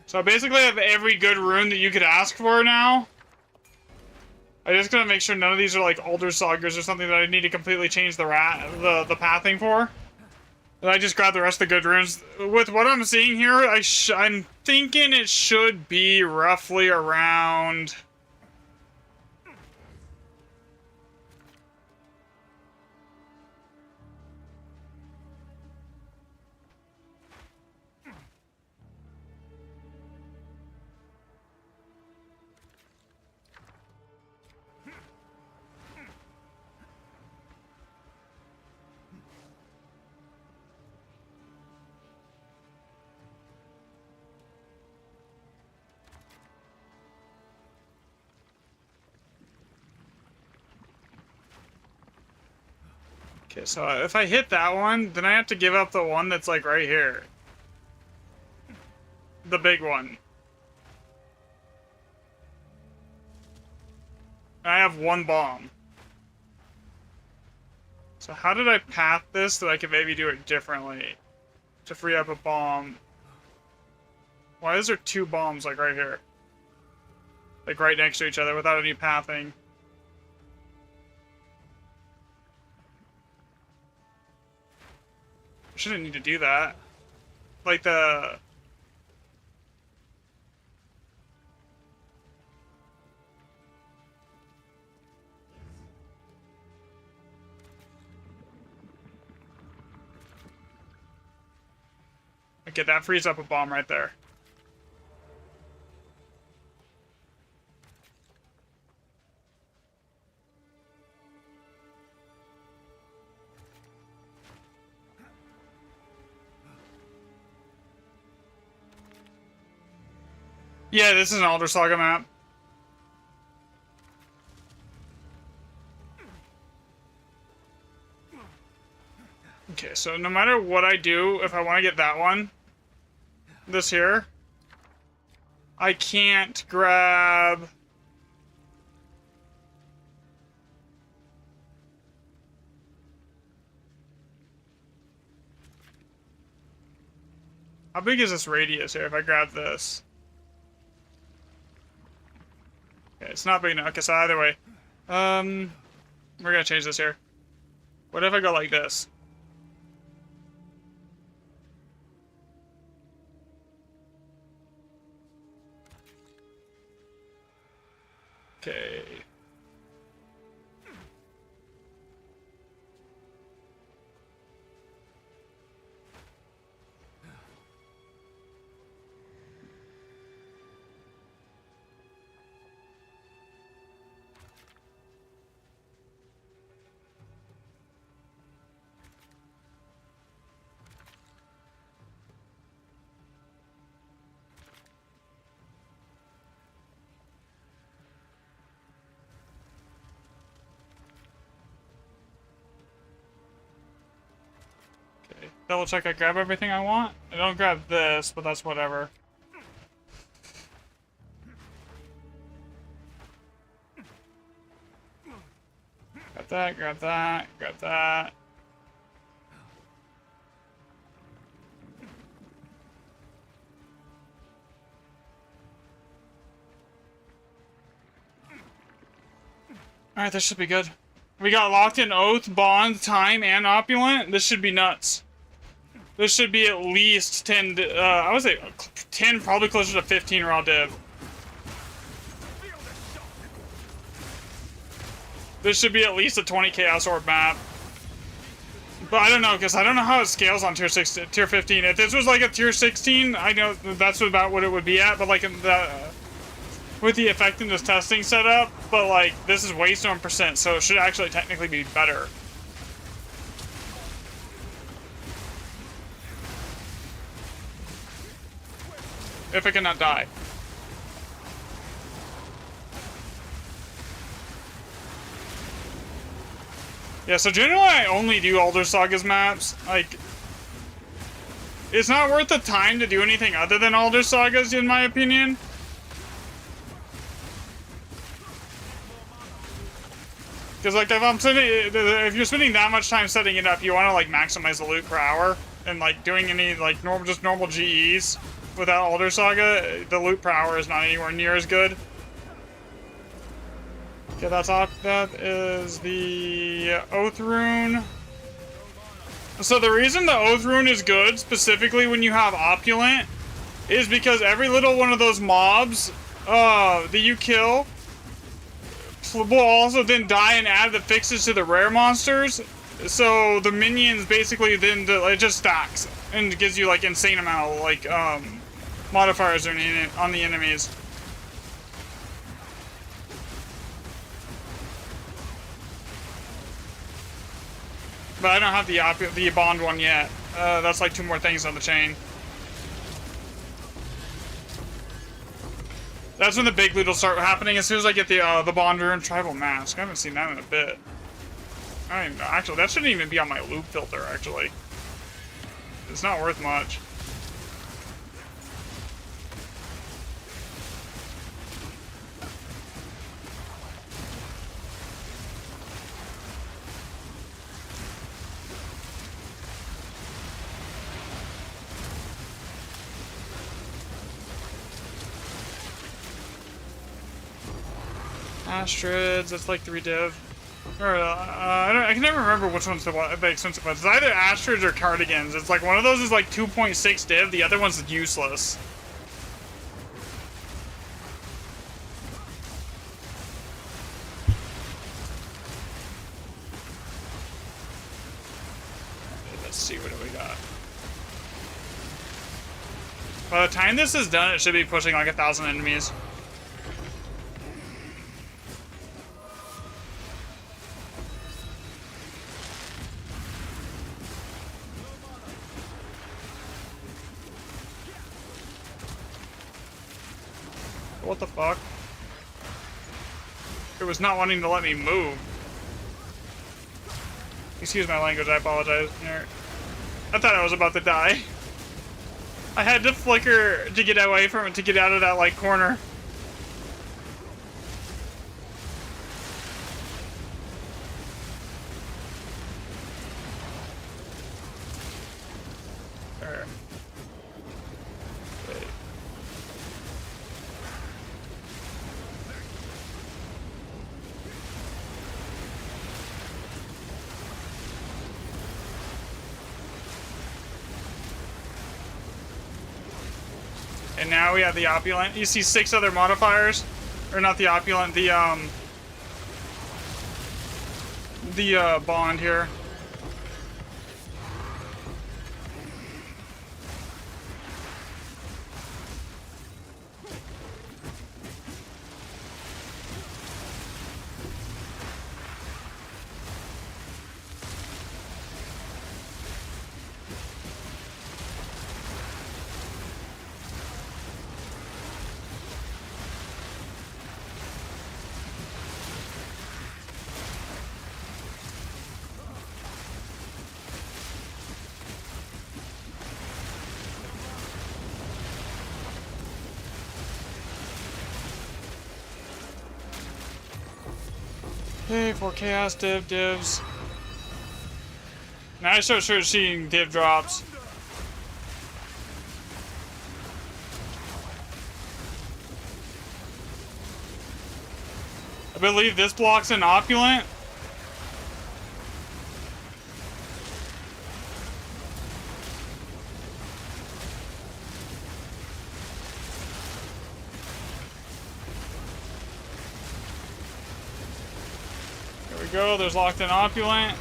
So I basically have every good rune that you could ask for now. I just gotta make sure none of these are like Older Sagas or something that I need to completely change the pathing for. And I just grab the rest of the good runes. With what I'm seeing here, I'm thinking it should be roughly around... Okay, so if I hit that one, then I have to give up the one that's like right here. The big one. I have one bomb. So how did I path this that I could maybe do it differently? To free up a bomb. Why is there two bombs like right here? like right next to each other without any pathing. Shouldn't need to do that. Like the... Okay, that frees up a bomb right there. Yeah, this is an Elder Saga map. Okay, so no matter what I do, if I want to get that one, this here, I can't grab... How big is this radius here if I grab this? Okay, it's not big enough, okay, so either way. We're gonna change this here. What if I go like this? Okay. Double check I grab everything I want. I don't grab this, but that's whatever. Grab that, grab that, grab that. Alright, this should be good. We got locked in Oath, Bond, Time, and Opulent. This should be nuts. This should be at least 10, I would say 10, probably closer to 15 raw div. This should be at least a 20 Chaos Orb map. But I don't know, because I don't know how it scales on tier 15. If this was like a tier 16, I know that's about what it would be at, but like with the effectiveness testing setup, but like this is Waystone %, so it should actually technically be better. If it cannot die. Yeah, so generally I only do Elder Sagas maps. Like, it's not worth the time to do anything other than Elder Sagas, in my opinion. Because, like, if you're spending that much time setting it up, you want to, like, maximize the loot per hour. And, like, doing any, like, normal GEs. Without Elder Saga, the loot per hour is not anywhere near as good. Okay, that is the Oath Rune. So the reason the Oath Rune is good, specifically when you have Opulent, is because every little one of those mobs that you kill will also then die and add the fixes to the rare monsters. So the minions basically then, it just stacks and gives you like insane amount of like, modifiers on the enemies. But I don't have the Bond one yet. That's like 2 more things on the chain. That's when the big loot will start happening as soon as I get the Bond Rune Tribal Mask. I haven't seen that in a bit. I don't even know. Actually, that shouldn't even be on my loot filter, actually. It's not worth much. Astrids, that's like 3 div. Or, I can never remember which one's the expensive one. It's either Astrids or Cardigans. It's like one of those is like 2.6 div, the other one's useless. Let's see, what do we got? By the time this is done, it should be pushing like 1,000 enemies. What the fuck? It was not wanting to let me move. Excuse my language, I apologize. I thought I was about to die. I had to flicker to get away from it, to get out of that, like, corner. There. Wait. And now we have the opulent. You see 6 other modifiers, or not the opulent, the bond here. Okay, for chaos divs. Now I start seeing div drops. I believe this block's an opulent. Go, there's locked in opulent.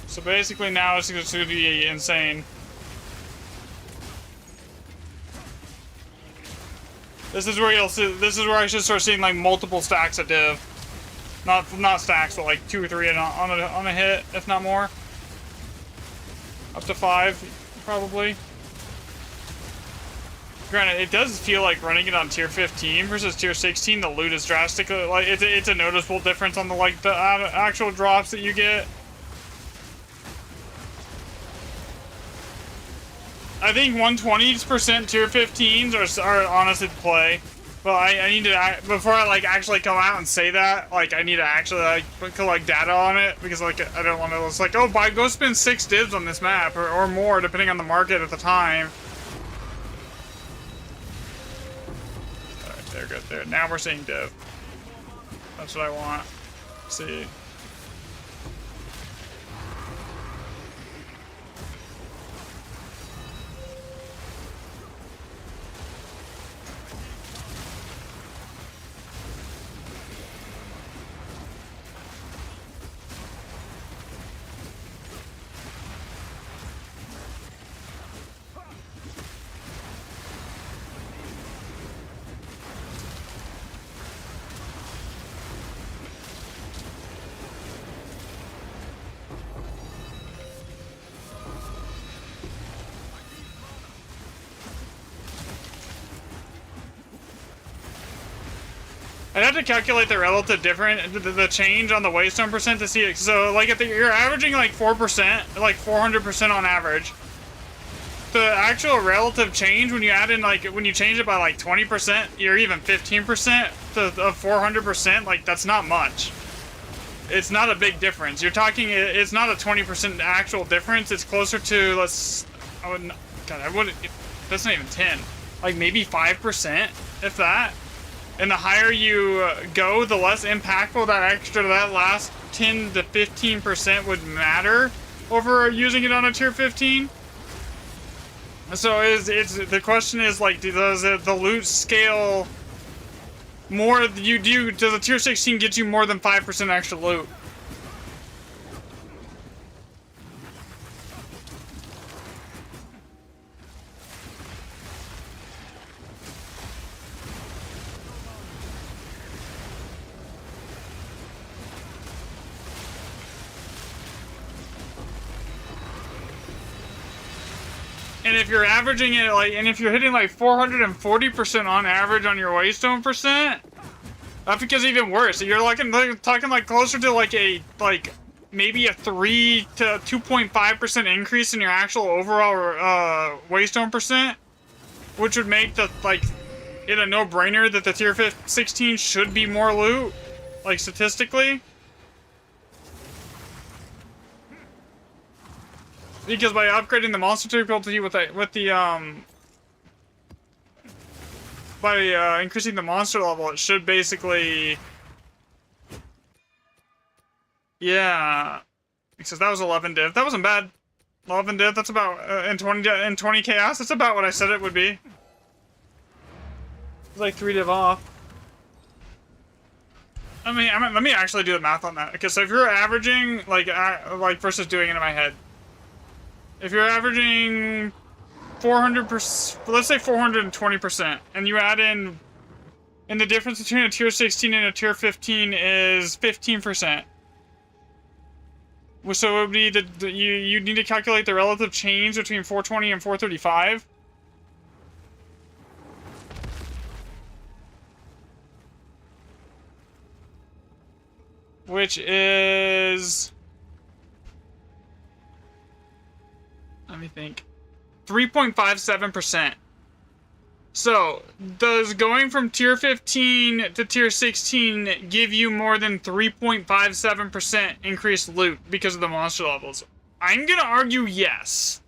So basically now it's going to be insane. This is where you'll see, this is where I should start seeing like multiple stacks of div. Not stacks, but like 2 or 3 on a hit, if not more. Up to 5, probably. Granted, it does feel like running it on tier 15 versus tier 16, the loot is drastically, like, it's a noticeable difference on the, like, the actual drops that you get. I think 120% tier 15s are honestly the play. But I need to, before I, like, actually come out and say that, like, I need to actually, like, collect data on it, because, like, I don't want to, it's like, oh, go spend 6 divs on this map, or more, depending on the market at the time. They're good there. Now we're seeing div. That's what I want. See. I'd have to calculate the relative difference, the change on the waystone percent to see it. So, like, if you're averaging like 4%, like 400% on average, the actual relative change when you add in, like, when you change it by like 20% or even 15% of 400%, like, that's not much. It's not a big difference. You're talking, it's not a 20% actual difference. It's closer to, that's not even 10. Like, maybe 5%, if that. And the higher you go, the less impactful that last 10 to 15% would matter over using it on a tier 15. So the question is like, does the loot scale more? Does a tier 16 get you more than 5% extra loot? And if you're averaging it and if you're hitting like 440% on average on your waystone percent, that becomes even worse. So you're talking like closer to maybe a 3 to 2.5% increase in your actual overall waystone percent, which would make it a no-brainer that the tier 16 should be more loot, like statistically. Because by upgrading the monster difficulty by increasing the monster level, it should basically, yeah. Because that was 11 div. That wasn't bad. 11 div. That's about in 20 chaos. That's about what I said it would be. It's like 3 div off. I mean, let me actually do the math on that. Because if you're averaging versus doing it in my head. If you're averaging 400%, let's say 420%, and you add in the difference between a tier 16 and a tier 15 is 15%. So it would be you need to calculate the relative change between 420 and 435. Which is, let me think, 3.57%. So, does going from tier 15 to tier 16 give you more than 3.57% increased loot because of the monster levels? I'm gonna argue yes.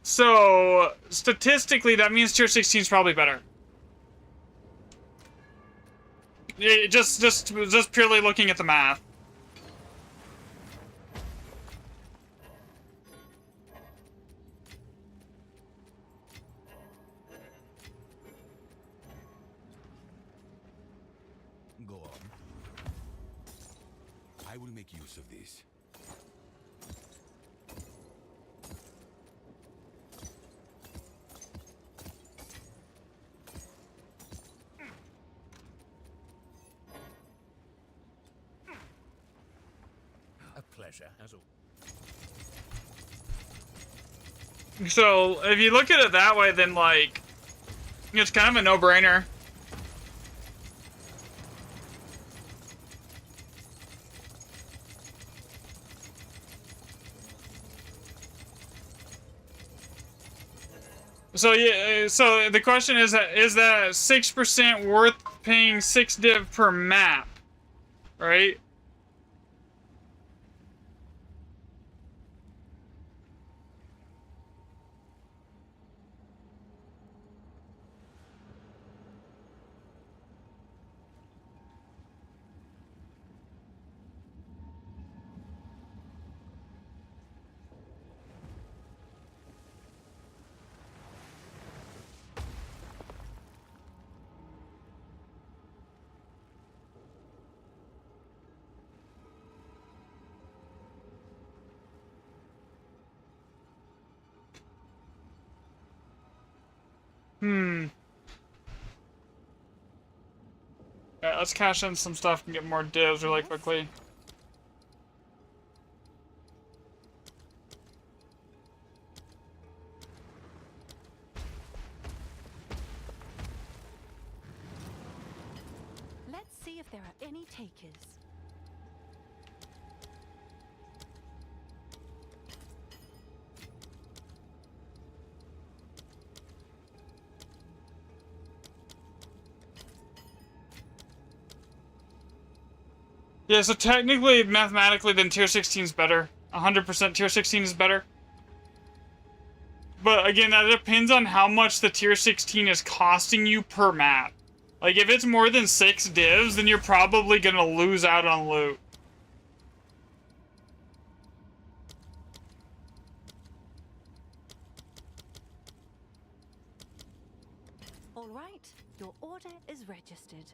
So, statistically, that means tier 16 is probably better. Just purely looking at the math. Go on. I will make use of this. A pleasure, as always. So, if you look at it that way, then, like, it's kind of a no-brainer. So, yeah, so the question is that 6% worth paying 6 div per map, right? Alright, let's cash in some stuff and get more divs really quickly. Let's see if there are any takers. Yeah, so technically, mathematically, then tier 16 is better. 100% tier 16 is better. But again, that depends on how much the tier 16 is costing you per map. Like, if it's more than 6 divs, then you're probably gonna lose out on loot. All right, your order is registered.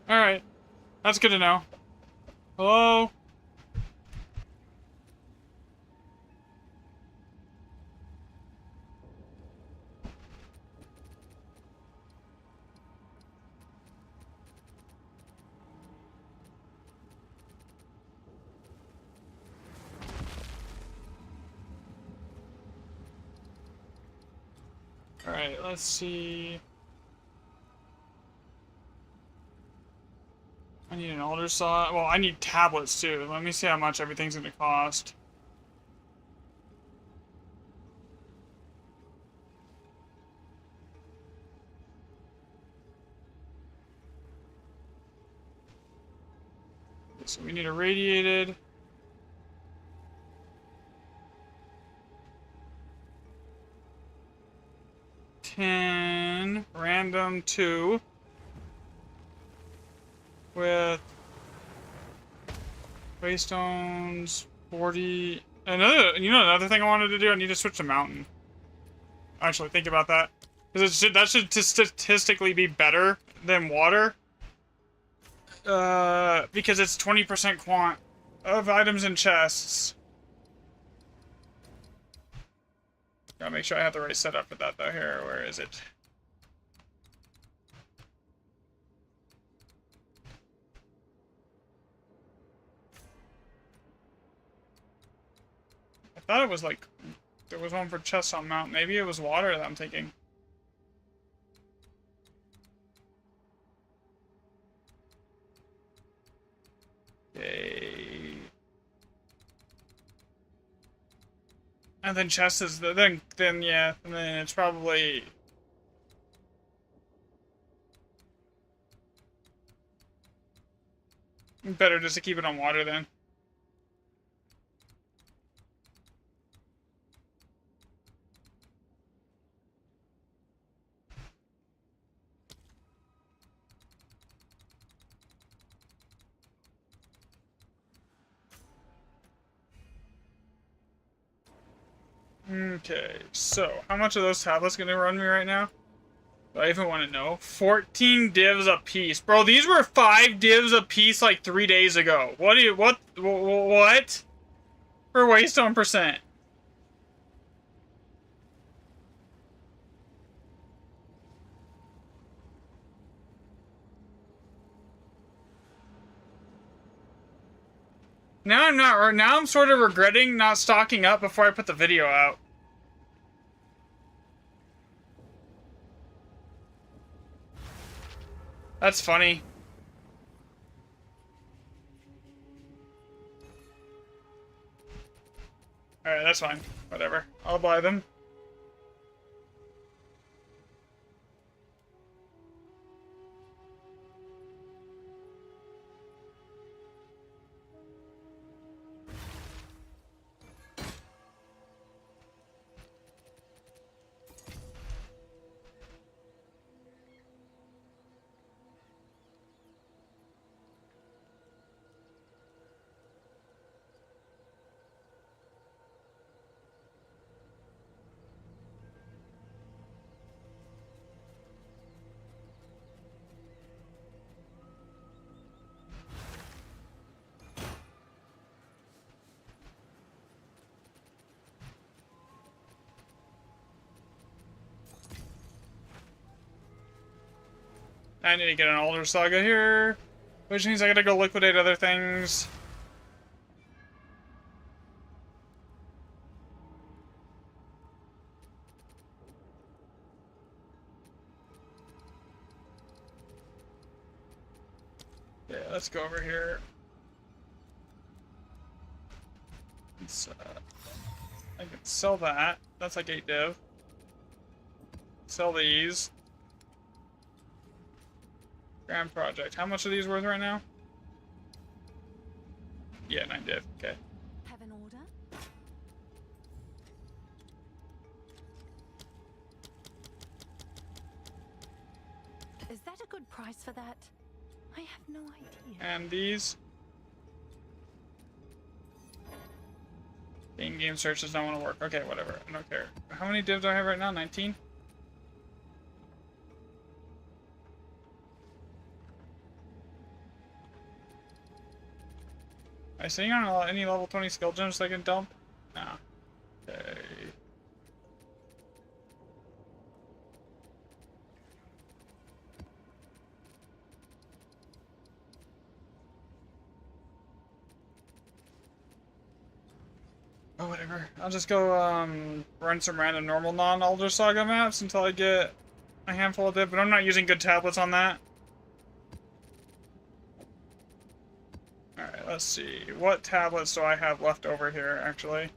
Alright. That's good to know. Hello? Alright, let's see. I need an older saw. Well, I need tablets too. Let me see how much everything's gonna cost. So we need a radiated. $10 random 2 with waystones 40. Another thing I wanted to do, I need to switch to mountain. Actually, think about that, because that should statistically be better than water. Because it's 20% quant of items in chests. Gotta make sure I have the right setup for that though. Here, where is it? I thought it was like, there was one for chests on mount. Maybe it was water that I'm thinking. Okay. And then chest is then yeah, and then it's probably better just to keep it on water then. Okay, so how much are those tablets gonna run me right now? Do I even want to know? 14 divs a piece. Bro, these were 5 divs a piece like 3 days ago. What? For waystone percent. Now I'm sort of regretting not stocking up before I put the video out. That's funny. Alright, that's fine. Whatever. I'll buy them. I need to get an Alder Saga here, which means I gotta go liquidate other things. Yeah, let's go over here. Let's, I can sell that. That's like 8 div. Sell these. Grand Project. How much are these worth right now? Yeah, 9 div. Okay. Have an order? Is that a good price for that? I have no idea. And these. In-game search does not want to work. Okay, whatever. I don't care. How many div do I have right now? 19? Am I sitting on any level 20 skill gems I can dump? No. Okay. Oh, whatever. I'll just go run some random normal non-Alder Saga maps until I get a handful of div, but I'm not using good tablets on that. Alright, let's see. What tablets do I have left over here, actually?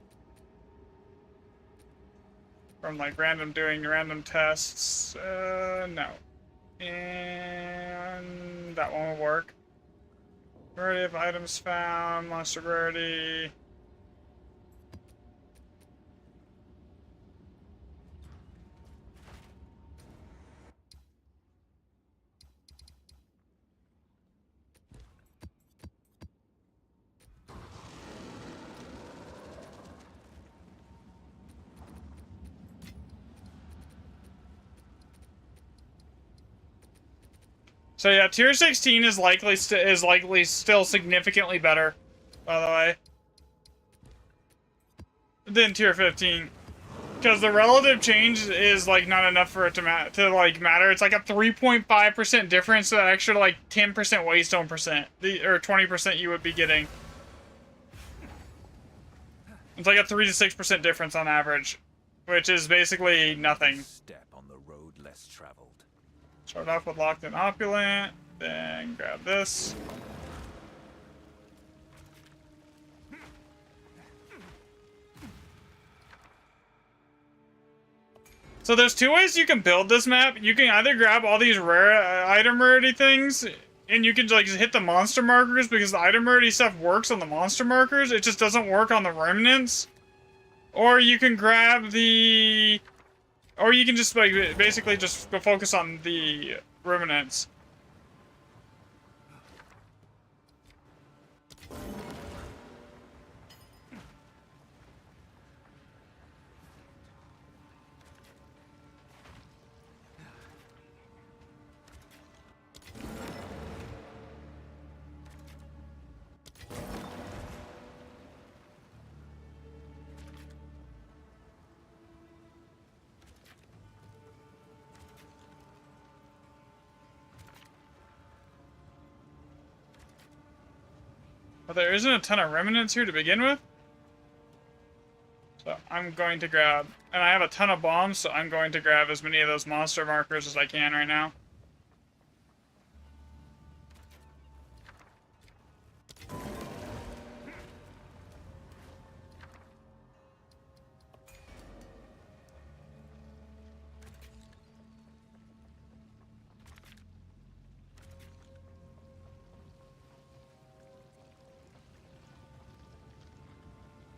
From, like, doing random tests. No. And that one will work. Rarity of items found, monster rarity. So yeah, tier 16 is likely still significantly better, by the way, than tier 15, because the relative change is like not enough for it to matter. It's like a 3.5% difference, so that extra like 10% waystone percent, or 20% you would be getting. It's like a 3 to 6% difference on average, which is basically nothing. Step on the road less traveled. Start off with Locked and Opulent, then grab this. So there's 2 ways you can build this map. You can either grab all these rare item rarity things, and you can like just hit the monster markers, because the item rarity stuff works on the monster markers. It just doesn't work on the remnants. Or you can grab the... Or you can just like basically just go focus on the remnants. But there isn't a ton of remnants here to begin with. So I'm going to grab, and I have a ton of bombs, so I'm going to grab as many of those monster markers as I can right now.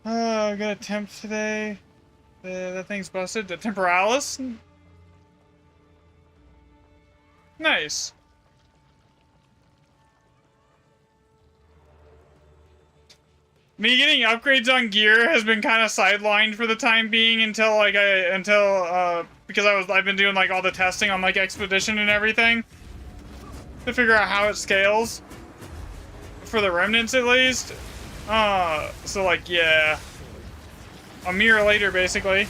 I got a temp today. That thing's busted. The Temporalis? Nice. Me getting upgrades on gear has been kind of sidelined for the time being until because I've been doing like all the testing on like Expedition and everything to figure out how it scales for the remnants at least. So like, yeah. A mirror later, basically.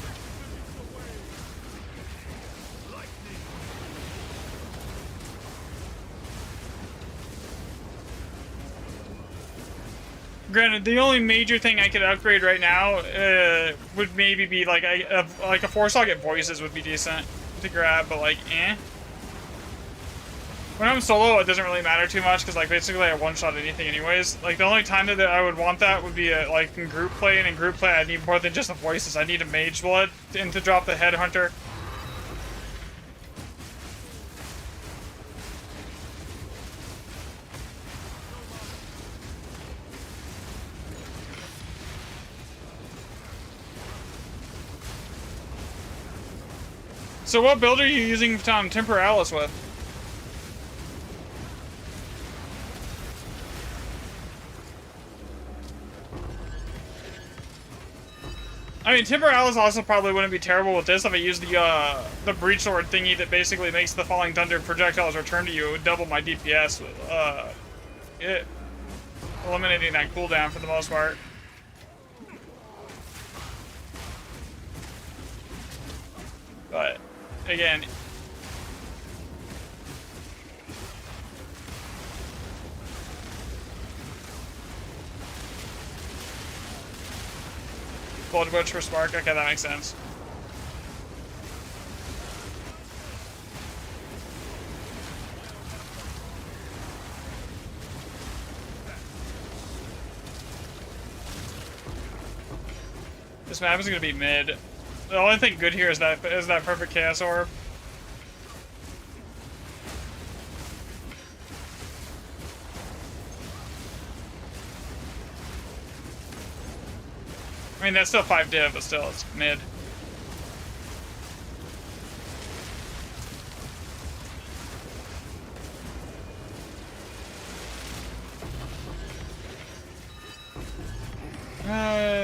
Granted, the only major thing I could upgrade right now would maybe be like a 4-socket voices would be decent to grab, but like, eh. When I'm solo, it doesn't really matter too much because like basically I one-shot anything anyways. Like the only time that I would want that would be like in group play, and in group play I need more than just the voices. I need a mage blood and to drop the headhunter. So what build are you using Temporalis with? I mean, Temporalis also probably wouldn't be terrible with this if I used the breach sword thingy that basically makes the falling thunder projectiles return to you. It would double my DPS with it eliminating that cooldown for the most part. But again, Blood Witch for Spark. Okay, that makes sense. This map is gonna be mid. The only thing good here is that perfect Chaos Orb. I mean, that's still 5 div, but still, it's mid.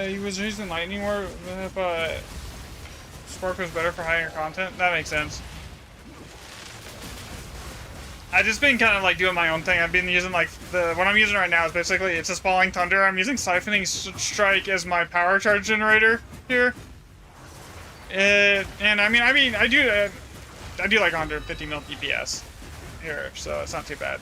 He was using lightning more, but Spark was better for higher content. That makes sense. I've just been kind of like doing my own thing. I've been using like what I'm using right now is basically it's just Falling Thunder. I'm using Siphoning Strike as my power charge generator here. And I mean I do like 150 mil DPS here, so it's not too bad.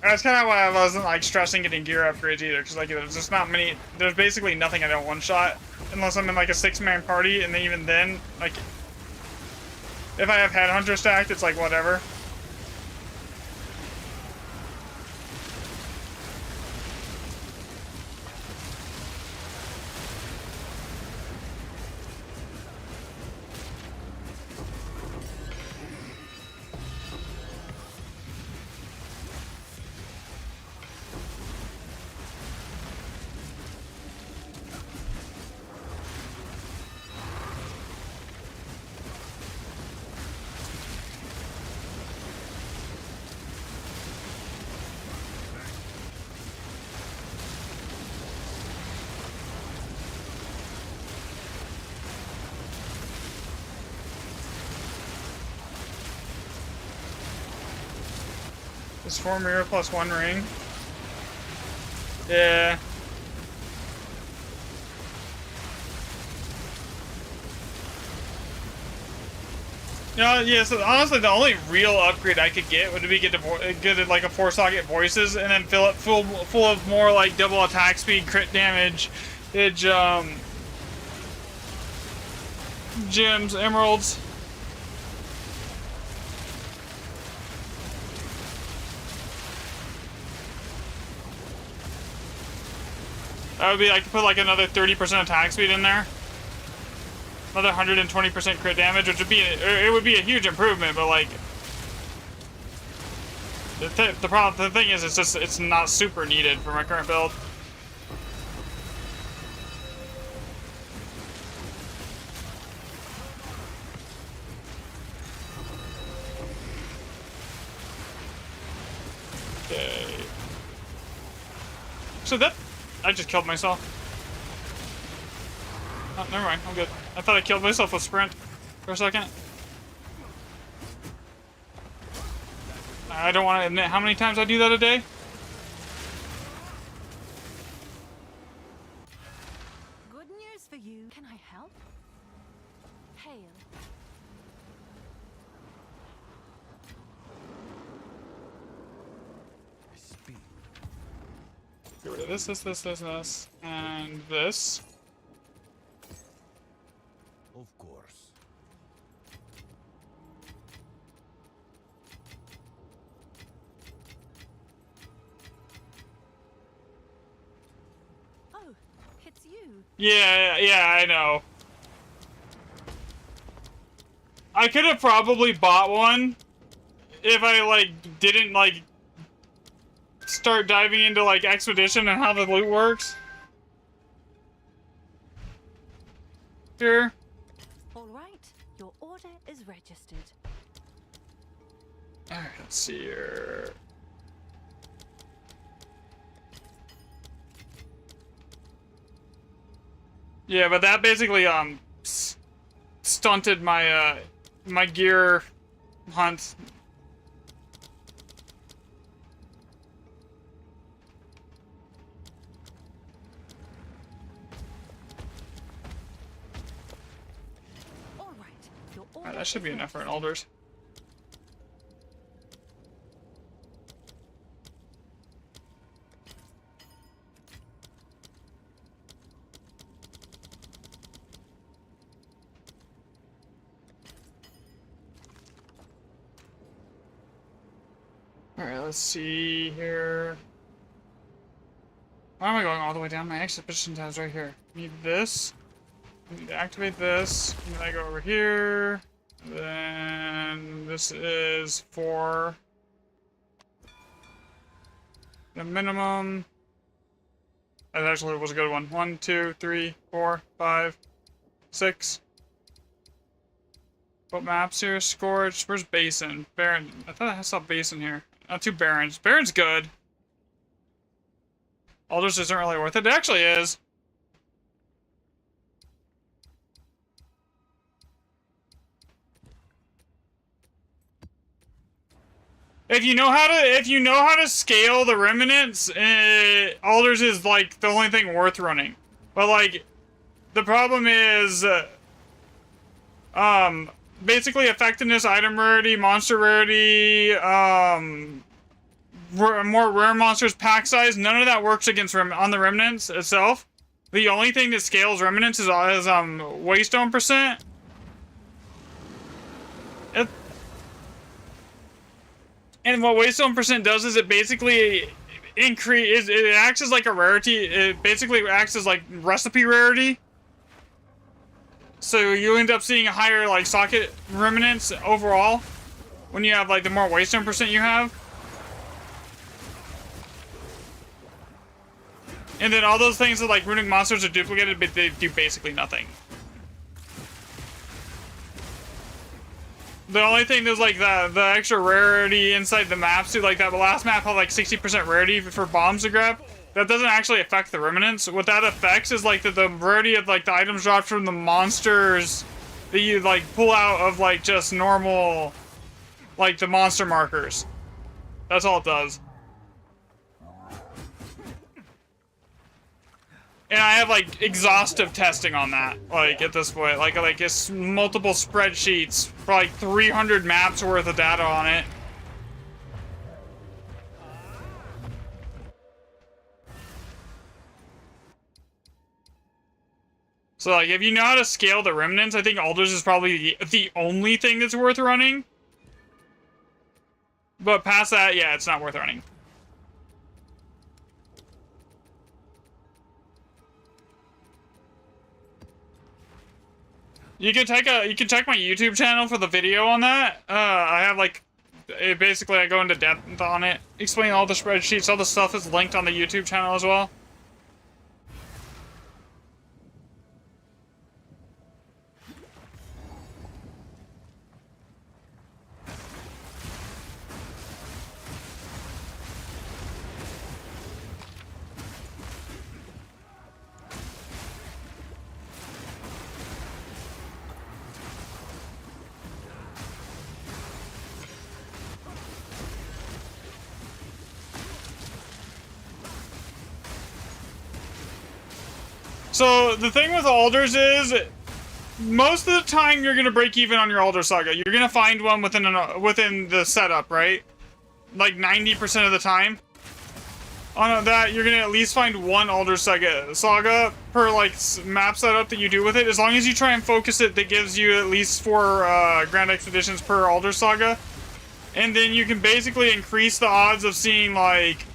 That's kind of why I wasn't like stressing getting gear upgrades either, because like there's just not many. There's basically nothing I don't one shot unless I'm in like a 6-man party, and then even then, like if I have Headhunter stacked, it's like whatever. Is 4 mirror plus 1 ring? Yeah. Yeah, so honestly, the only real upgrade I could get would be get like a 4-socket voices, and then fill it full of more like double attack speed, crit damage, gems, emeralds. That would be like to put like another 30% attack speed in there. Another 120% crit damage, which would be it would be a huge improvement, but like the thing is it's not super needed for my current build. Okay. So that I just killed myself. Oh, never mind, I'm good. I thought I killed myself with sprint for a second. I don't want to admit how many times I do that a day. Good news for you. Can I help? Hail. this, and this. Of course. Oh, it's you. Yeah, I know. I could have probably bought one if I, like, didn't, like, start diving into, like, Expedition and how the loot works. Sure. All right, your order is registered. Alright, let's see here. Yeah, but that basically, stunted my, my gear hunt. All right, your order. Alright, that should be is enough for an registered. Alders. Alright, let's see here. Why am I going all the way down? My exhibition tab's right here. Need this. I need to activate this. And then I go over here. Then this is for the minimum. That actually was a good one. 1, 2, 3, 4, 5, 6. What maps here? Scourge. Where's Basin? Baron. I thought I saw Basin here. Not two Barons. Baron's good. Alders isn't really worth it. It actually is. If you know how to scale the remnants, Alders is like the only thing worth running. But like, the problem is, basically effectiveness, item rarity, monster rarity, more rare monsters, pack size. None of that works against on the remnants itself. The only thing that scales remnants is waystone percent. And what waystone percent does is it basically it acts as like a rarity. It basically acts as like recipe rarity. So you end up seeing a higher like socket remnants overall when you have like the more waystone percent you have. And then all those things that like runic monsters are duplicated, but they do basically nothing. The only thing is like the extra rarity inside the maps too, like that last map had like 60% rarity for bombs to grab. That doesn't actually affect the remnants. What that affects is like the rarity of like the items dropped from the monsters that you like pull out of like just normal, like the monster markers. That's all it does. And I have like exhaustive testing on that, like at this point, like it's multiple spreadsheets for like 300 maps worth of data on it. So like if you know how to scale the remnants, I think Alders is probably the only thing that's worth running. But past that, yeah, it's not worth running. You can check my YouTube channel for the video on that. I have like, basically I go into depth on it, explain all the spreadsheets, all the stuff is linked on the YouTube channel as well. So the thing with Alders is, most of the time you're gonna break even on your Alder Saga. You're gonna find one within the setup, right? Like 90% of the time. On that, you're gonna at least find one Alder Saga per like map setup that you do with it. As long as you try and focus it, that gives you at least 4 Grand Expeditions per Alder Saga. And then you can basically increase the odds of seeing like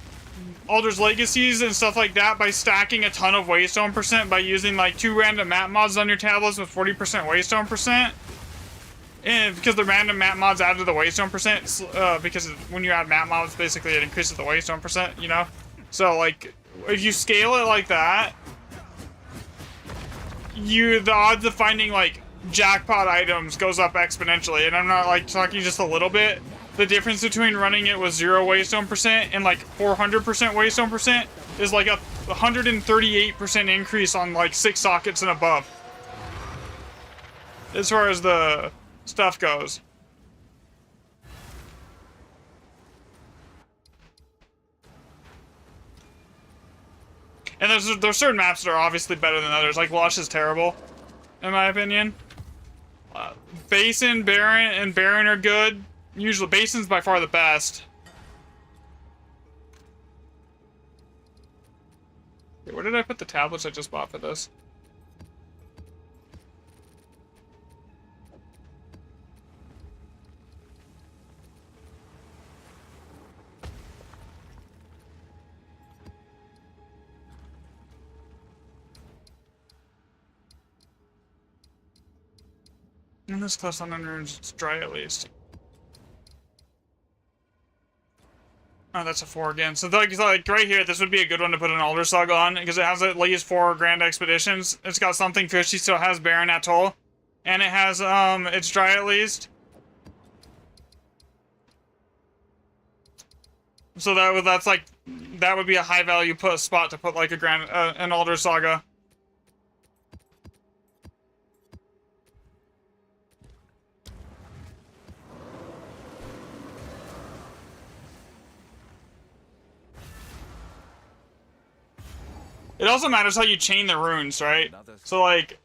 Alder's Legacies and stuff like that by stacking a ton of Waystone percent by using like 2 random map mods on your tablets with 40% Waystone percent. And because the random map mods add to the Waystone percent, because when you add map mods, basically it increases the Waystone percent, you know? So like, if you scale it like that, the odds of finding like jackpot items goes up exponentially. And I'm not like talking just a little bit. The difference between running it with 0 Waystone percent and like 400% Waystone percent is like a 138% increase on like 6 sockets and above. As far as the stuff goes. And there's certain maps that are obviously better than others. Like Lush is terrible, in my opinion. Basin, Baron, and Baron are good. Usually, Basin's by far the best. Okay, where did I put the tablets I just bought for this? And this class on runes, it's dry at least. Oh, that's a 4 again. So like right here, this would be a good one to put an Alder Saga on because it has at least 4 Grand Expeditions. It's got something fishy, so it has Baron Atoll, and it has it's dry at least. So that would be a high value spot to put like an Alder Saga. It also matters how you chain the runes, right? So like,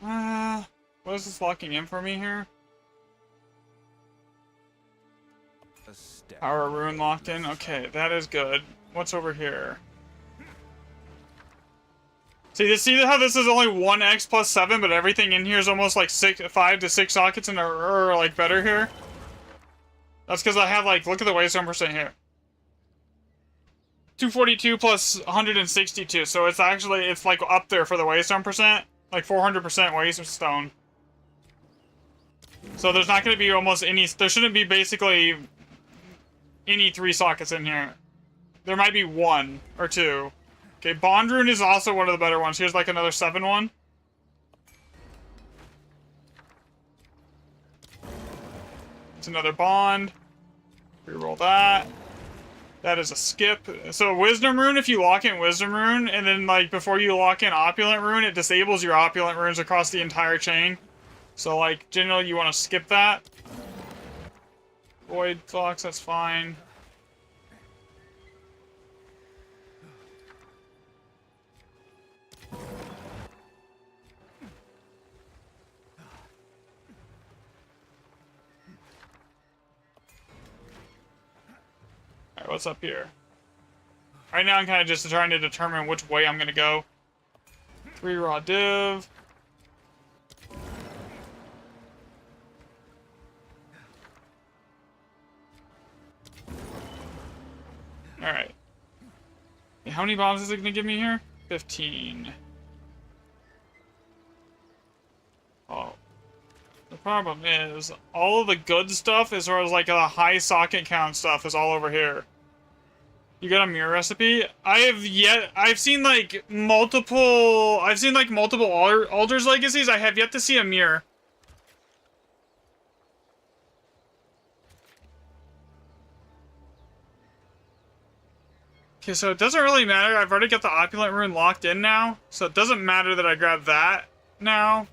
what is this locking in for me here? Power rune locked in. Okay, that is good. What's over here? See how this is only 1x plus 7, but everything in here is almost like 5 to 6 sockets and are like better here. That's because I have like, look at the Waystone percent here. 242 plus 162, so it's like up there for the Waystone percent, like 400% Waystone. So there's not going to be there shouldn't be basically any 3 sockets in here. There might be 1 or 2. Okay, Bond Rune is also one of the better ones. Here's like another 7 one. It's another Bond. Reroll that. That is a skip. So Wisdom Rune, if you lock in Wisdom Rune, and then like before you lock in Opulent Rune, it disables your Opulent Runes across the entire chain. So like generally you want to skip that. Void Flux, that's fine. Alright, what's up here? Right now I'm kind of just trying to determine which way I'm going to go. 3 raw div. Alright. How many bombs is it going to give me here? 15. Oh. The problem is, all of the good stuff, as well as like the high socket count stuff, is all over here. You got a mirror recipe? I've seen like multiple Alder's Legacies. I have yet to see a mirror. Okay, so it doesn't really matter. I've already got the Opulent Rune locked in now, so it doesn't matter that I grab that now.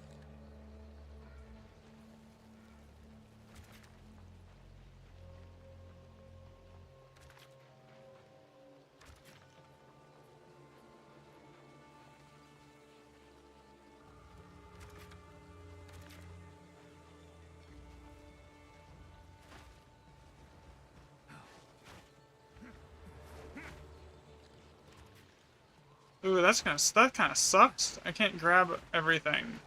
Ooh, that kind of sucks. I can't grab everything.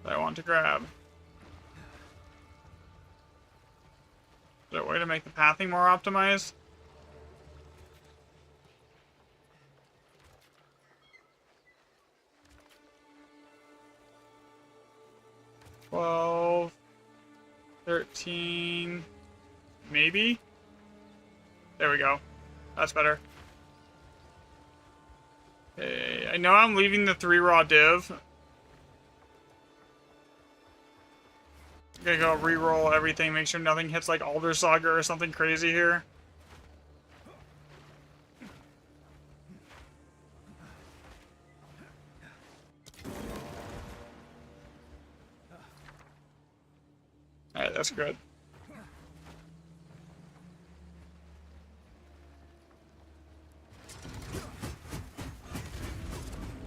That I want to grab. Is there a way to make the pathing more optimized? $12, $13, maybe? There we go. That's better. Okay, I know I'm leaving the 3 raw div. I'm gonna go re-roll everything, make sure nothing hits like Alder Saga or something crazy here. Alright, that's good.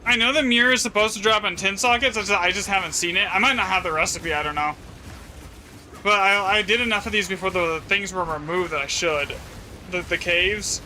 I know the mirror is supposed to drop on tin sockets, I just haven't seen it. I might not have the recipe, I don't know. But I did enough of these before the things were removed that I should. The caves.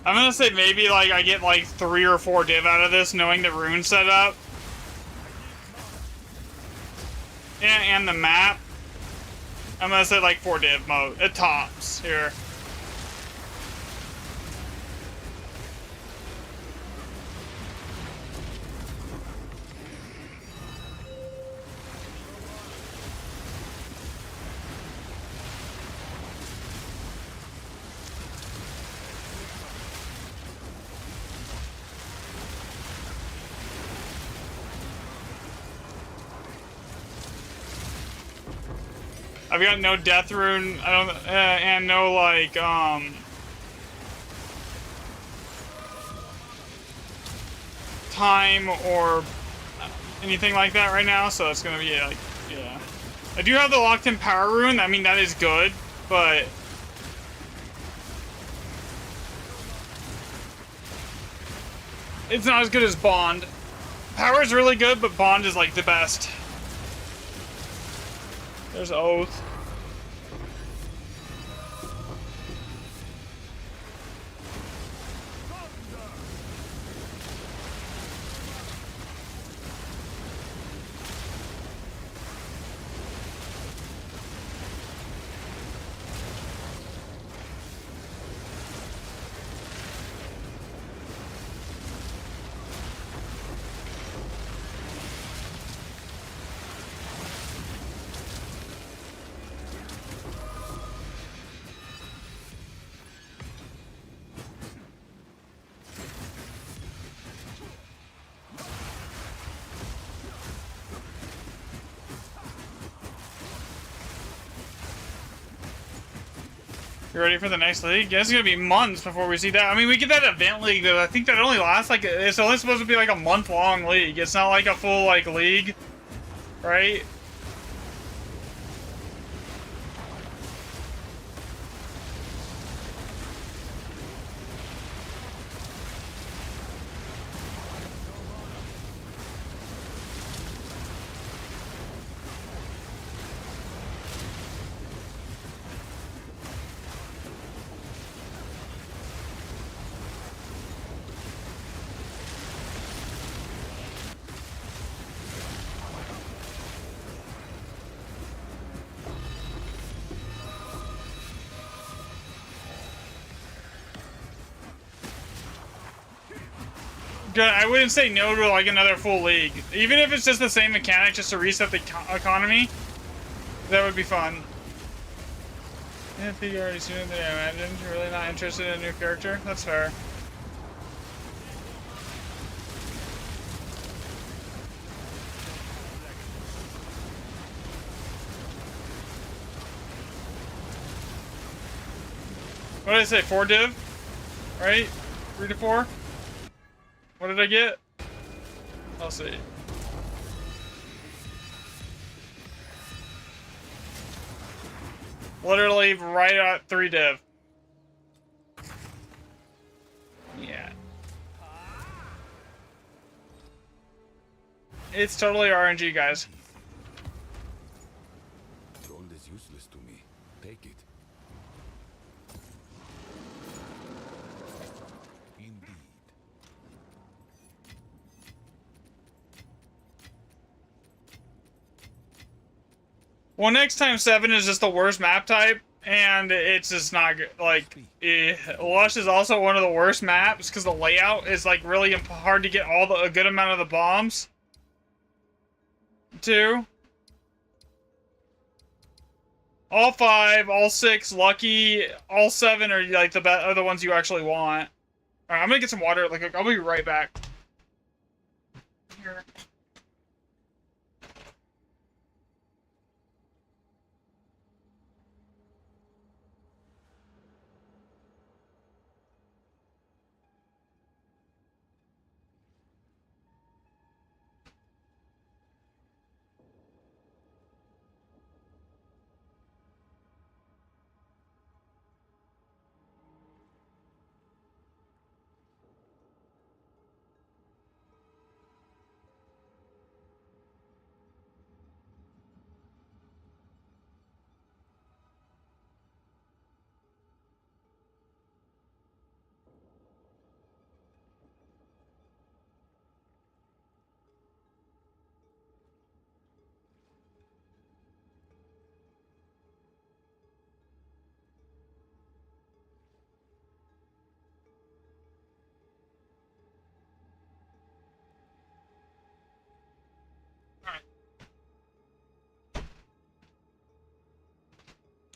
I'm gonna say maybe like I get like 3 or 4 div out of this, knowing the rune setup. And the map. I'm gonna say like 4 div mode. It tops here. I've got no death rune, I don't, and no like, time or anything like that right now, so it's gonna be like, yeah. I do have the locked in power rune, I mean that is good, but it's not as good as Bond. Power is really good, but Bond is like the best. There's Oath. You ready for the next league? Yeah, it's gonna be months before we see that. I mean, we get that event league, though. I think that only lasts like, it's only supposed to be like a month-long league. It's not like a full, like, league, right? I wouldn't say no to like another full league. Even if it's just the same mechanic, just to reset the economy, that would be fun. I think you already seen it there. I imagine you're really not interested in a new character. That's fair. What did I say? 4 div? Right? 3 to 4? What did I get? I'll see. Literally right at 3 div. Yeah. It's totally RNG, guys. Gold is useless to me. Take it. Indeed. Well, next time 7 is just the worst map type, and it's just not good. Like, Lush is also one of the worst maps because the layout is like really hard to get a good amount of the bombs. Too. All 5, all 6, lucky, all 7 are like are the ones you actually want. All right, I'm gonna get some water. Like, I'll be right back. Here.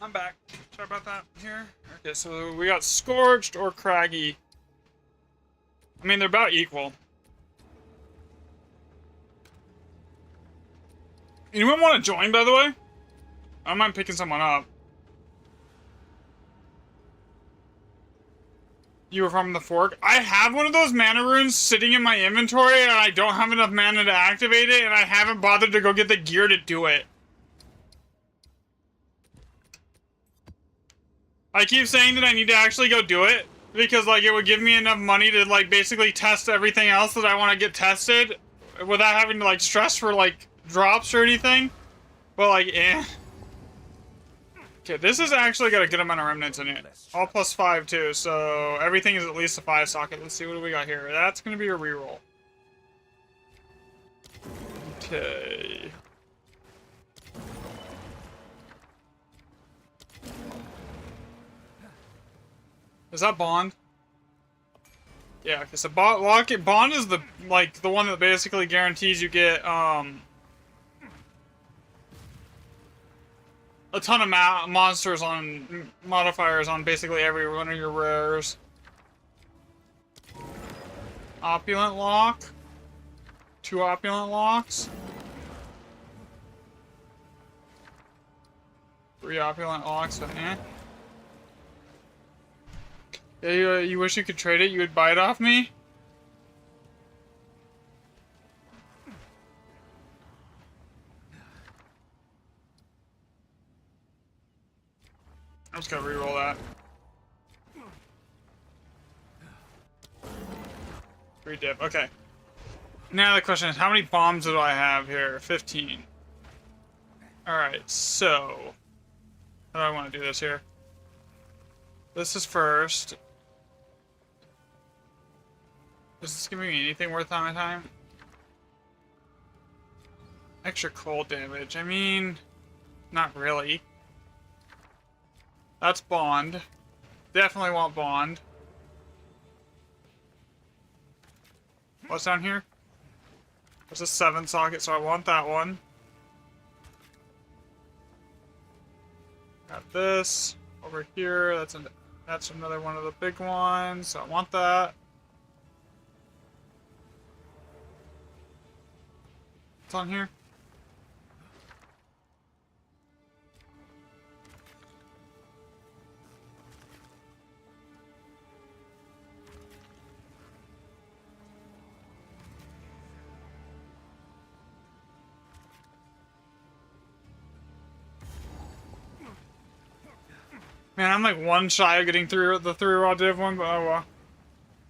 I'm back. Sorry about that. Here. Okay, so we got Scorched or Craggy. I mean, they're about equal. Anyone want to join, by the way? I don't mind picking someone up. You were from the Fork? I have one of those mana runes sitting in my inventory, and I don't have enough mana to activate it, and I haven't bothered to go get the gear to do it. I keep saying that I need to actually go do it, because, like, it would give me enough money to, like, basically test everything else that I want to get tested, without having to, like, stress for, like, drops or anything. But, like, eh. Okay, this has actually got a good amount of remnants in it. All +5, too, so everything is at least a 5 socket. Let's see, what do we got here? That's gonna be a reroll. Okay. Is that Bond? Yeah, okay, so Bond is the, like, the one that basically guarantees you get, a ton of monsters on, modifiers on basically every one of your rares. Opulent Lock. 2 Opulent Locks. 3 Opulent Locks, so eh. Yeah, you wish you could trade it? You would buy it off me? I'm just gonna reroll that. 3 dip, okay. Now the question is, how many bombs do I have here? 15. Alright, so... how do I want to do this here? This is first. Is this giving me anything worth my time? Extra cold damage. I mean, not really. That's Bond. Definitely want Bond. What's down here? There's a 7 socket, so I want that one. Got this. over here. That's another one of the big ones. So I want that. What's on here? Man, I'm like one shy of getting through the 3 raw div one, but oh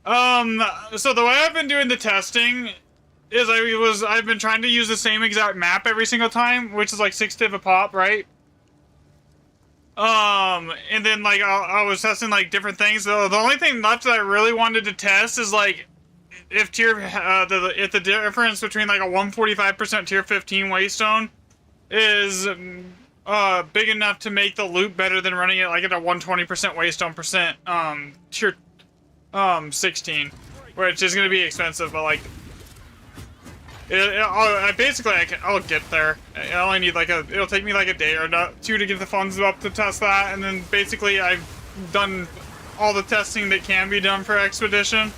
well. So the way I've been doing the testing is I've been trying to use the same exact map every single time, which is like 6 div a pop, right? And then like I was testing like different things. So the only thing left that I really wanted to test is like if the difference between like a 145% tier 15 waystone is big enough to make the loot better than running it like at a 120% waystone percent tier 16, which is gonna be expensive, but like I'll get there. I only need like it'll take me like a day or two to get the funds up to test that, and then basically I've done all the testing that can be done for Expedition.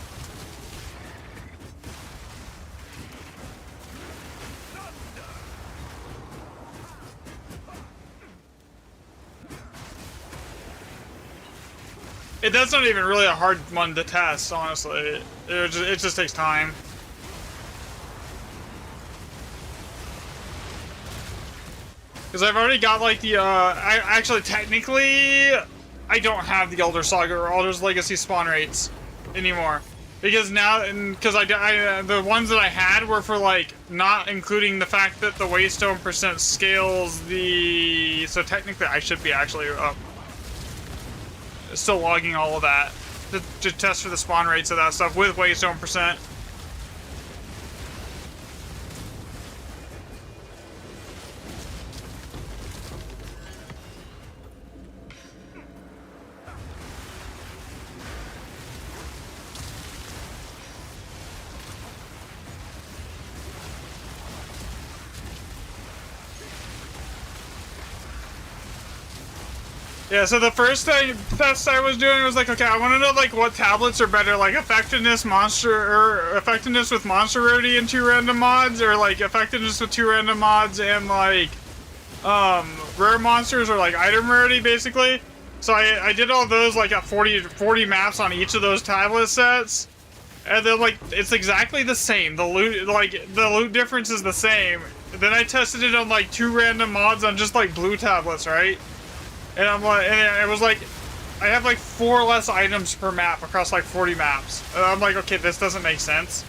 That's not even really a hard one to test, honestly. It just takes time. Because I've already got like the, technically, I don't have the Elder Saga or Elder's Legacy spawn rates anymore. Because now, because the ones that I had were for like, not including the fact that the waystone percent scales the, so technically I should be actually still logging all of that to test for the spawn rates of that stuff with waystone percent. Yeah, so the first test I was doing was like, okay, I want to know like what tablets are better, like effectiveness with monster rarity and 2 random mods, or like effectiveness with 2 random mods and like rare monsters or like item rarity, basically. So I did all those like at 40 maps on each of those tablet sets, and then like it's exactly the same. The loot difference is the same. Then I tested it on like 2 random mods on just like blue tablets, right? And I'm like, and it was like, I have like 4 less items per map across like 40 maps. And I'm like, okay, this doesn't make sense.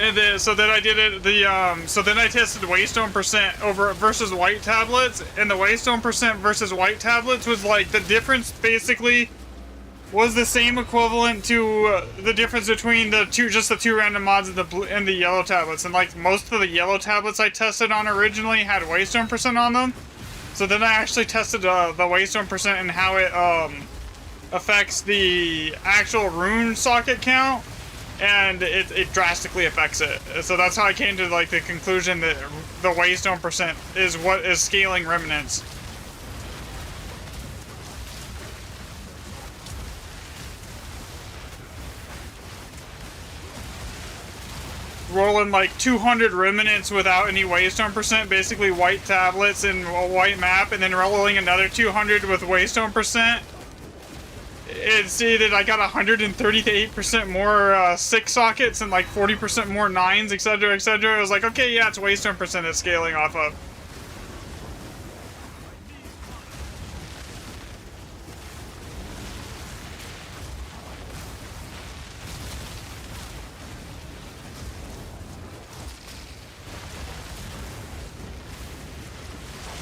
And then, so then I did it, so then I tested waystone percent versus white tablets, and the waystone percent versus white tablets was like, the difference basically was the same equivalent to the difference between just the 2 random mods and the yellow tablets. And like most of the yellow tablets I tested on originally had waystone percent on them. So then I actually tested the waystone percent and how it affects the actual rune socket count, and it drastically affects it. So that's how I came to like the conclusion that the waystone percent is what is scaling remnants. Rolling like 200 remnants without any waystone percent, basically white tablets and a white map, and then rolling another 200 with waystone percent. It see that I got 138% more 6 sockets and like 40% more 9s, etc, etc. It was like, okay, yeah, it's waystone percent it's scaling off of.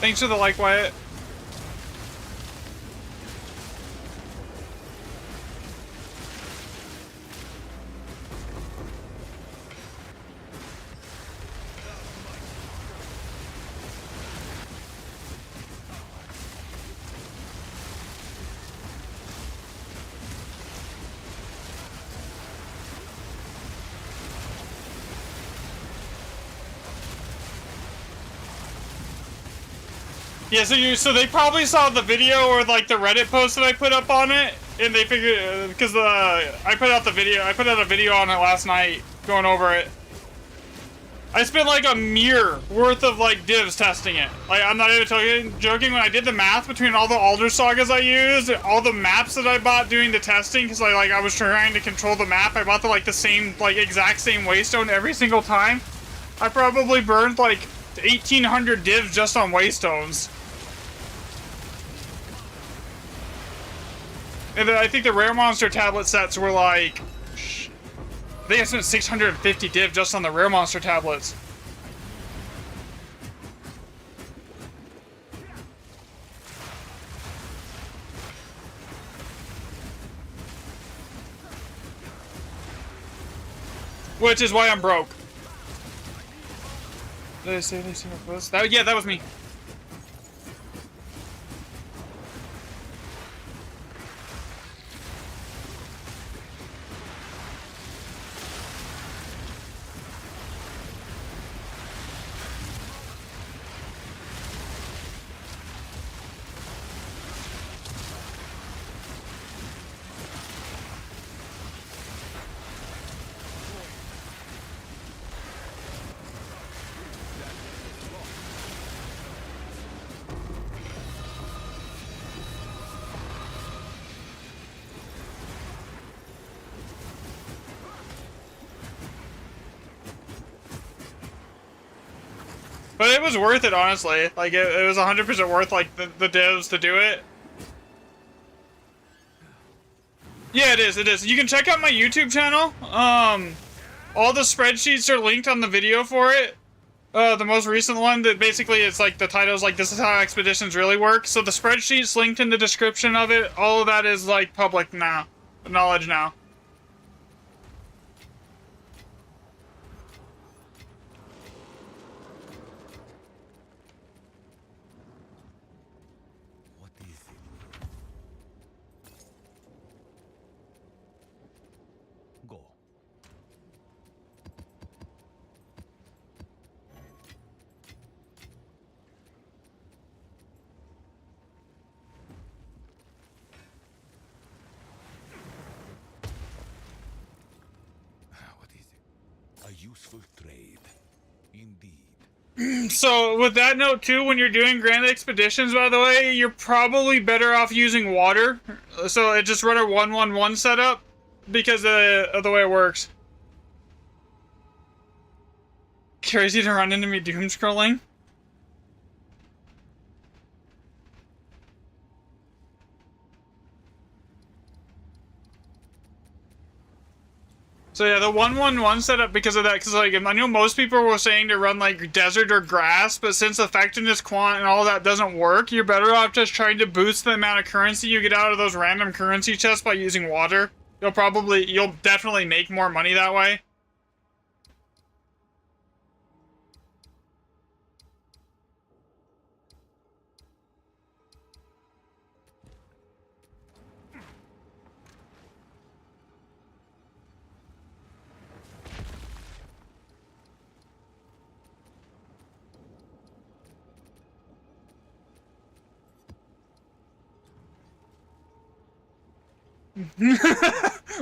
Thanks for the like, Wyatt. Yeah, so they probably saw the video or like the Reddit post that I put up on it, and they figured because I put out a video on it last night going over it. I spent like a mirror worth of like divs testing it. Like I'm not even joking when I did the math between all the Alder Sagas I used, all the maps that I bought doing the testing, because I was trying to control the map. I bought the same exact same waystone every single time. I probably burned like 1,800 divs just on waystones. And then I think the rare monster tablet sets were like, I think I spent 650 div just on the rare monster tablets. Which is why I'm broke. Did I say what was that? Yeah, that was me. But it was worth it, honestly. Like, it was 100% worth, like, the divs to do it. Yeah, it is. You can check out my YouTube channel. All the spreadsheets are linked on the video for it. The most recent one that basically it's like the title's like, this is how expeditions really work. So the spreadsheet's linked in the description of it. All of that is, like, public now. Knowledge now. Useful trade, indeed. So, with that note, too, when you're doing grand expeditions, by the way, you're probably better off using water. So, it just run a 1-1-1 setup because of the way it works. Crazy to run into me doom scrolling. So yeah, the 1-1-1 setup because of that, because like I know most people were saying to run like desert or grass, but since effectiveness quant and all that doesn't work, you're better off just trying to boost the amount of currency you get out of those random currency chests by using water. You'll definitely make more money that way.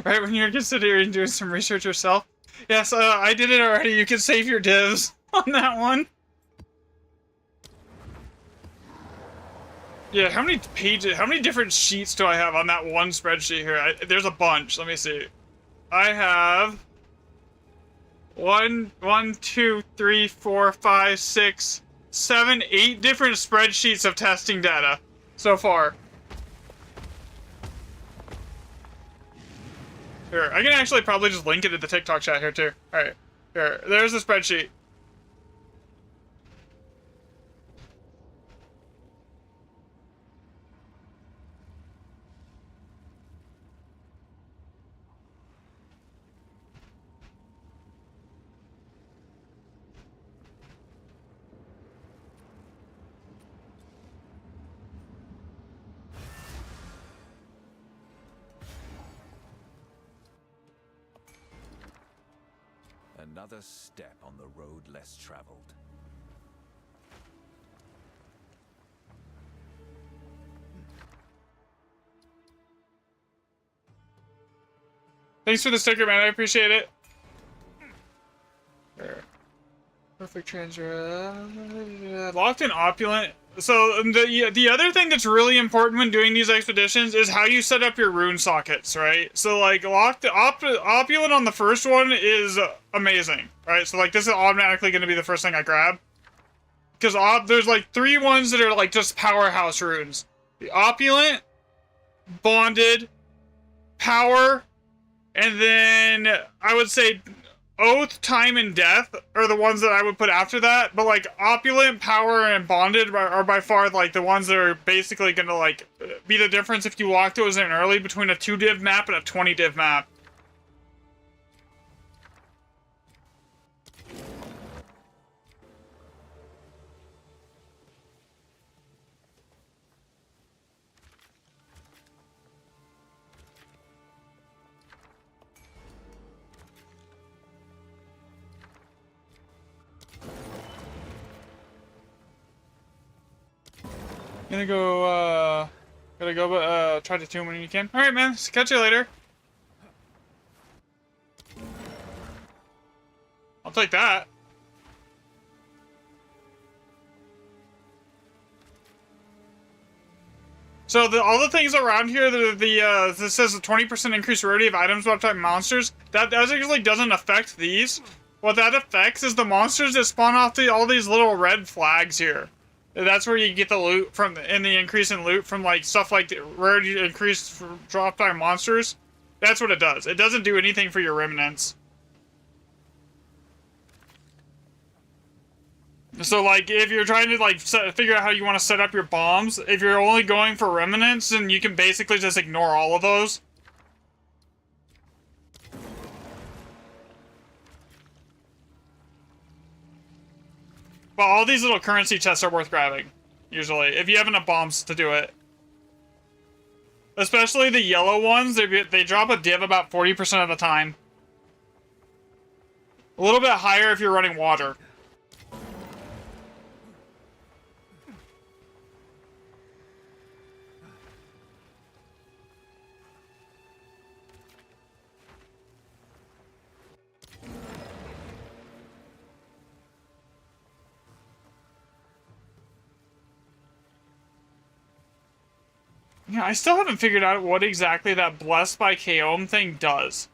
Right when you're considering doing some research yourself. Yes, I did it already. You can save your divs on that one. Yeah, how many pages, how many different sheets do I have on that one spreadsheet here? There's a bunch. Let me see. I have 1, 2, 3, 4, 5, 6, 7, 8 different spreadsheets of testing data so far. Here, I can actually probably just link it in the TikTok chat here too. Alright, here, there's the spreadsheet. Another step on the road less traveled. Thanks for the sticker, man. I appreciate it. There. Perfect transfer. Locked in opulent. So the other thing that's really important when doing these expeditions is how you set up your rune sockets, right? So like opulent on the first one is amazing, right? So like this is automatically going to be the first thing I grab. Because there's like 3 ones that are like just powerhouse runes. The opulent, bonded, power, and then I would say oath, time, and death are the ones that I would put after that. But like opulent, power, and bonded are by far like the ones that are basically gonna like be the difference if you walk those in early between a 2-div map and a 20-div map. Gotta go, try to tune when you can. Alright, man. Catch you later. I'll take that. So all the things around here, this says a 20% increased rarity of items brought by monsters. That actually doesn't affect these. What that affects is the monsters that spawn off all these little red flags here. That's where you get the loot from, and the increase in loot from like stuff like the rarity increase dropped by monsters. That's what it does. It doesn't do anything for your remnants. So like if you're trying to like figure out how you want to set up your bombs, if you're only going for remnants, then you can basically just ignore all of those. But all these little currency chests are worth grabbing, usually, if you have enough bombs to do it. Especially the yellow ones, they drop a div about 40% of the time. A little bit higher if you're running water. Yeah, I still haven't figured out what exactly that Blessed by Kaom thing does.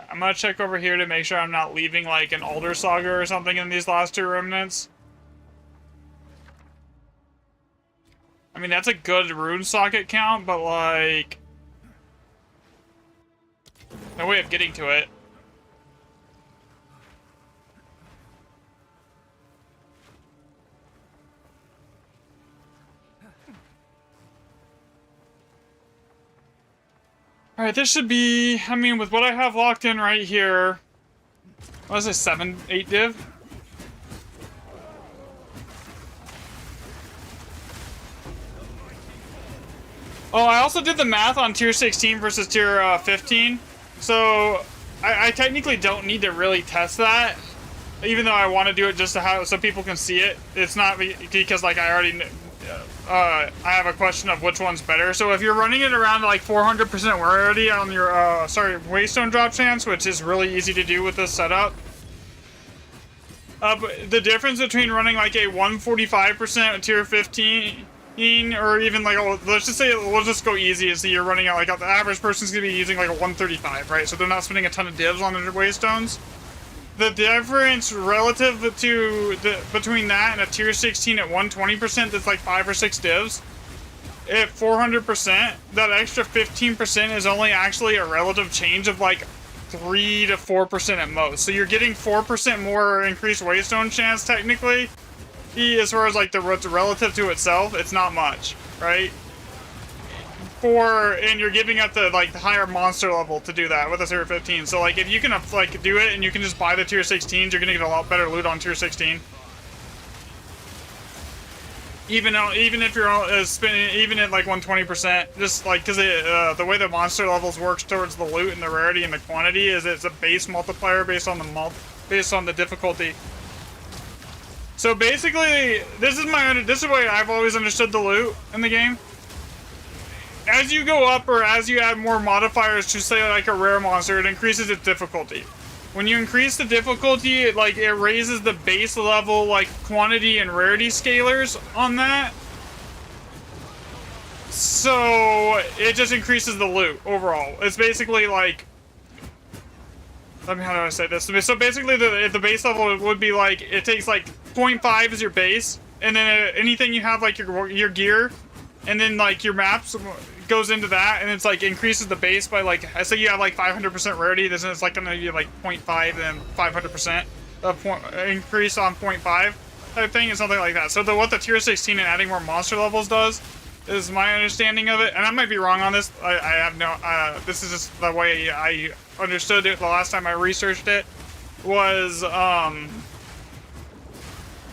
I'm gonna check over here to make sure I'm not leaving like an Alder Saga or something in these last 2 remnants. I mean, that's a good rune socket count, but like... no way of getting to it. Alright, this should be, I mean, with what I have locked in right here, what is this, 7-8 div? Oh, I also did the math on tier 16 versus tier 15, so I technically don't need to really test that, even though I want to do it just to have, so people can see it. It's not because, like, I already... I have a question of which one's better. So if you're running it around like 400% rarity on your, Waystone drop chance, which is really easy to do with this setup. But the difference between running like a 145% tier 15, or even like, let's just say, we'll just go easy, is that you're running at like, the average person's gonna be using like a 135, right? So they're not spending a ton of divs on their Waystones. The difference relative to between that and a tier 16 at 120%, that's like 5 or 6 divs. At 400%, that extra 15% is only actually a relative change of like 3 to 4% at most. So you're getting 4% more increased Waystone chance technically. As far as like the relative to itself, it's not much, right? And you're giving up the like the higher monster level to do that with a tier 15. So like if you can like do it and you can just buy the tier 16s, you're gonna get a lot better loot on tier 16. Even if you're spending even at like 120%, just like because the way the monster levels works towards the loot and the rarity and the quantity is it's a base multiplier based on the difficulty. So basically, this is the way I've always understood the loot in the game. as you go up or as you add more modifiers to say like a rare monster, it increases its difficulty. When you increase the difficulty, it raises the base level like quantity and rarity scalars on that. So it just increases the loot overall. It's basically like, how do I say this? So basically the base level would be like, it takes like 0.5 as your base, and then anything you have like your gear, and then like your maps goes into that, and it's like increases the base by like, I say you have like 500% rarity, then it's like gonna be like 0.5 and 500% of increase on 0.5 type thing, and something like that. So what the tier 16 and adding more monster levels does is my understanding of it, and I might be wrong on this. I have no, this is just the way I understood it the last time I researched it, was,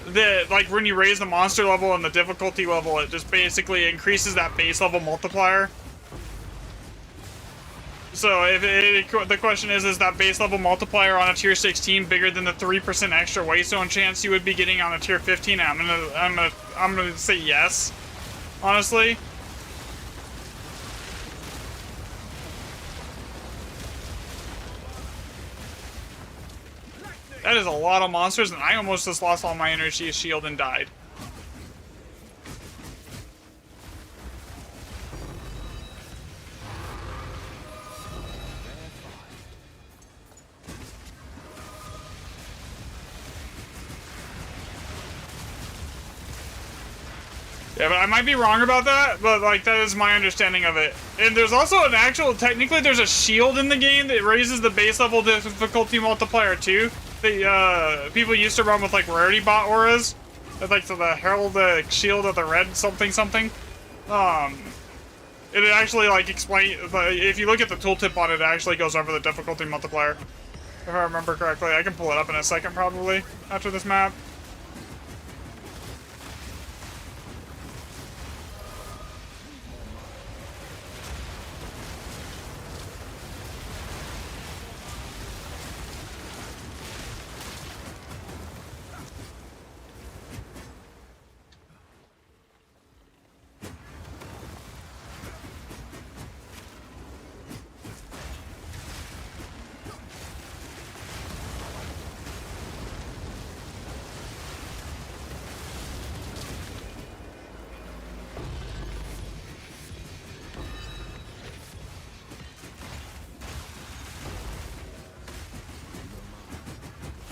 that, like, when you raise the monster level and the difficulty level, it just basically increases that base level multiplier. So, the question is that base level multiplier on a tier 16 bigger than the 3% extra waystone chance you would be getting on a tier 15? I'm gonna say yes, honestly. That is a lot of monsters, and I almost just lost all my energy shield and died. Yeah, but I might be wrong about that, but like that is my understanding of it. And there's also an actual, technically there's a shield in the game that raises the base level difficulty multiplier too. The people used to run with like rarity bot auras, like so the herald, the shield of the red something something. It actually like explain, if you look at the tooltip on it, it actually goes over the difficulty multiplier. If I remember correctly, I can pull it up in a second probably after this map.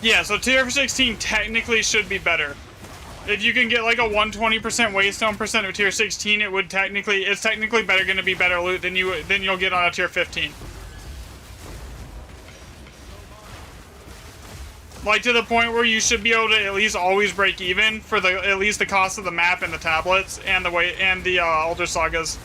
Yeah, so tier 16 technically should be better. If you can get like a 120% waystone percent of tier 16, it's technically better going to be better loot than you'll get on a tier 15. Like to the point where you should be able to at least always break even for at least the cost of the map and the tablets and the Elder Sagas.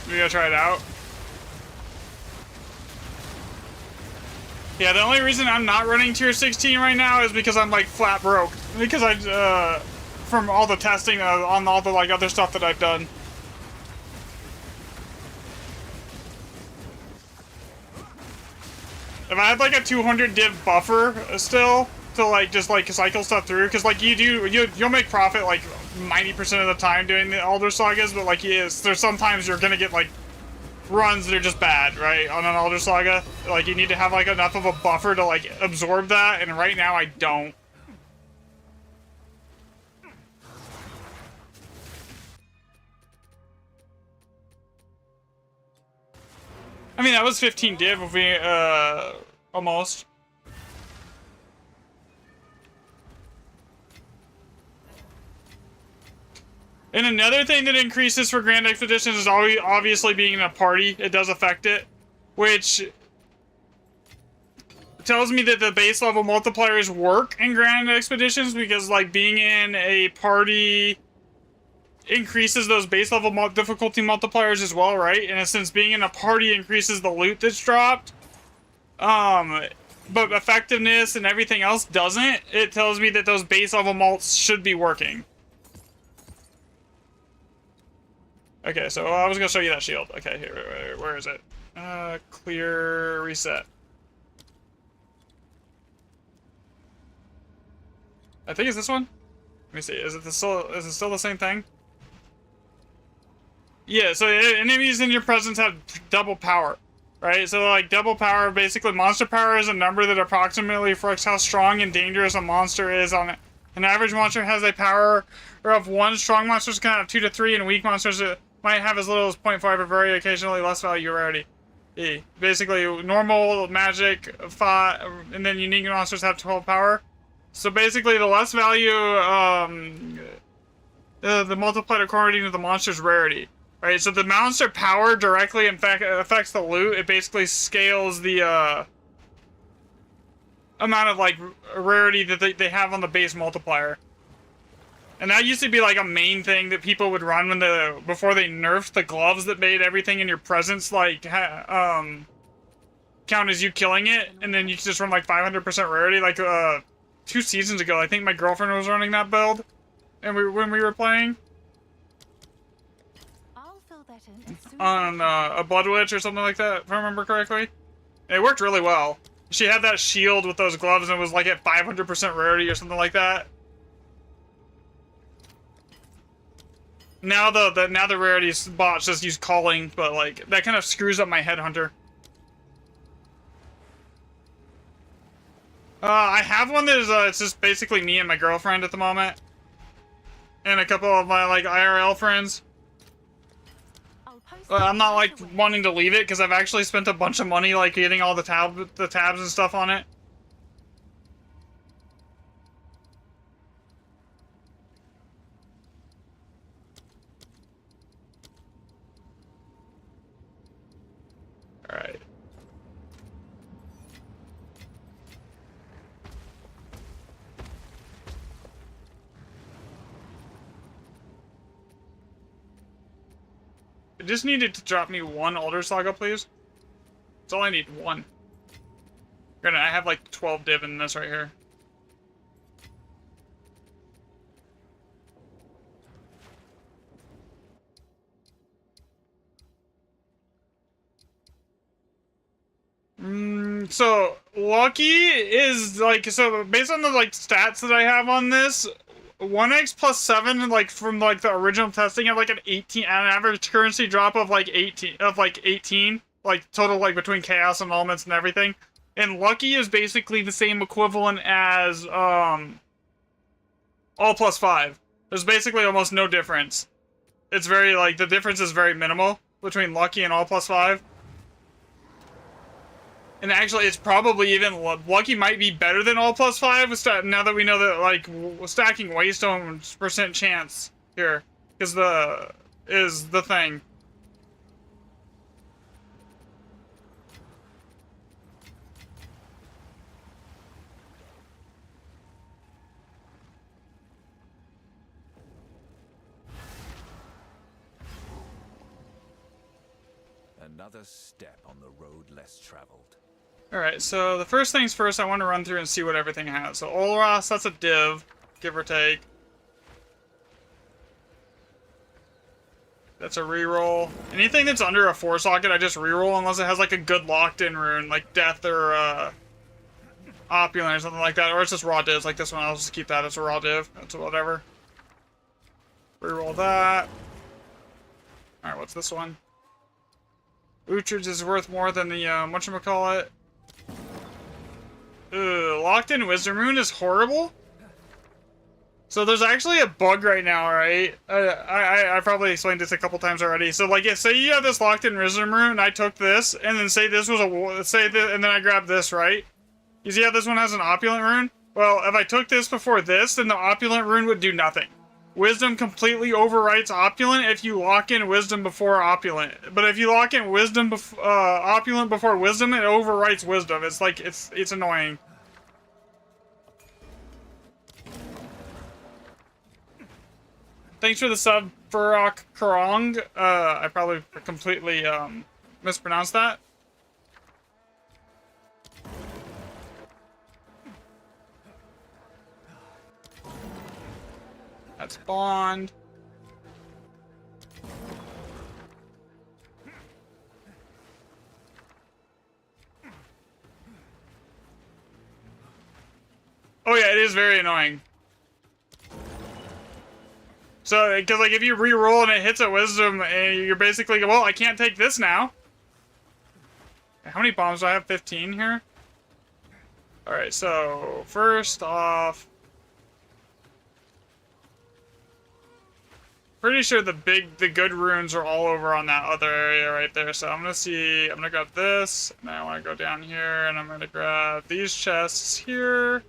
We gotta try it out. Yeah, the only reason I'm not running tier 16 right now is because I'm like flat broke. Because from all the testing on all the like other stuff that I've done. If I had like a 200 div buffer still to like just like cycle stuff through, because like you'll make profit like 90% of the time doing the Elder Sagas, but like there's sometimes you're gonna get like runs that are just bad, right? On an Elder Saga, like you need to have like enough of a buffer to like absorb that, and right now I don't. I mean, that was 15 div if we, almost. And another thing that increases for Grand Expeditions is obviously being in a party. It does affect it, which tells me that the base level multipliers work in Grand Expeditions, because like being in a party increases those base level difficulty multipliers as well, right? And since being in a party increases the loot that's dropped, but effectiveness and everything else doesn't, it tells me that those base level mults should be working. Okay, so I was gonna show you that shield. Okay, here, where is it? Clear, reset. I think it's this one. Let me see. Is it still the same thing? Yeah, so enemies in your presence have double power, right? So like double power, basically monster power is a number that approximately reflects how strong and dangerous a monster is on it. An average monster has a power of 1. Strong monsters can have 2 to 3, and weak monsters might have as little as 0.5 or very occasionally less value rarity. Basically, normal, magic, 5, and then unique monsters have 12 power. So basically, the less value, the multiplied according to the monster's rarity. Right, so the monster power directly in fact affects the loot. It basically scales the amount of like rarity that they have on the base multiplier. And that used to be like a main thing that people would run when before they nerfed the gloves that made everything in your presence like count as you killing it, and then you could just run like 500% rarity. Like 2 seasons ago, I think my girlfriend was running that build, and when we were playing I'll fill that in as soon on a Blood Witch or something like that, if I remember correctly. It worked really well. She had that shield with those gloves and it was like at 500% rarity or something like that. Now the rarity bots just use calling, but like that kind of screws up my headhunter. I have one that is it's just basically me and my girlfriend at the moment, and a couple of my like IRL friends. I'll post I'm not like right away. wanting to leave it because I've actually spent a bunch of money like getting all the tabs and stuff on it. All right. I just needed to drop me 1 Alder Saga, please. That's all I need, 1. Granted, I have like 12 div in this right here. So Lucky is like, so based on the like stats that I have on this, 1x plus 7 like from like the original testing had like an average currency drop of like 18 like total like between chaos and elements and everything. And Lucky is basically the same equivalent as all plus 5. There's basically almost no difference. It's very like the difference is very minimal between Lucky and all plus 5. And actually, it's probably even Lucky might be better than all plus 5 now that we know that like stacking Waystone's % chance here is the thing. Another step on the road less traveled. Alright, so the first things first, I want to run through and see what everything has. So Olros, that's a div, give or take. That's a reroll. Anything that's under a 4 socket, I just reroll unless it has like a good locked-in rune, like Death or Opulent or something like that. Or it's just raw divs, like this one. I'll just keep that as a raw div. That's whatever. Reroll that. Alright, what's this one? Uhtred is worth more than the, whatchamacallit? Locked in Wisdom Rune is horrible? So there's actually a bug right now, right? I probably explained this a couple times already. So like, say you have this locked in Wisdom Rune, and I took this, and then say this was and then I grabbed this, right? You see how this one has an Opulent Rune? Well, if I took this before this, then the Opulent Rune would do nothing. Wisdom completely overwrites Opulent if you lock in Wisdom before Opulent. But if you lock in Wisdom Opulent before Wisdom, it overwrites Wisdom. It's like, it's annoying. Thanks for the sub, Furok Karong. I probably completely mispronounced that. That's Bond. Oh yeah, it is very annoying. So, because like if you re-roll and it hits a wisdom, and you're basically, well, I can't take this now. How many bombs do I have? 15 here? Alright, so first off, pretty sure the good runes are all over on that other area right there. So I'm gonna grab this, and then I wanna go down here, and I'm gonna grab these chests here.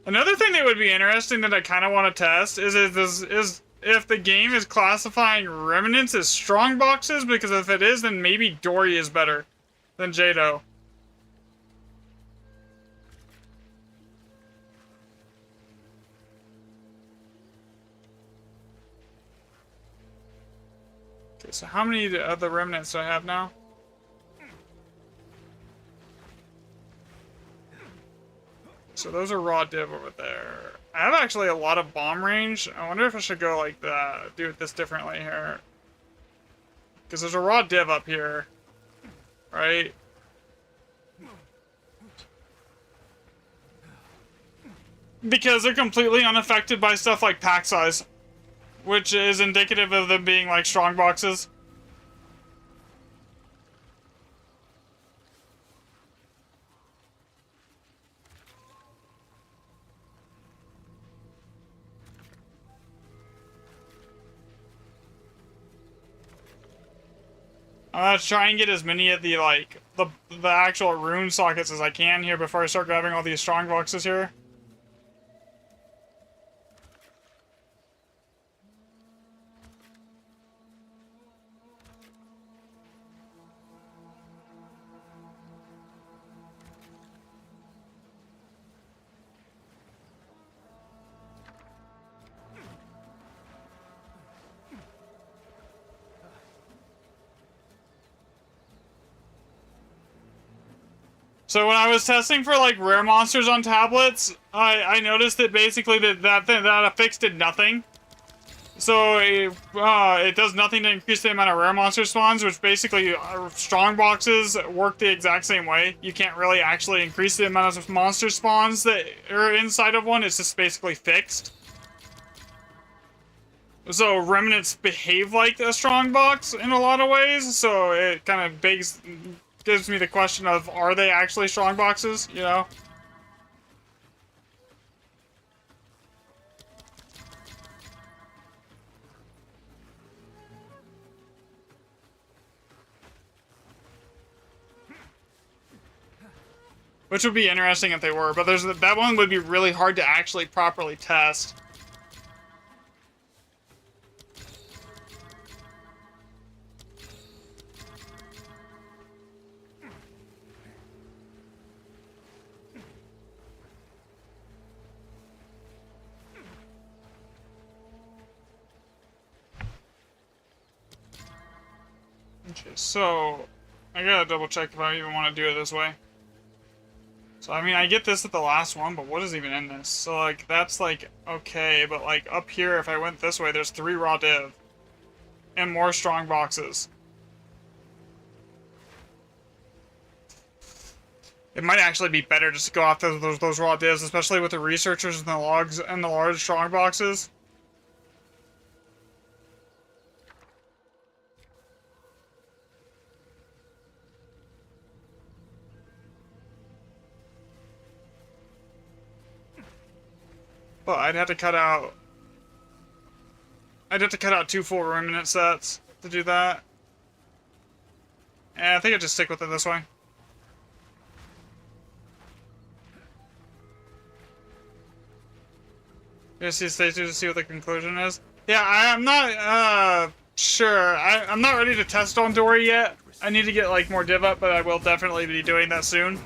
Another thing that would be interesting that I kind of want to test is if the game is classifying remnants as strong boxes, because if it is, then maybe Dory is better than Jado. Okay, so how many of the remnants do I have now? So those are raw div over there. I have actually a lot of bomb range. I wonder if I should go like that, do this differently here. Because there's a raw div up here, right? Because they're completely unaffected by stuff like pack size, which is indicative of them being like strong boxes. I'm gonna try and get as many of the, like, the actual rune sockets as I can here before I start grabbing all these strong boxes here. So when I was testing for like rare monsters on tablets, I noticed that basically that affix did nothing. So it does nothing to increase the amount of rare monster spawns, which basically strong boxes work the exact same way. You can't really actually increase the amount of monster spawns that are inside of one. It's just basically fixed. So remnants behave like a strong box in a lot of ways. So it kind of gives me the question of, are they actually strong boxes, you know? Which would be interesting if they were, but that one would be really hard to actually properly test. Okay, so I gotta double check if I even want to do it this way. So I mean, I get this at the last one, but what is even in this? So like, that's like, okay, but like up here, if I went this way, there's 3 raw div. And more strong boxes. It might actually be better just to go off those raw divs, especially with the researchers and the logs and the large strong boxes. But I'd have to cut out 2 full remnant sets to do that. And I think I'd just stick with it this way. Just stay tuned to see what the conclusion is. Yeah, I'm not sure. I'm not ready to test on Dory yet. I need to get like more div up, but I will definitely be doing that soon.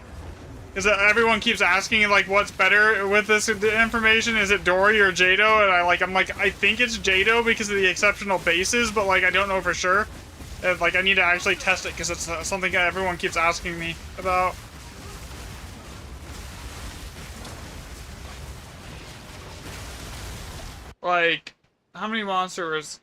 Because everyone keeps asking, like, what's better with this information? Is it Dory or Jado? And I'm like, I think it's Jado because of the exceptional bases, but, like, I don't know for sure. And, like, I need to actually test it because it's something that everyone keeps asking me about. Like, how many monsters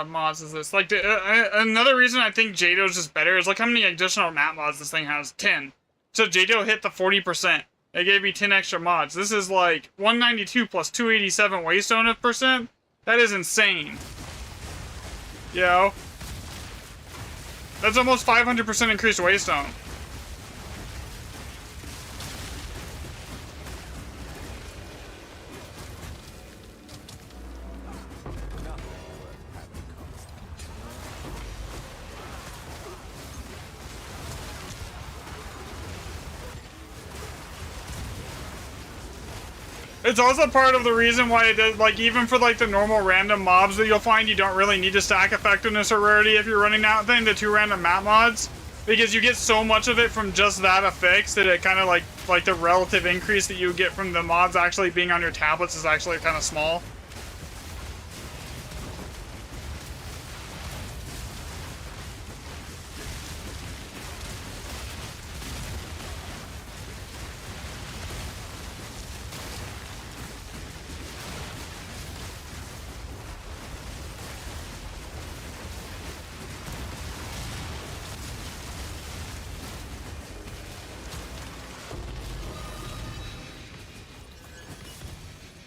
mods is this? Like, another reason I think Jado's just better is, like, how many additional map mods this thing has? 10. So Jado hit the 40%. It gave me 10 extra mods. This is, like, 192 plus 287 Waystone percent. That is insane. Yo. That's almost 500% increased Waystone. It's also part of the reason why it does, like, even for, like, the normal random mobs that you'll find, you don't really need to stack effectiveness or rarity if you're running that thing, the 2 random map mods. Because you get so much of it from just that affix that it kind of, like the relative increase that you get from the mods actually being on your tablets is actually kind of small.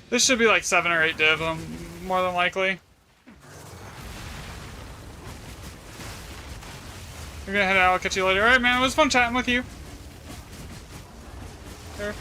This should be like 7 or 8 div, more than likely. We're gonna head out, I'll catch you later. Alright, man, it was fun chatting with you. There.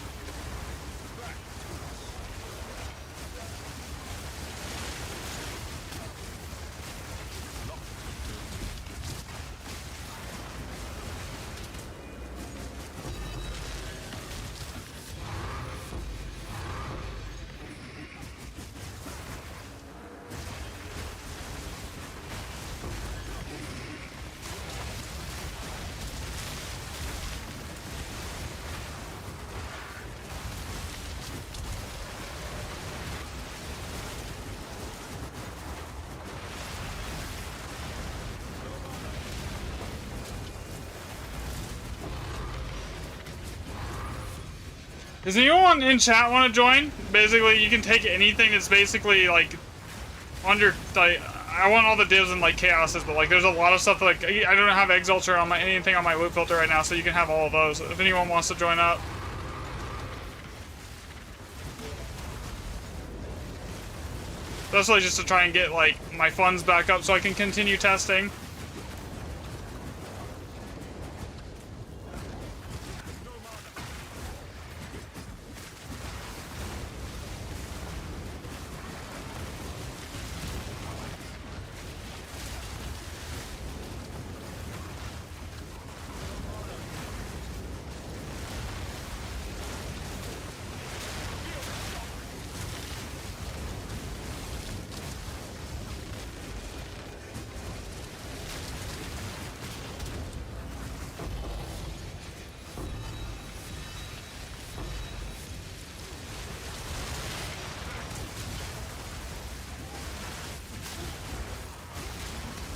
Does anyone in chat want to join? Basically, you can take anything that's basically, like, under, like, I want all the divs and, like, chaoses, but, like, there's a lot of stuff, like, I don't have Exalter on my, anything on my loot filter right now, so you can have all of those, if anyone wants to join up. Especially just to try and get, like, my funds back up so I can continue testing.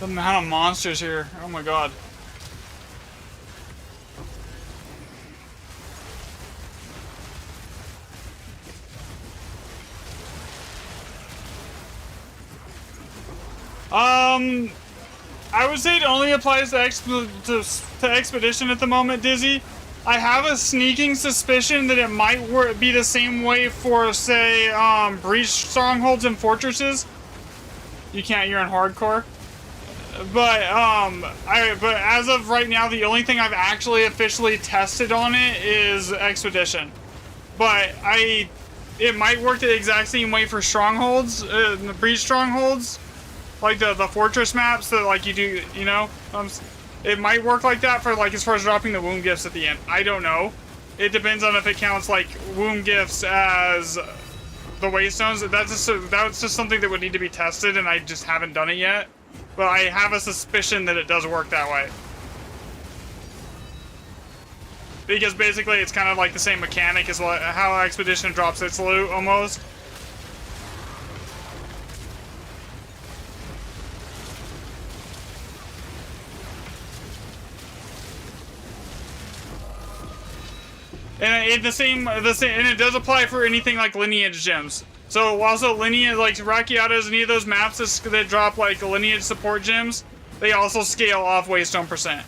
The amount of monsters here. Oh my god. I would say it only applies to Expedition at the moment, Dizzy. I have a sneaking suspicion that it might be the same way for, say, Breach Strongholds and Fortresses. You can't, you're in hardcore. But, but as of right now, the only thing I've actually officially tested on it is Expedition. But it might work the exact same way for Strongholds, the Breach Strongholds. Like the Fortress maps that, like, you do, you know? It might work like that for, like, as far as dropping the wound gifts at the end. I don't know. It depends on if it counts, like, wound gifts as the Waystones. That's just something that would need to be tested, and I just haven't done it yet. But I have a suspicion that it does work that way. Because basically it's kind of like the same mechanic as how Expedition drops its loot, almost. And and it does apply for anything like lineage gems. So also lineage, like Rakiata's, any of those maps that drop like lineage support gems, they also scale off waystone percent.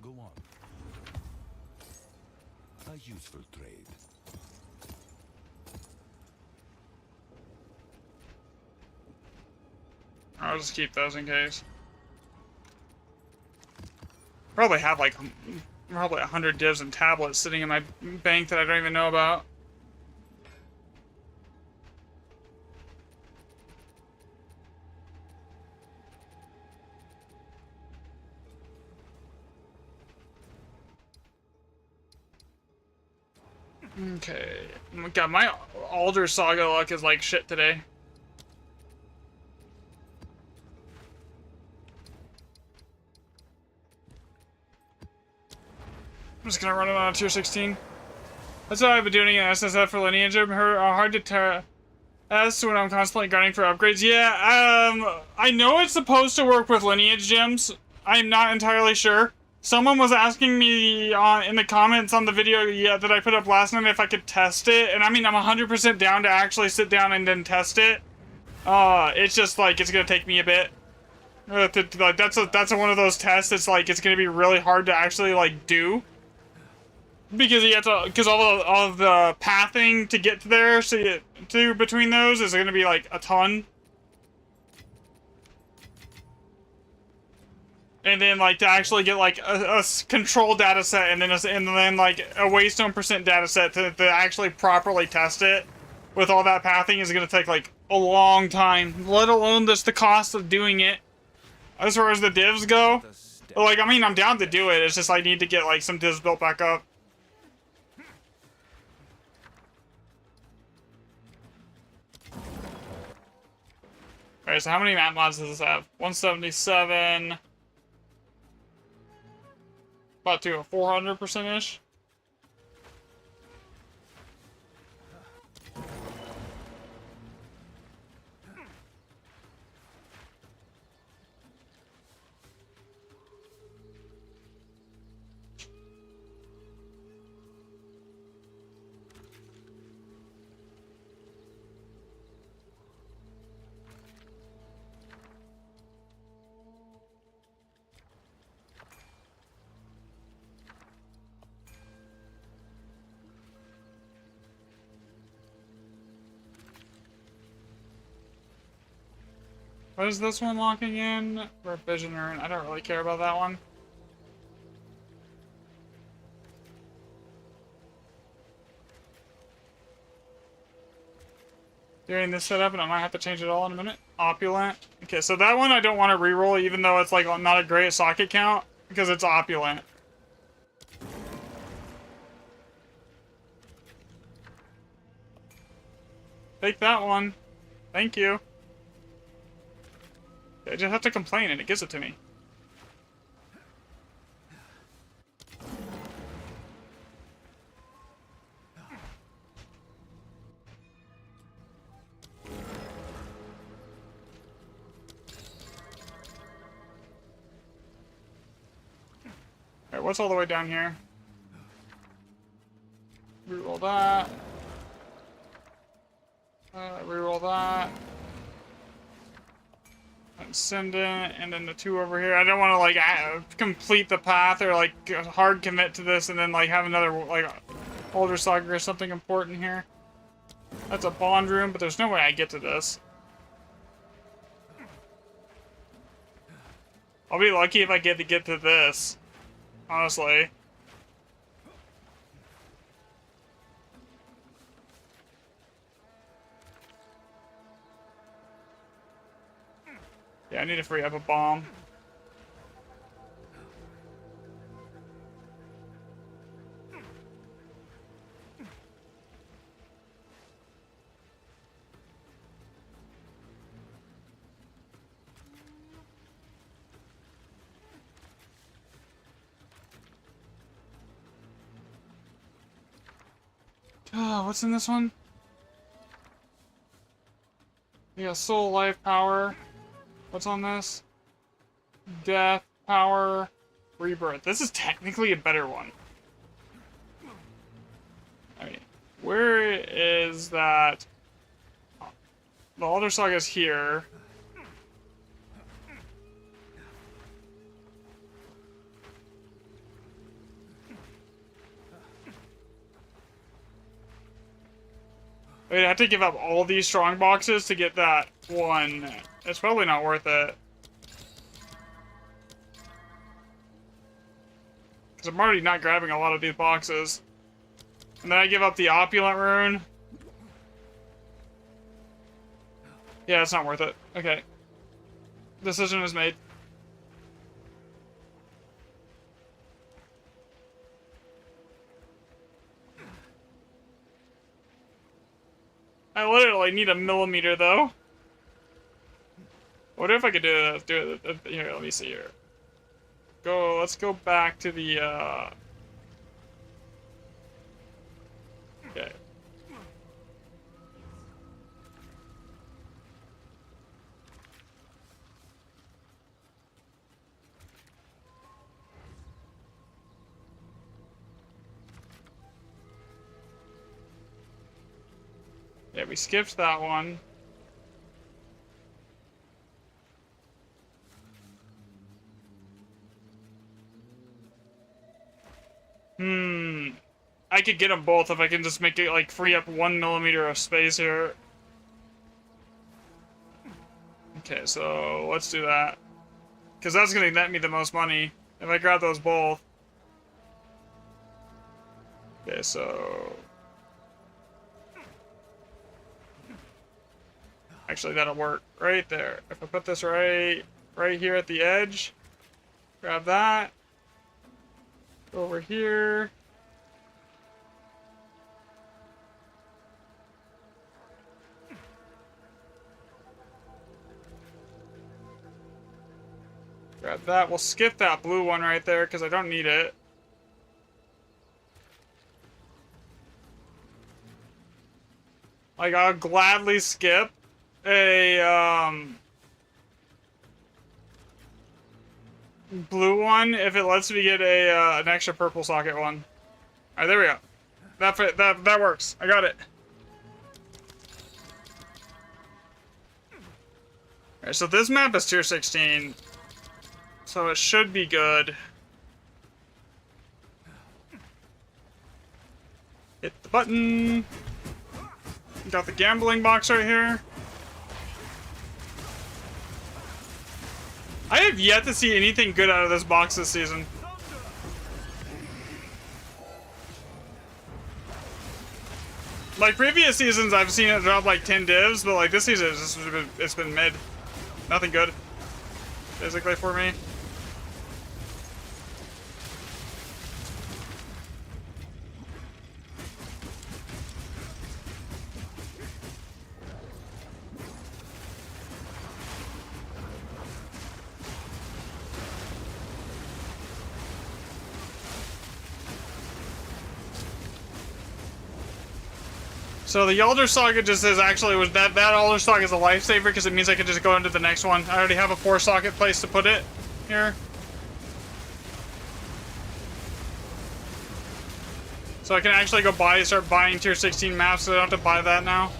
Go on. A useful trade. I'll just keep those in case. Probably have like probably 100 divs and tablets sitting in my bank that I don't even know about. Okay. God, my Alder Saga luck is like shit today. I'm just gonna run it on a tier 16. That's what I've been doing in SSF for lineage. I'm hard to test when I'm constantly grinding for upgrades. Yeah, I know it's supposed to work with lineage gems. I'm not entirely sure. Someone was asking me in the comments on the video that I put up last night if I could test it, and I mean I'm 100% down to actually sit down and then test it. It's just like it's gonna take me a bit. That's one of those tests. It's like it's gonna be really hard to actually like do. Because you have to, because all of the pathing to get to there, so between those is going to be like a ton. And then like to actually get like a control data set and then like a waystone percent data set to actually properly test it with all that pathing is going to take like a long time, let alone just the cost of doing it. As far as the divs go, like I mean I'm down to do it, it's just I need to get like some divs built back up. Alright, so how many map mods does this have? 177. About to a 400%-ish. What is this one locking in? Vision Urn. I don't really care about that one. Doing this setup, and I might have to change it all in a minute. Opulent. Okay, so that one I don't want to reroll, even though it's like not a great socket count, because it's opulent. Take that one. Thank you. I just have to complain and it gives it to me. Alright, what's all the way down here? Reroll that. Reroll that. And send it, and then the two over here. I don't want to like complete the path or like hard commit to this and then like have another like Alder Saga or something important here. That's a bond room, but there's no way I get to this. I'll be lucky if I get to this, honestly. Yeah, I need to free up a bomb. What's in this one? We got soul, life, power. What's on this? Death, power, rebirth. This is technically a better one. I mean, where is that? The Alder Saga's here. Wait, I have to give up all these strong boxes to get that one. It's probably not worth it. Because I'm already not grabbing a lot of these boxes. And then I give up the opulent rune. Yeah, it's not worth it. Okay. Decision is made. I literally need a millimeter, though. What if I could do it? Here, let me see here. Let's go back to the, Okay. Yeah, we skipped that one. I could get them both if I can just make it, like, free up 1 millimeter of space here. Okay, so let's do that. Because that's going to net me the most money if I grab those both. Okay, so... Actually, that'll work right there. If I put this right here at the edge, grab that, go over here. Grab that. We'll skip that blue one right there because I don't need it. Like, I'll gladly skip a blue one if it lets me get a an extra purple socket one. All right, there we go. That works. I got it. All right, so this map is tier 16, so it should be good. Hit the button. Got the gambling box right here. I have yet to see anything good out of this box this season. Like previous seasons, I've seen it drop like 10 divs, but like this season, it's been mid. Nothing good, basically, for me. So the Elder Saga just says actually was that Elder Saga is a lifesaver because it means I can just go into the next one. I already have a 4-socket place to put it here. So I can actually go start buying tier 16 maps, so I don't have to buy that now.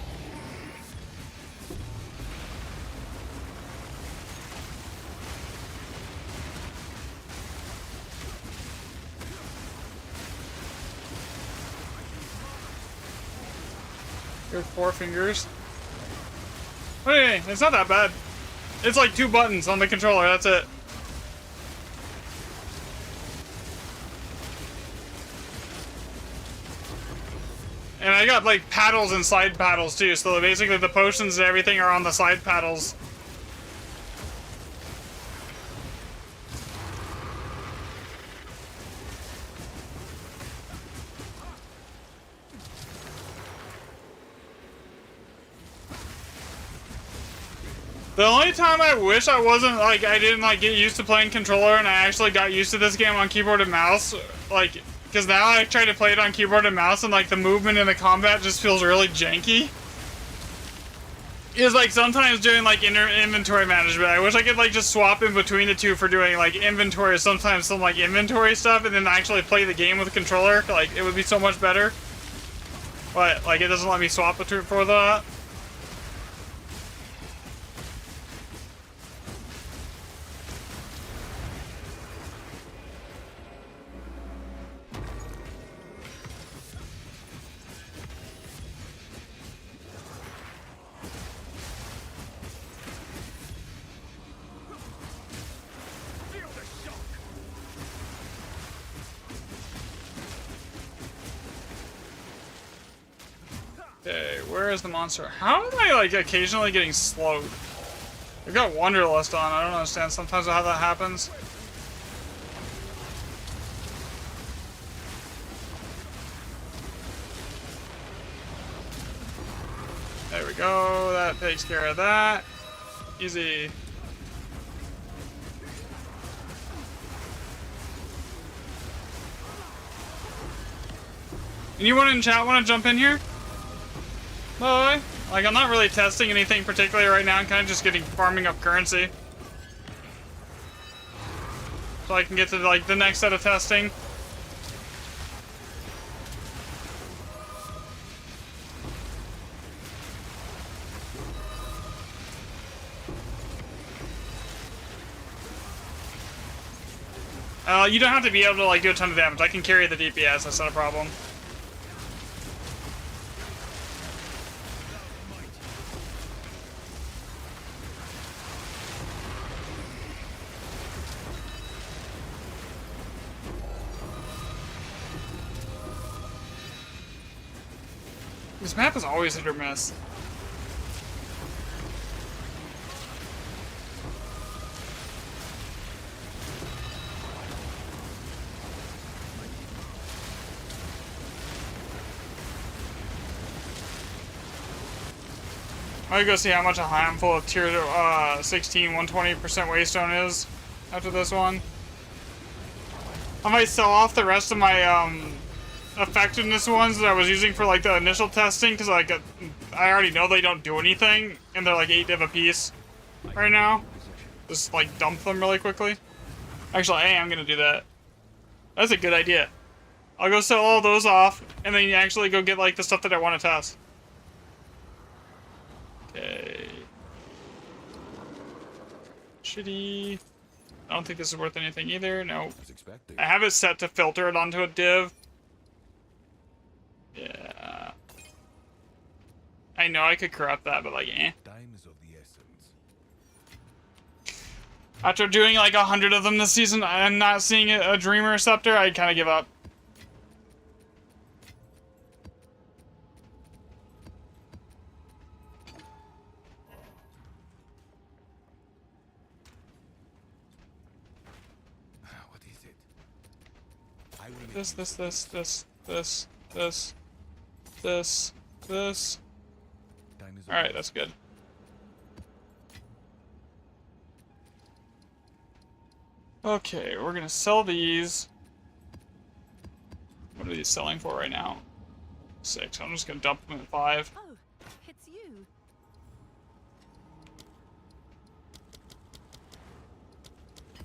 Here's 4 fingers. Hey, it's not that bad. It's like 2 buttons on the controller, that's it. And I got like paddles and side paddles too, so basically the potions and everything are on the side paddles. The only time I wish I wasn't, like, I didn't, like, get used to playing controller and I actually got used to this game on keyboard and mouse, like, Because now I try to play it on keyboard and mouse, and like the movement in the combat just feels really janky. Is like sometimes doing like inventory management. I wish I could like just swap in between the two for doing like inventory, sometimes some like inventory stuff, and then actually play the game with a controller. Like it would be so much better. But like it doesn't let me swap between for that. Okay, where is the monster? How am I like occasionally getting slowed? I've got Wanderlust on, I don't understand sometimes how that happens. There we go, that takes care of that. Easy. Anyone in chat want to jump in here? Bye. Like, I'm not really testing anything particularly right now. I'm kind of just farming up currency. So I can get to, like, the next set of testing. You don't have to be able to, like, do a ton of damage. I can carry the DPS. That's not a problem. This map is always hit or miss. I'm gonna go see how much a handful of tier 16 120% waystone is after this one. I might sell off the rest of my effectiveness ones that I was using for like the initial testing, because like I already know they don't do anything and they're like 8 div a piece right now. Just like dump them really quickly. Actually, hey, I'm gonna do that. That's a good idea. I'll go sell all those off and then actually go get like the stuff that I want to test. Okay. Shitty. I don't think this is worth anything either. No. I have it set to filter it onto a div. Yeah. I know I could corrupt that, but like, eh. Time is of the essence. After doing like 100 of them this season and not seeing a Dreamer Scepter, I'd kind of give up. What is it? I will make This. time is of Alright, the that's good. Okay, we're gonna sell these. What are these selling for right now? 6. I'm just gonna dump them at 5. Oh, it's you.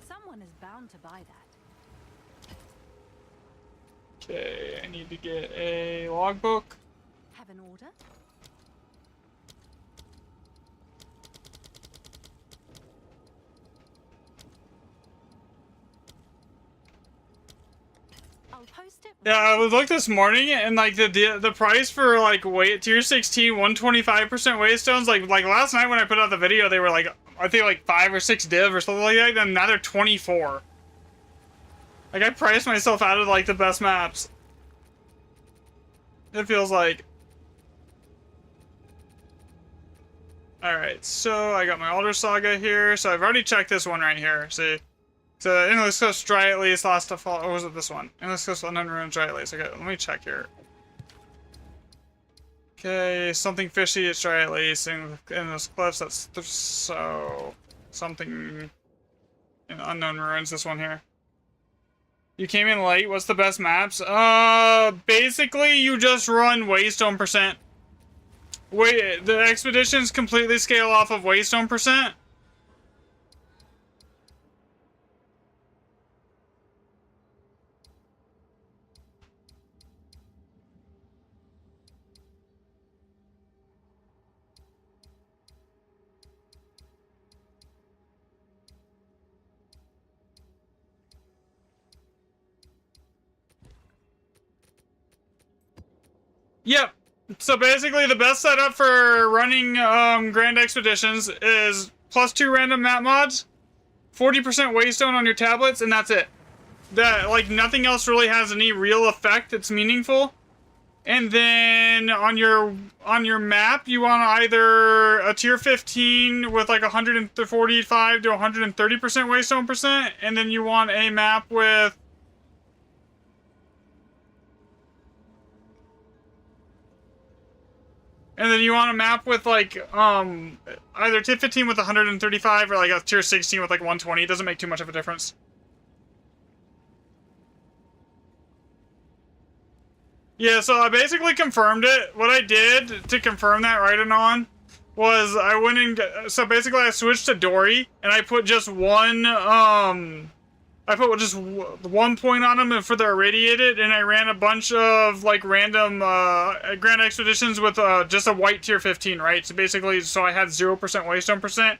Someone is bound to buy that. Okay, I need to get a logbook. Have an order? I'll post it. Yeah, I was looked this morning and like the price for like tier 16 125% waystones like last night when I put out the video they were like I think like 5 or 6 div or something like that, and now they're 24. Like I priced myself out of like the best maps. It feels like. Alright, so I got my Alder Saga here. So I've already checked this one right here. See? So Endless Coast Dry at least, Last to Fall. Or was it this one? Endless Coast Unknown Ruins Dry at least. Okay, let me check here. Okay, something fishy, it's dry at least. And Endless Cliffs, that's so. Something in Unknown Ruins, this one here. You came in late. What's the best maps? Basically, you just run Waystone percent. Wait, the expeditions completely scale off of Waystone percent. Yep. So basically, the best setup for running Grand Expeditions is +2 random map mods, 40% Waystone on your tablets, and that's it. That, like, nothing else really has any real effect that's meaningful. And then on your map, you want either a tier 15 with like 145 to 130% Waystone percent, and then you want a map with like either tier 15 with 135 or like a tier 16 with like 120. It doesn't make too much of a difference. Yeah, so I basically confirmed it. What I did to confirm that right and on was I went and so basically I switched to Dory and I put just one one point on them for the irradiated, and I ran a bunch of like random Grand Expeditions with just a white tier 15, right? So basically, so I had 0% Waystone percent,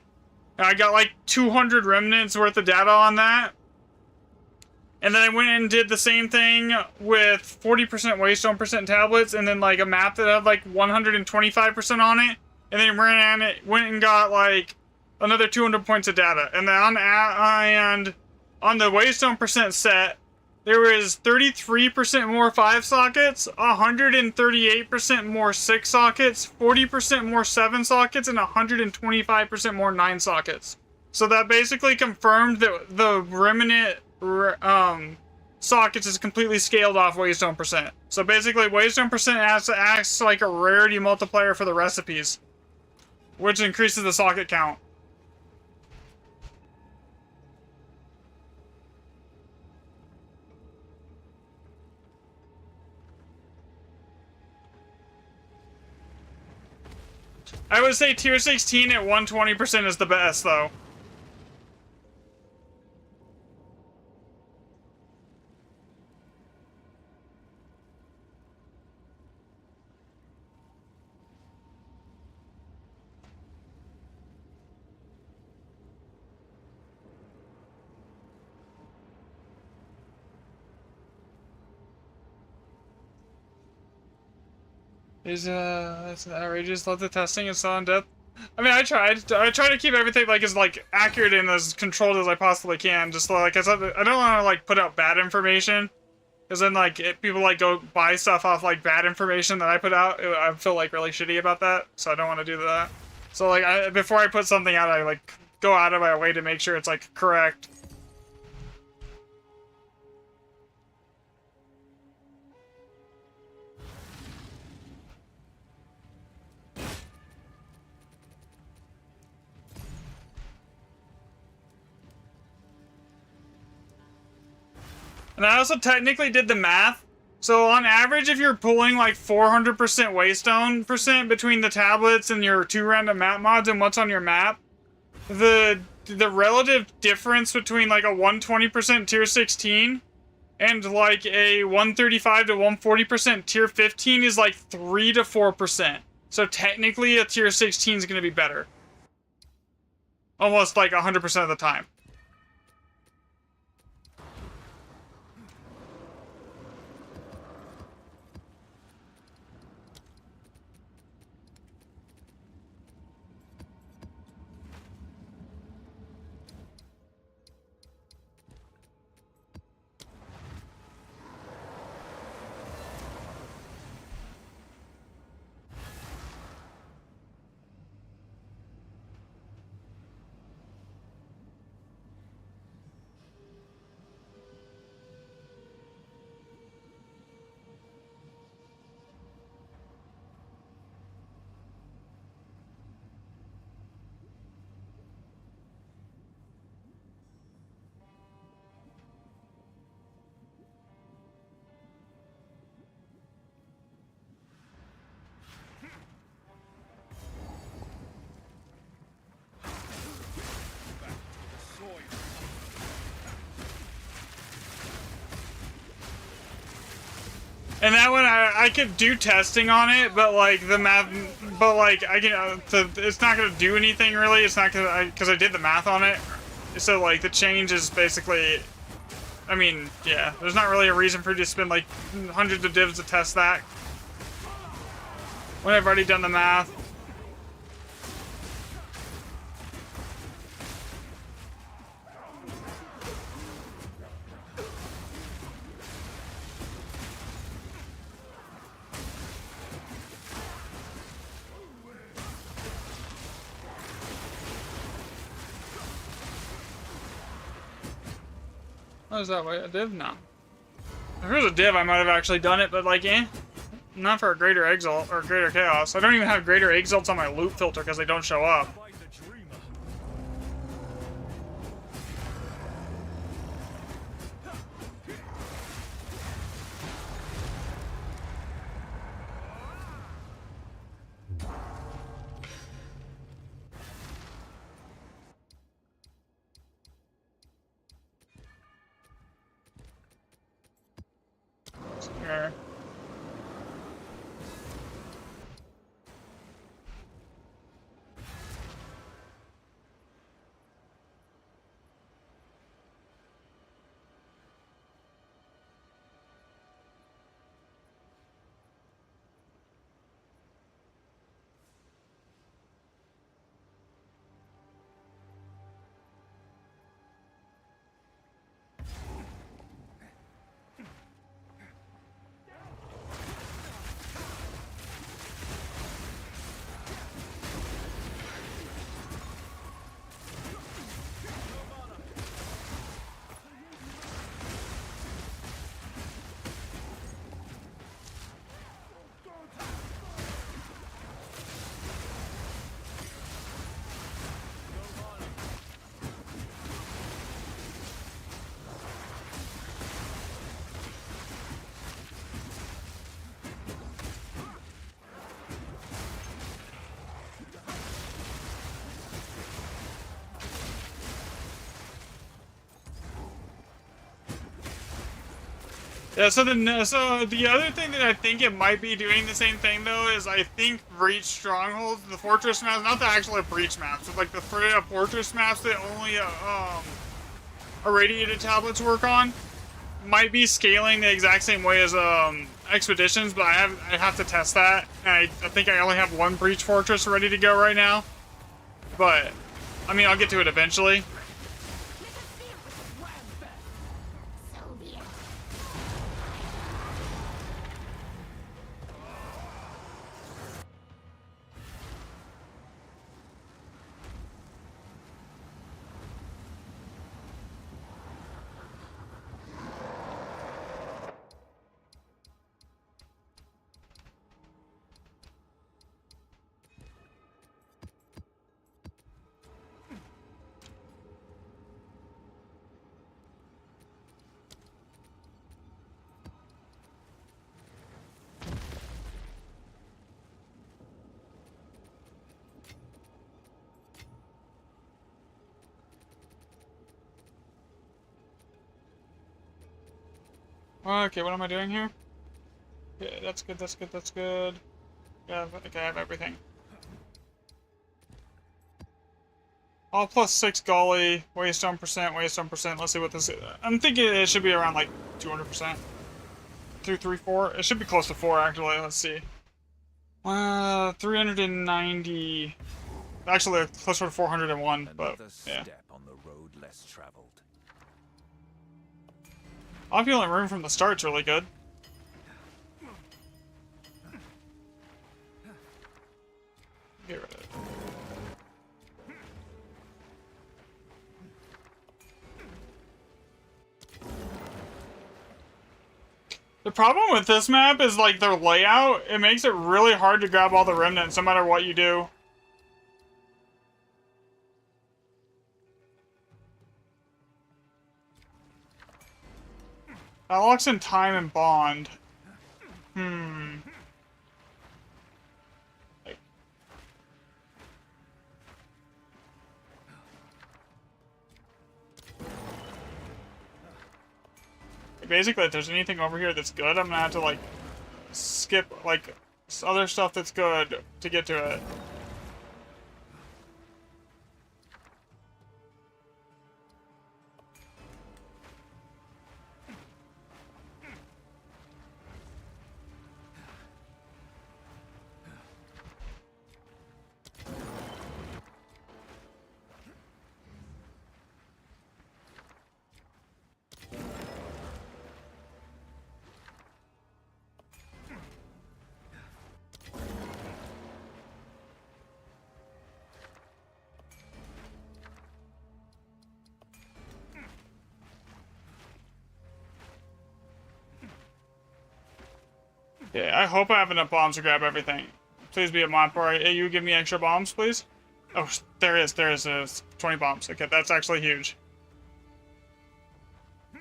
and I got like 200 remnants worth of data on that. And then I went and did the same thing with 40% Waystone percent tablets, and then like a map that had like 125% on it, and then went and got like another 200 points of data. And then on the Waystone percent set, there was 33% more 5 sockets, 138% more 6 sockets, 40% more 7 sockets, and 125% more 9 sockets. So that basically confirmed that the remnant sockets is completely scaled off Waystone percent. So basically, Waystone percent acts like a rarity multiplier for the recipes, which increases the socket count. I would say tier 16 at 120% is the best, though. It's outrageous. Let the testing and so in depth. I mean, I try to keep everything like as like accurate and as controlled as I possibly can. Just like I said, I don't want to like put out bad information, because then like people like go buy stuff off like bad information that I put out. I feel like really shitty about that, so I don't want to do that. So like before I put something out, I like go out of my way to make sure it's like correct. And I also technically did the math. So on average, if you're pulling like 400% Waystone percent between the tablets and your 2 random map mods and what's on your map, the relative difference between like a 120% tier 16 and like a 135 to 140% tier 15 is like 3 to 4%. So technically a tier 16 is going to be better. Almost like 100% of the time. And that one, I could do testing on it, but like the math, but like I can, it's not gonna do anything really. It's not gonna, because I did the math on it. So like the change is basically, I mean, yeah, there's not really a reason for you to spend like hundreds of divs to test that when I've already done the math. Oh, is that way a div? No. If it was a div, I might have actually done it, but like, not for a greater exalt or greater chaos. I don't even have greater exalts on my loot filter because they don't show up. Here. Yeah, so the other thing that I think it might be doing the same thing though is I think Breach Strongholds, the Fortress maps, not the actual Breach maps, but like the Fortress maps that only irradiated tablets work on, might be scaling the exact same way as Expeditions, but I have to test that. And I think I only have one Breach Fortress ready to go right now, but I mean I'll get to it eventually. Okay, what am I doing here? Okay, that's good, that's good, that's good. Yeah, I think I have everything. All +6 Golly, waste on percent, let's see what this is. I'm thinking it should be around like 200%. 2, 3, 4? It should be close to 4 actually, let's see. 390... Actually, closer to 401, but yeah. Step on the road less traveled. Opulent room from the start's really good. Get rid of it. The problem with this map is like their layout. It makes it really hard to grab all the remnants no matter what you do. That locks in time and bond. Basically, if there's anything over here that's good, I'm gonna have to like skip like other stuff that's good to get to it. Yeah, I hope I have enough bombs to grab everything. Please be a mod for it. Hey, you give me extra bombs, please? Oh, there is 20 bombs. Okay, that's actually huge.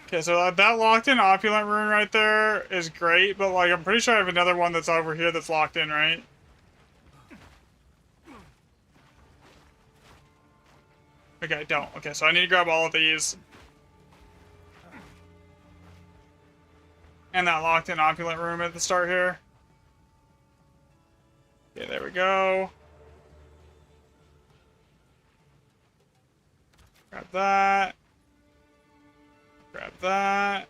Okay, so that locked in opulent rune right there is great, but like I'm pretty sure I have another one that's over here that's locked in, right? Okay, I don't. Okay, so I need to grab all of these. And that locked in opulent room at the start here. Okay, there we go. Grab that. Grab that.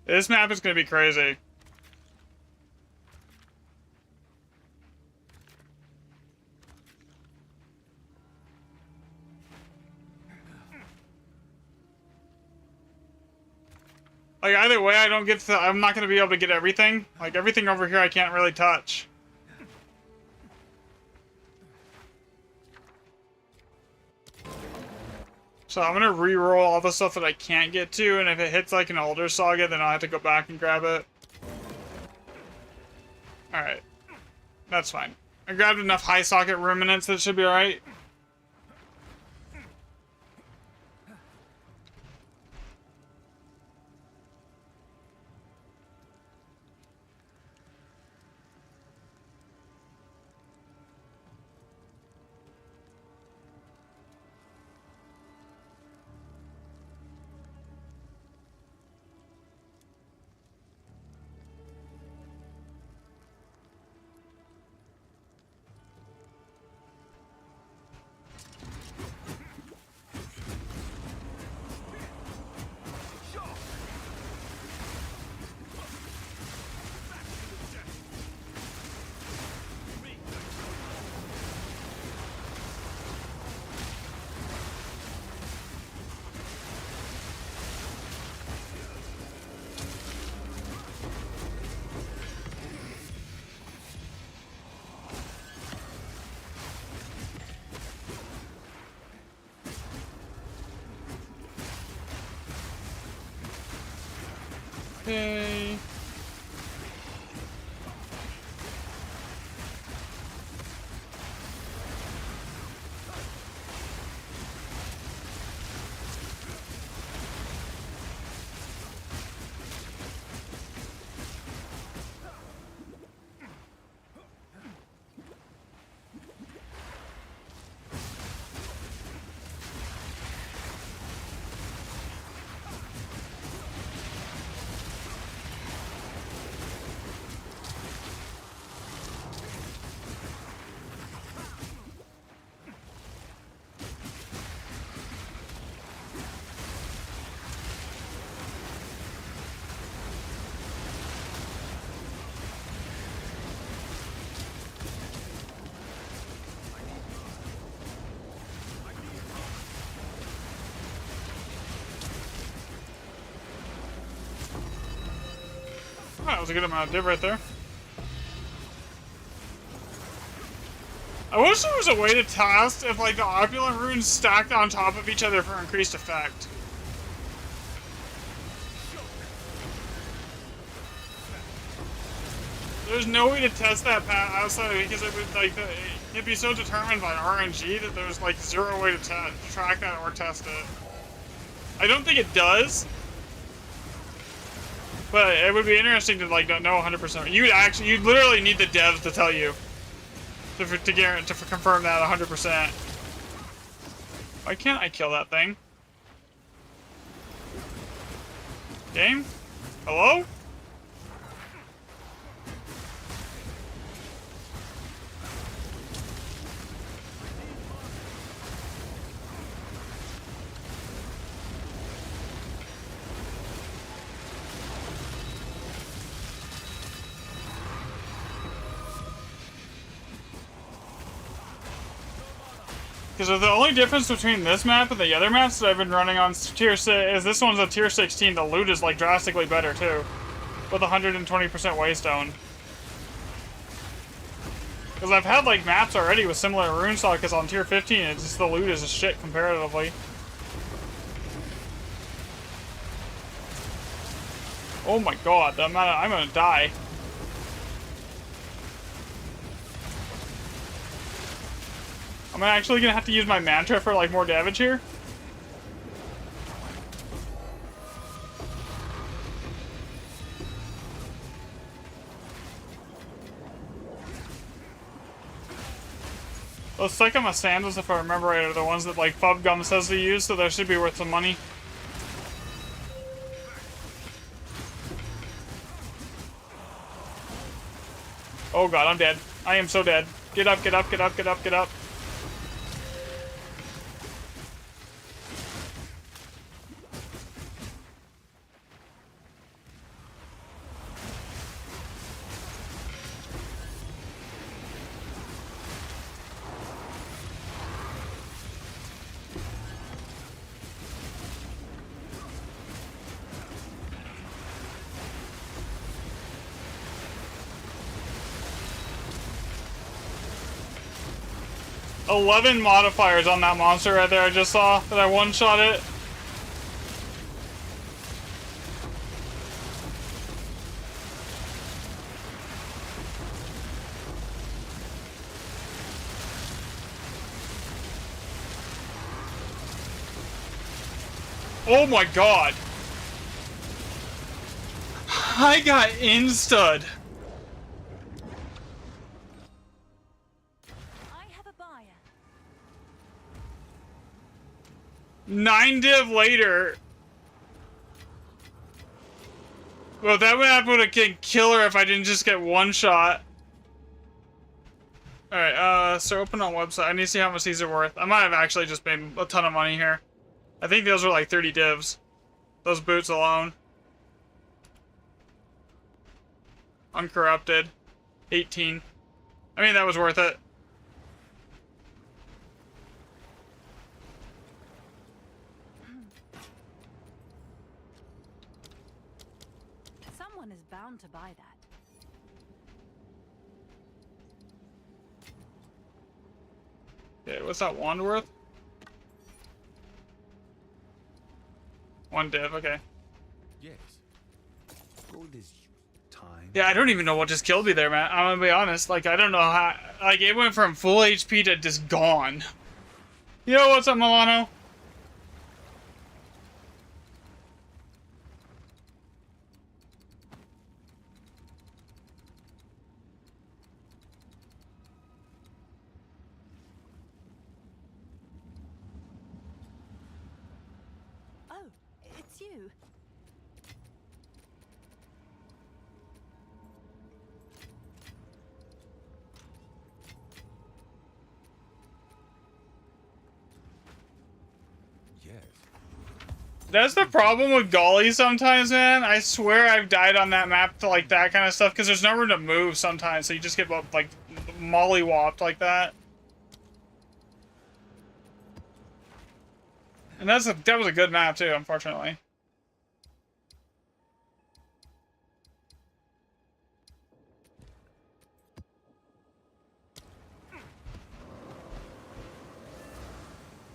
This map is going to be crazy. Like, either way, I'm not going to be able to get everything. Like, everything over here I can't really touch. So I'm gonna re-roll all the stuff that I can't get to, and if it hits like an older saga, then I'll have to go back and grab it. Alright. That's fine. I grabbed enough high socket ruminants that it should be alright. Okay. Oh, that was a good amount of div right there. I wish there was a way to test if like the opulent runes stacked on top of each other for increased effect. There's no way to test that outside because it would like it'd be so determined by RNG that there's like zero way to track that or test it. I don't think it does, but it would be interesting to like know 100%. You'd literally need the devs to tell you to guarantee to confirm that 100%. Why can't I kill that thing? Game? Hello? Because the only difference between this map and the other maps that I've been running on tier 6 is this one's a tier 16. The loot is like drastically better too, with 120% waystone. Because I've had like maps already with similar rune stock, because on tier 15 it's just the loot is a shit comparatively. Oh my god, the amount I'm gonna die. Am I actually gonna have to use my mantra for like more damage here? Those Sycamore sandals, if I remember right, are the ones that like Fubgum says to use, so they should be worth some money. Oh god, I'm dead. I am so dead. Get up, get up, get up, get up, get up. $11 modifiers on that monster right there I just saw that I one-shot it. Oh my god. I got instud. I have a buyer. 9 div later. Well, that would have been a killer if I didn't just get one shot. Alright, so open on website. I need to see how much these are worth. I might have actually just made a ton of money here. I think those were like 30 divs. Those boots alone. Uncorrupted. 18. I mean, that was worth it. Someone is bound to buy that. Okay, what's that wand worth? 1 div, okay. Yes. Gold is time. Yeah, I don't even know what just killed me there, man. I'm gonna be honest. Like, I don't know how. Like, it went from full HP to just gone. You know what's up, Milano? Oh, it's you. Yes. That's the problem with Golly sometimes, man. I swear I've died on that map to, like, that kind of stuff, because there's no room to move sometimes, so you just get, like, mollywopped like that. And that was a good map, too, unfortunately.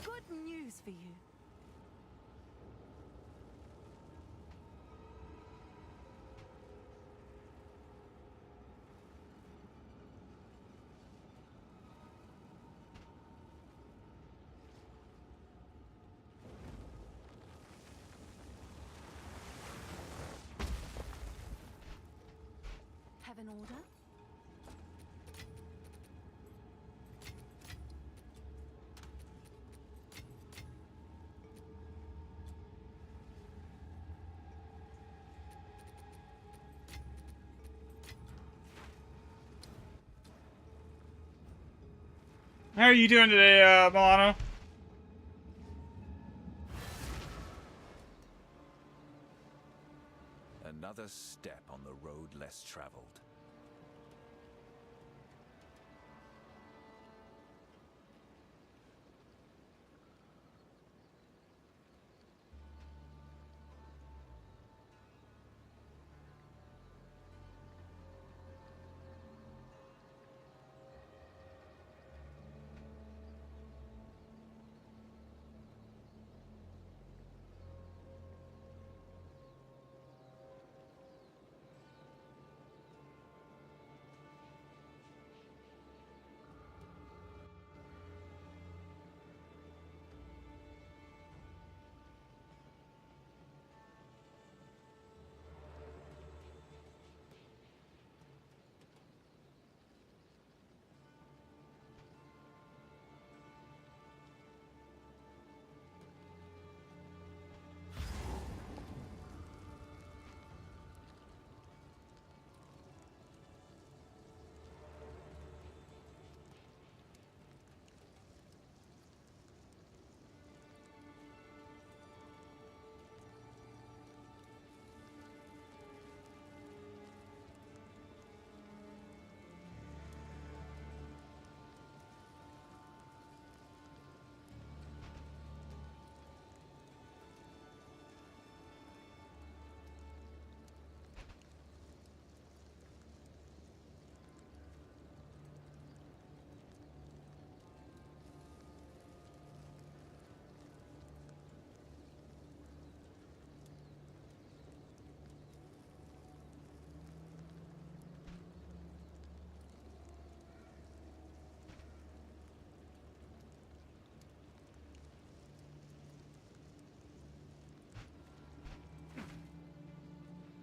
Good news for you. have an order? How are you doing today, Milano? Another step on the road less traveled.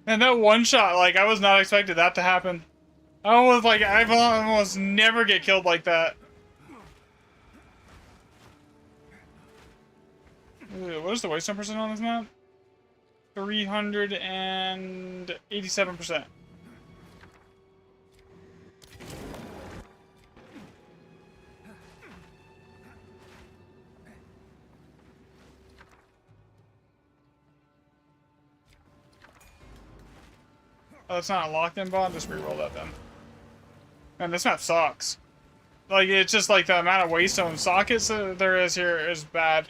And that one shot, like, I was not expecting that to happen. I was like, I almost never get killed like that. What is the waste percent on this map? 387%. Oh, that's not a locked-in bond? Just reroll that then. Man, this map sucks. Like, it's just like the amount of waste on sockets there is here is bad.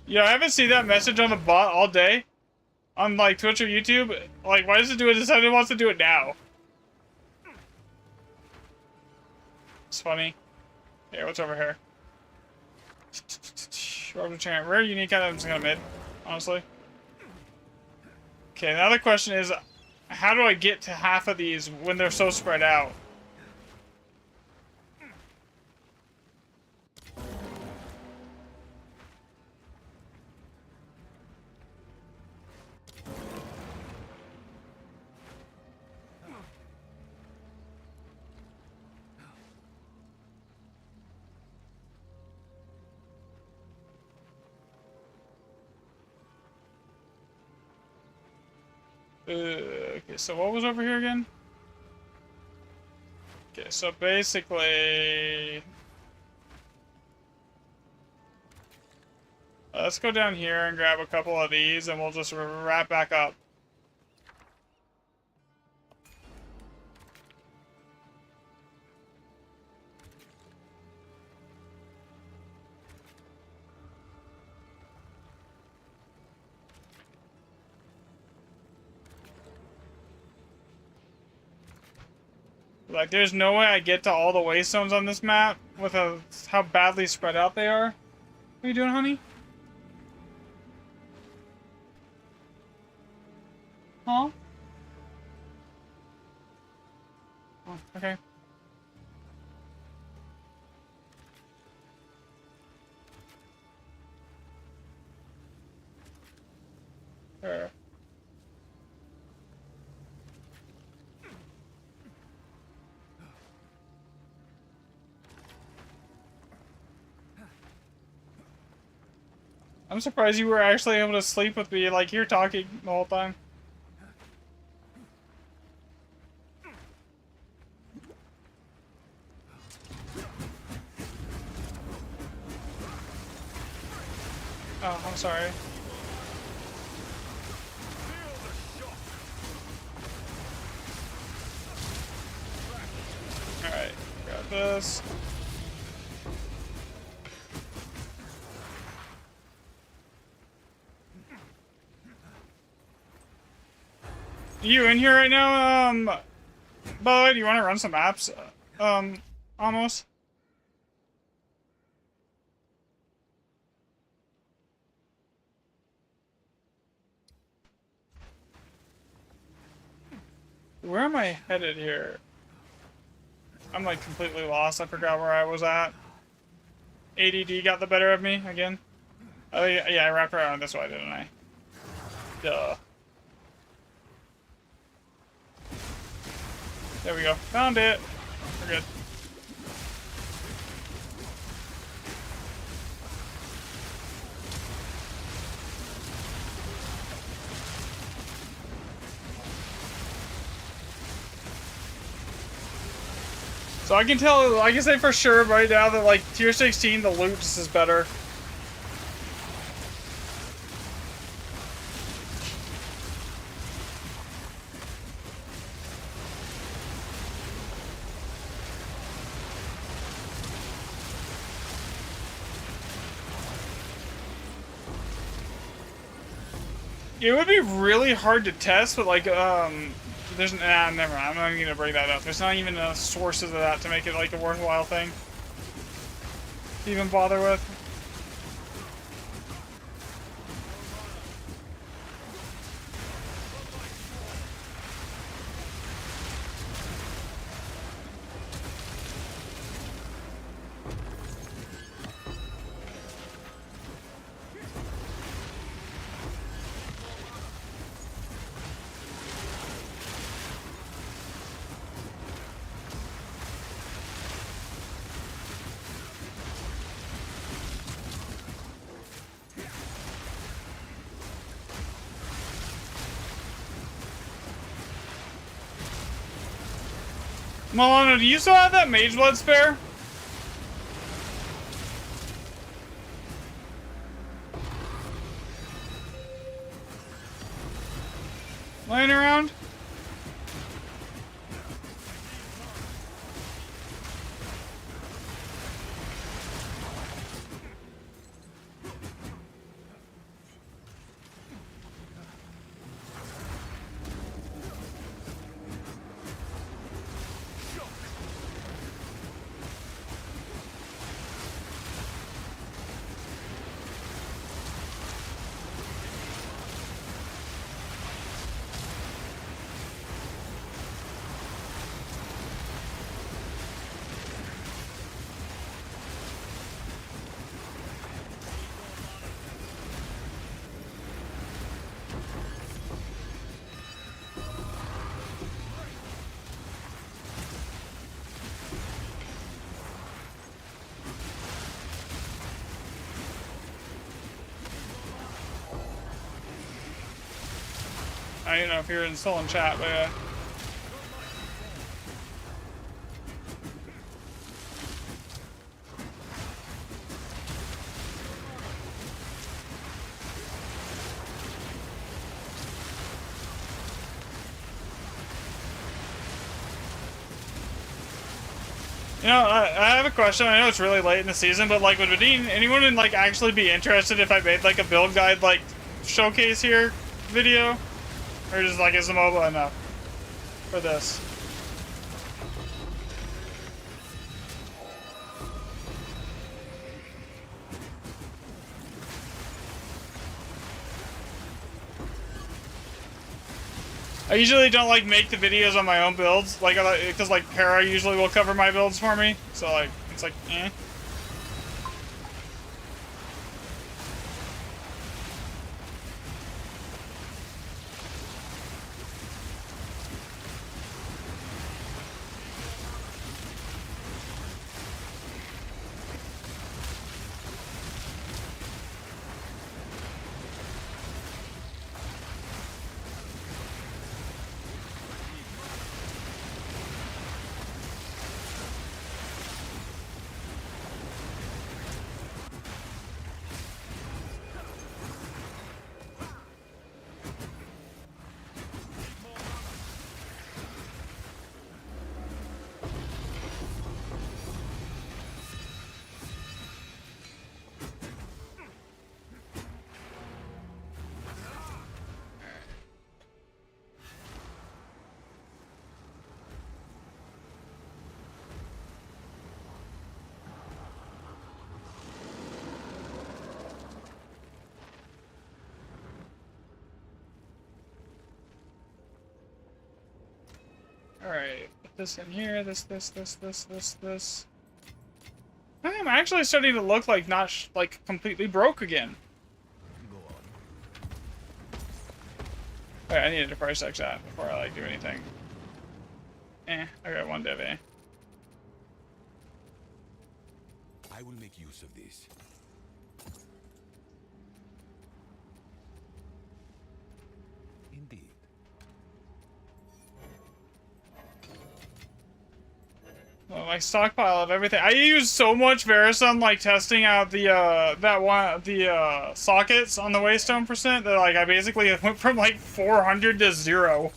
Yeah, I haven't seen that message on the bot all day. On, like, Twitch or YouTube. Like, why does it do it? It wants to do it now. It's funny. Here, what's over here? Rare unique items gonna mid, honestly. Okay, now the question is, how do I get to half of these when they're so spread out? Okay, so what was over here again? Okay, so basically... let's go down here and grab a couple of these and we'll just wrap back up. Like, there's no way I get to all the waystones on this map with how badly spread out they are. What are you doing, honey? Huh? Oh, okay. Or... I'm surprised you were actually able to sleep with me, like, you're talking the whole time. Oh, I'm sorry. Alright, got this. You in here right now, by the way, do you want to run some apps? Almost? Where am I headed here? I'm like completely lost. I forgot where I was at. ADD got the better of me again. Oh yeah, I wrapped around this way, didn't I? Duh. There we go. Found it. We're good. So I can tell, I can say for sure right now that like tier 16, the loot just is better. It would be really hard to test, but like, there's, never mind, I'm not even gonna bring that up. There's not even enough sources of that to make it like a worthwhile thing to even bother with. Milano, do you still have that Mage Blood spare? Laying around? I don't know if you're still in chat, but yeah. You know, I have a question. I know it's really late in the season, but like, would anyone like actually be interested if I made like a build guide like showcase here video? Or just like, is the mobile enough for this? I usually don't like make the videos on my own builds, like, because like Para usually will cover my builds for me, so like, it's like, eh. Alright, put this in here, this. I'm actually starting to look like not like completely broke again. Go on. Alright, I needed to price check that before I like do anything. I got one divvy. I will make use of this. Indeed. Well, my stockpile of everything. I use so much Verisum like testing out the sockets on the Waystone percent that like I basically went from like 400 to 0.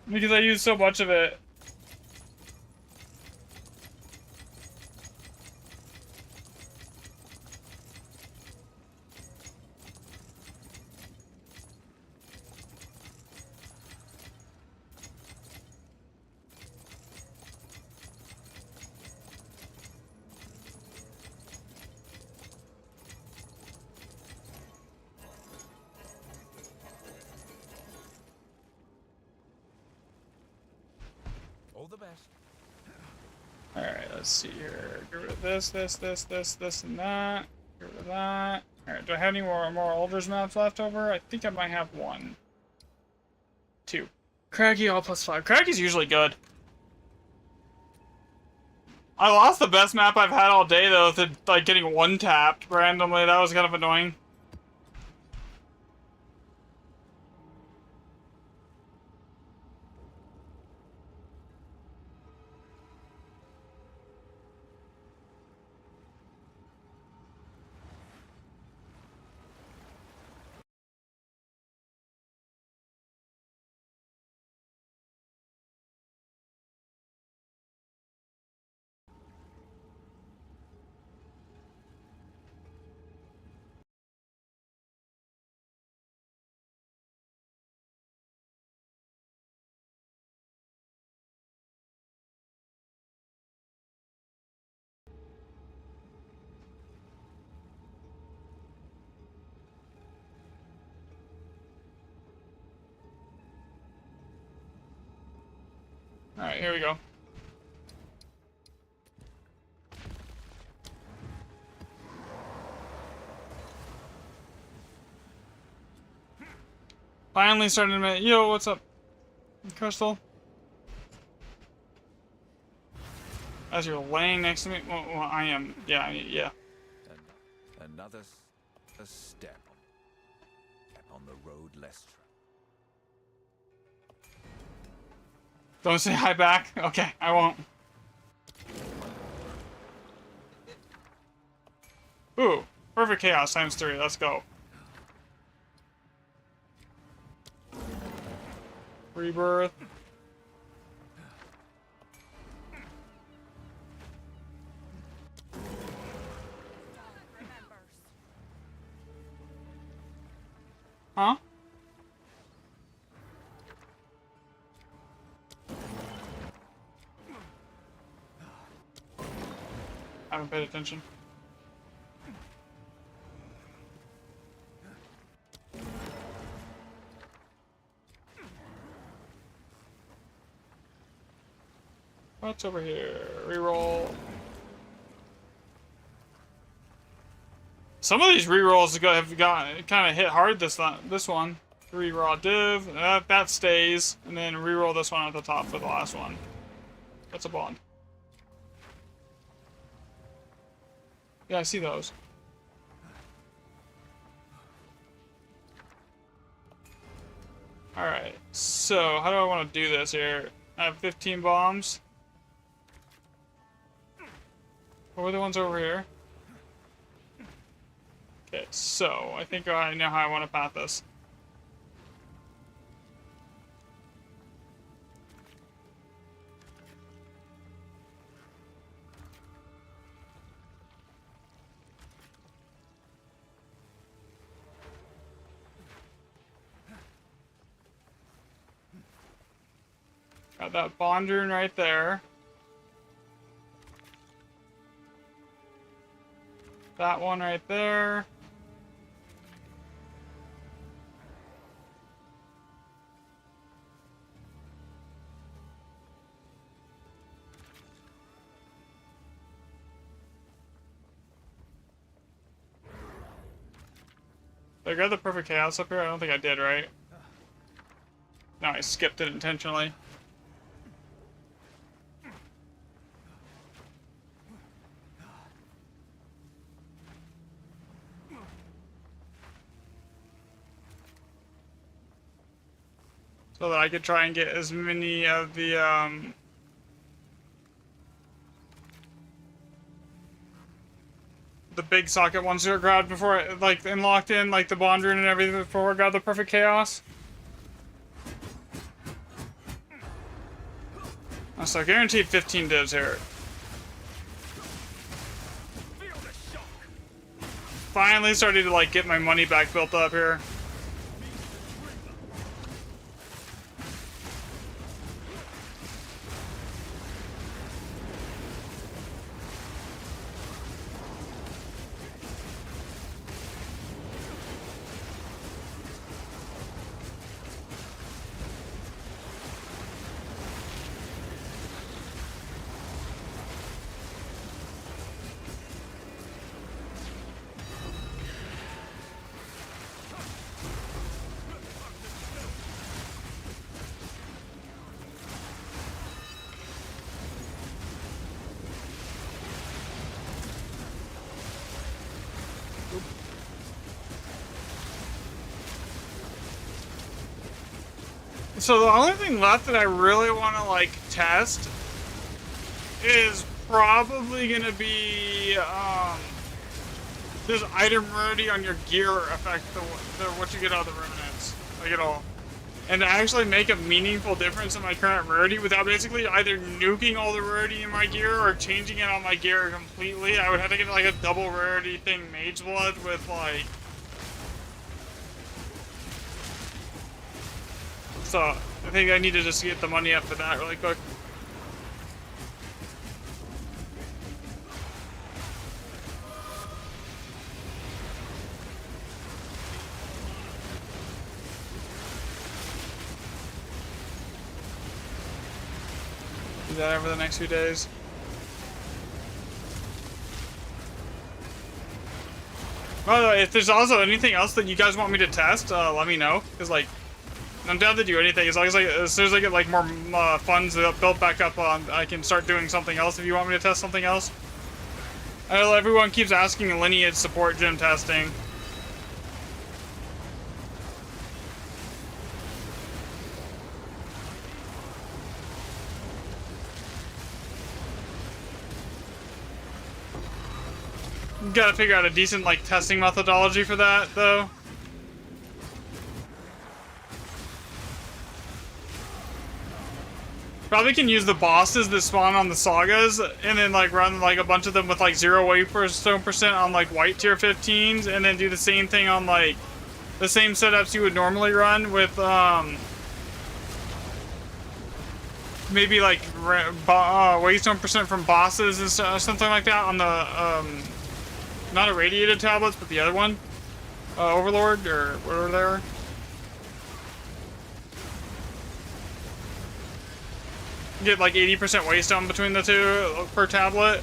Because I use so much of it. All the best. Alright, let's see here. Get rid of this, and that. Get rid of that. Alright, do I have any more Alders maps left over? I think I might have 1. 2. Craggy all +5. Craggy's usually good. I lost the best map I've had all day though, to like getting one tapped randomly. That was kind of annoying. Alright, here we go. Finally starting to make. Yo, what's up, Crystal? As you're laying next to me, well I am. Yeah, yeah. Another step on the road less traveled. Don't say hi back. Okay, I won't. Ooh, perfect chaos ×3. Let's go. Rebirth. Huh? I haven't paid attention. What's over here? Reroll. Some of these rerolls have got kind of hit hard this one. Reroll div, that stays, and then reroll this one at the top for the last one. That's a bond. Yeah, I see those. Alright, so how do I want to do this here? I have 15 bombs. What were the ones over here? Okay, so I think I know how I want to path this. Got that bond rune right there. That one right there. Did I grab the perfect chaos up here? I don't think I did, right? No, I skipped it intentionally. So that I could try and get as many of the big socket ones that are grabbed before I, like, and locked in, like the bond rune and everything before I grab the perfect chaos. So guaranteed 15 divs here. Finally starting to like get my money back built up here. So the only thing left that I really want to like test is probably gonna be does item rarity on your gear affect the what you get out of the remnants, like at all, and to actually make a meaningful difference in my current rarity without basically either nuking all the rarity in my gear or changing it on my gear completely. I would have to get like a double rarity thing, Mage Blood, with like. So, I think I need to just get the money up for that really quick. Do that over the next few days. By the way, if there's also anything else that you guys want me to test, let me know. Because, like, I'm down to do anything as long as as soon as I get like more funds built back up, I can start doing something else. If you want me to test something else, I know everyone keeps asking lineage support gym testing. Gotta figure out a decent like testing methodology for that though. Probably can use the bosses that spawn on the sagas and then like run like a bunch of them with like 0 waystone percent on like white tier 15s, and then do the same thing on like the same setups you would normally run with maybe like waystone percent from bosses and something like that on the not irradiated tablets but the other one, Overlord or whatever they are. Get like 80% waystone between the two per tablet.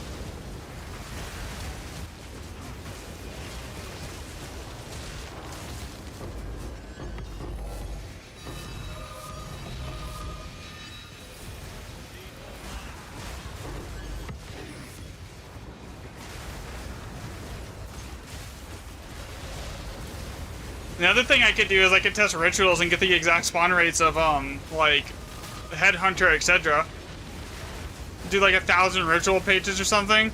The other thing I could do is I could test rituals and get the exact spawn rates of like Headhunter, etc. Do like 1,000 ritual pages or something,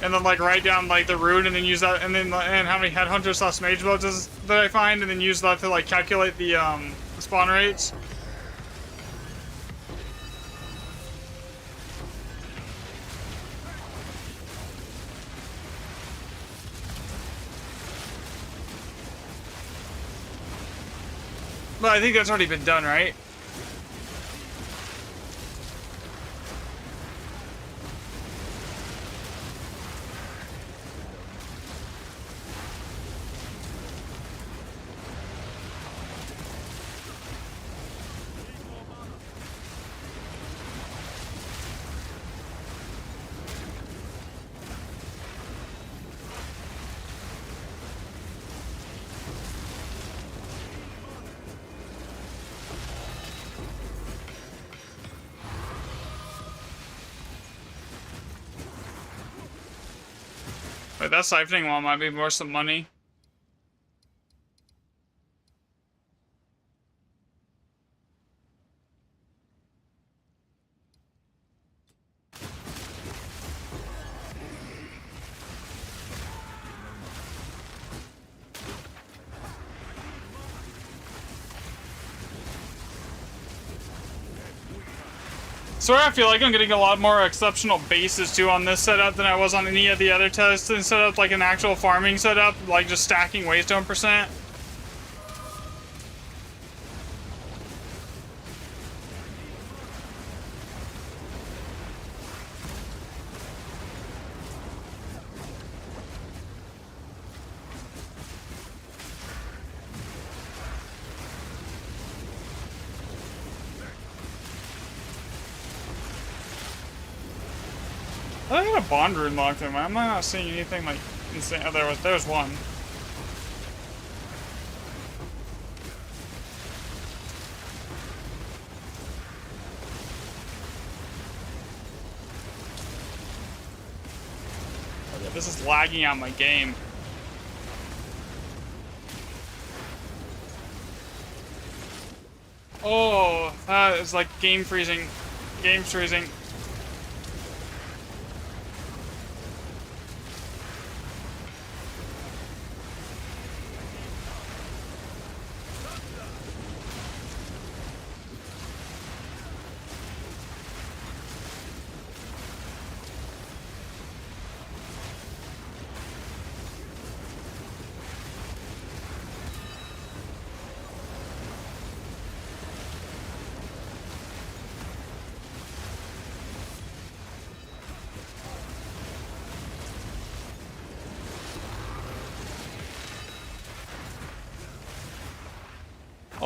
and then like write down like the rune, and then use that, and then and how many Headhunter / Mage Blows that I find, and then use that to like calculate the spawn rates. But I think that's already been done, right? Wait, that siphoning one might be worth some money. Sorry, I feel like I'm getting a lot more exceptional bases too on this setup than I was on any of the other testing setups, like an actual farming setup, like just stacking waystone percent. I think I got a bond rune locked in. I'm not seeing anything like insane. Oh, there's one. Oh, yeah, this is lagging out my game. Oh, that is like game freezing. Game freezing.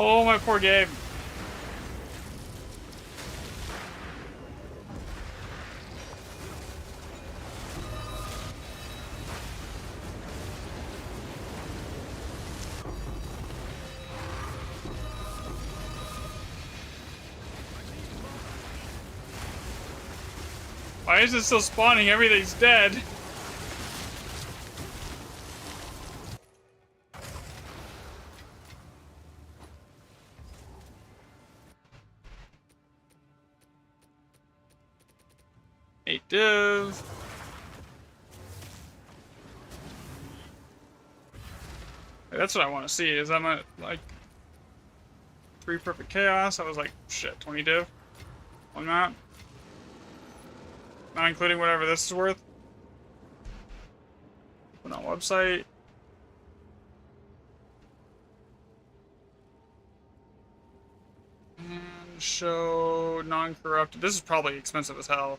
Oh, my poor game. Why is it still spawning? Everything's dead. Div. That's what I want to see. Is I'm at like 3 perfect chaos. I was like shit 20 div on that, not including whatever this is worth. Put on website. And show non-corrupted. This is probably expensive as hell.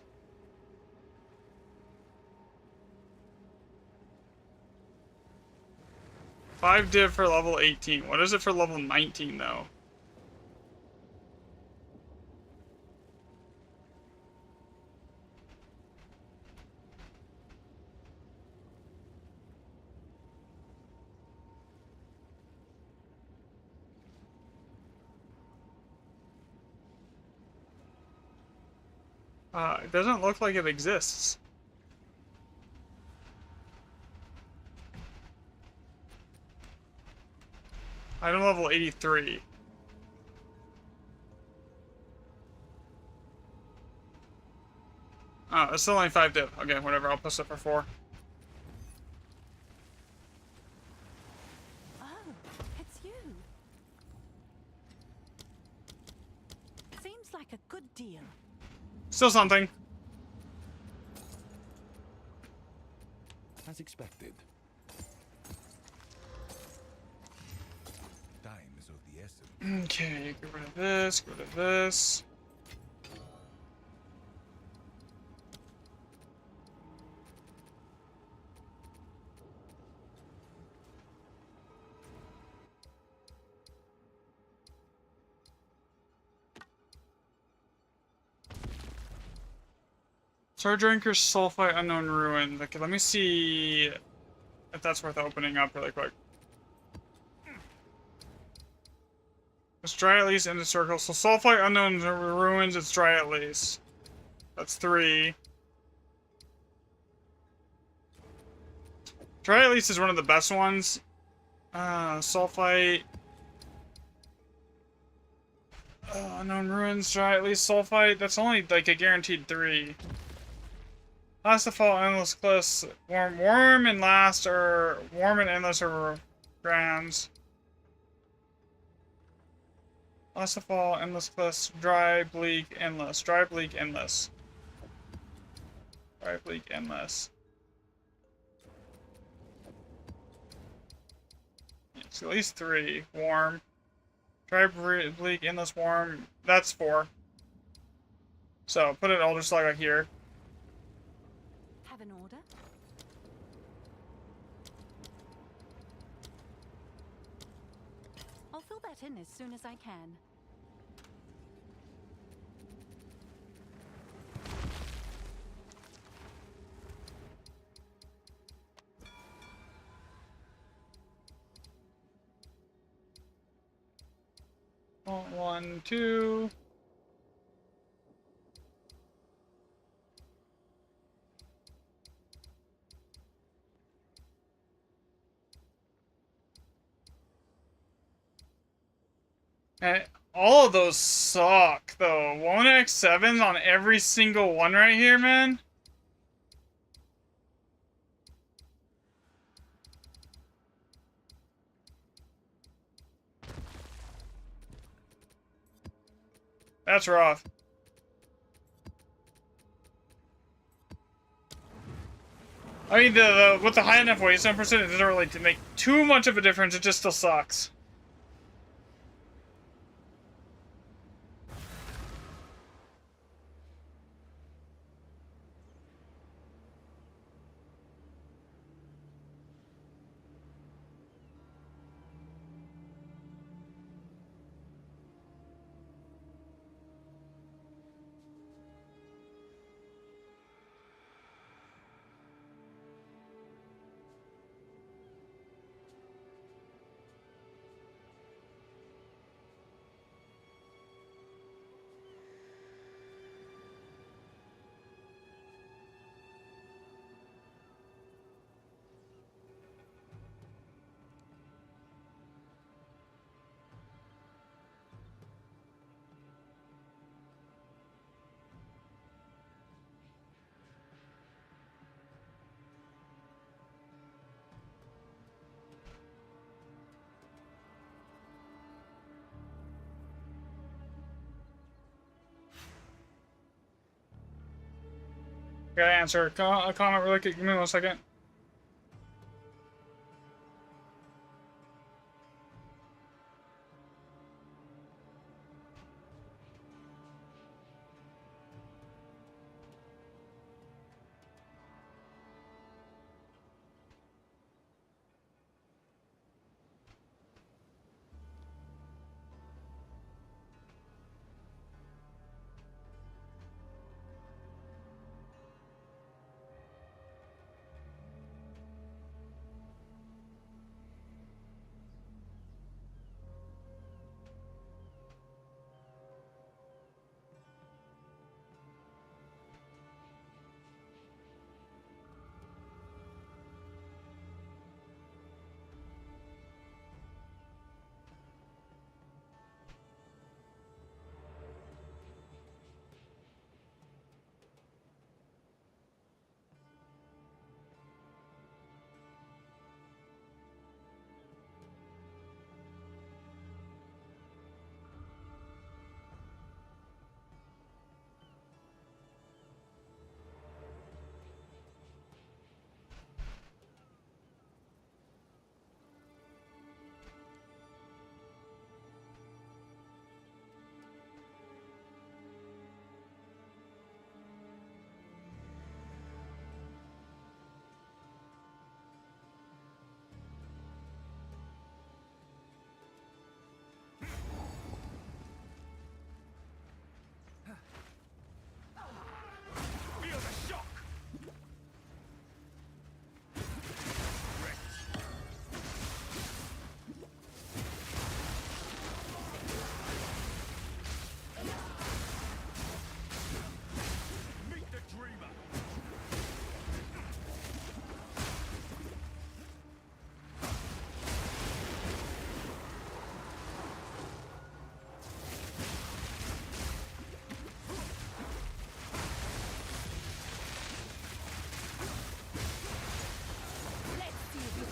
Five div for level 18. What is it for level 19 though? It doesn't look like it exists. Item level 83. Oh, it's still only 5 div. Okay, whatever, I'll post it for 4. Oh, it's you. Seems like a good deal. Still something. As expected. Time is of the essence. Okay, get rid of this, get rid of this. Star Drinker, Sulfite, Unknown Ruins. Okay, let me see if that's worth opening up really quick. It's dry at least in the circle. So Sulfite, Unknown Ruins, it's dry at least. That's 3. Tri-Elise is one of the best ones. Sulfite. Unknown Ruins, Tri-Elise, Sulfite. That's only like a guaranteed 3. Last of Fall, Endless Cliffs, Warm and Last, or Warm and Endless are Grands. Last of Fall, Endless Cliffs, Dry, Bleak, Endless. Dry, Bleak, Endless. Dry, Bleak, Endless. It's at least 3. Warm. Dry, Bleak, Endless, Warm. That's 4. So, put it Elder Saga here. Have an order? I'll fill that in as soon as I can. Oh, 1, 2. And all of those suck, though. 1x7s on every single one right here, man. That's rough. I mean, with the high enough waste 7%, it doesn't really make too much of a difference. It just still sucks. Gotta answer a comment really quick. Give me 1 second.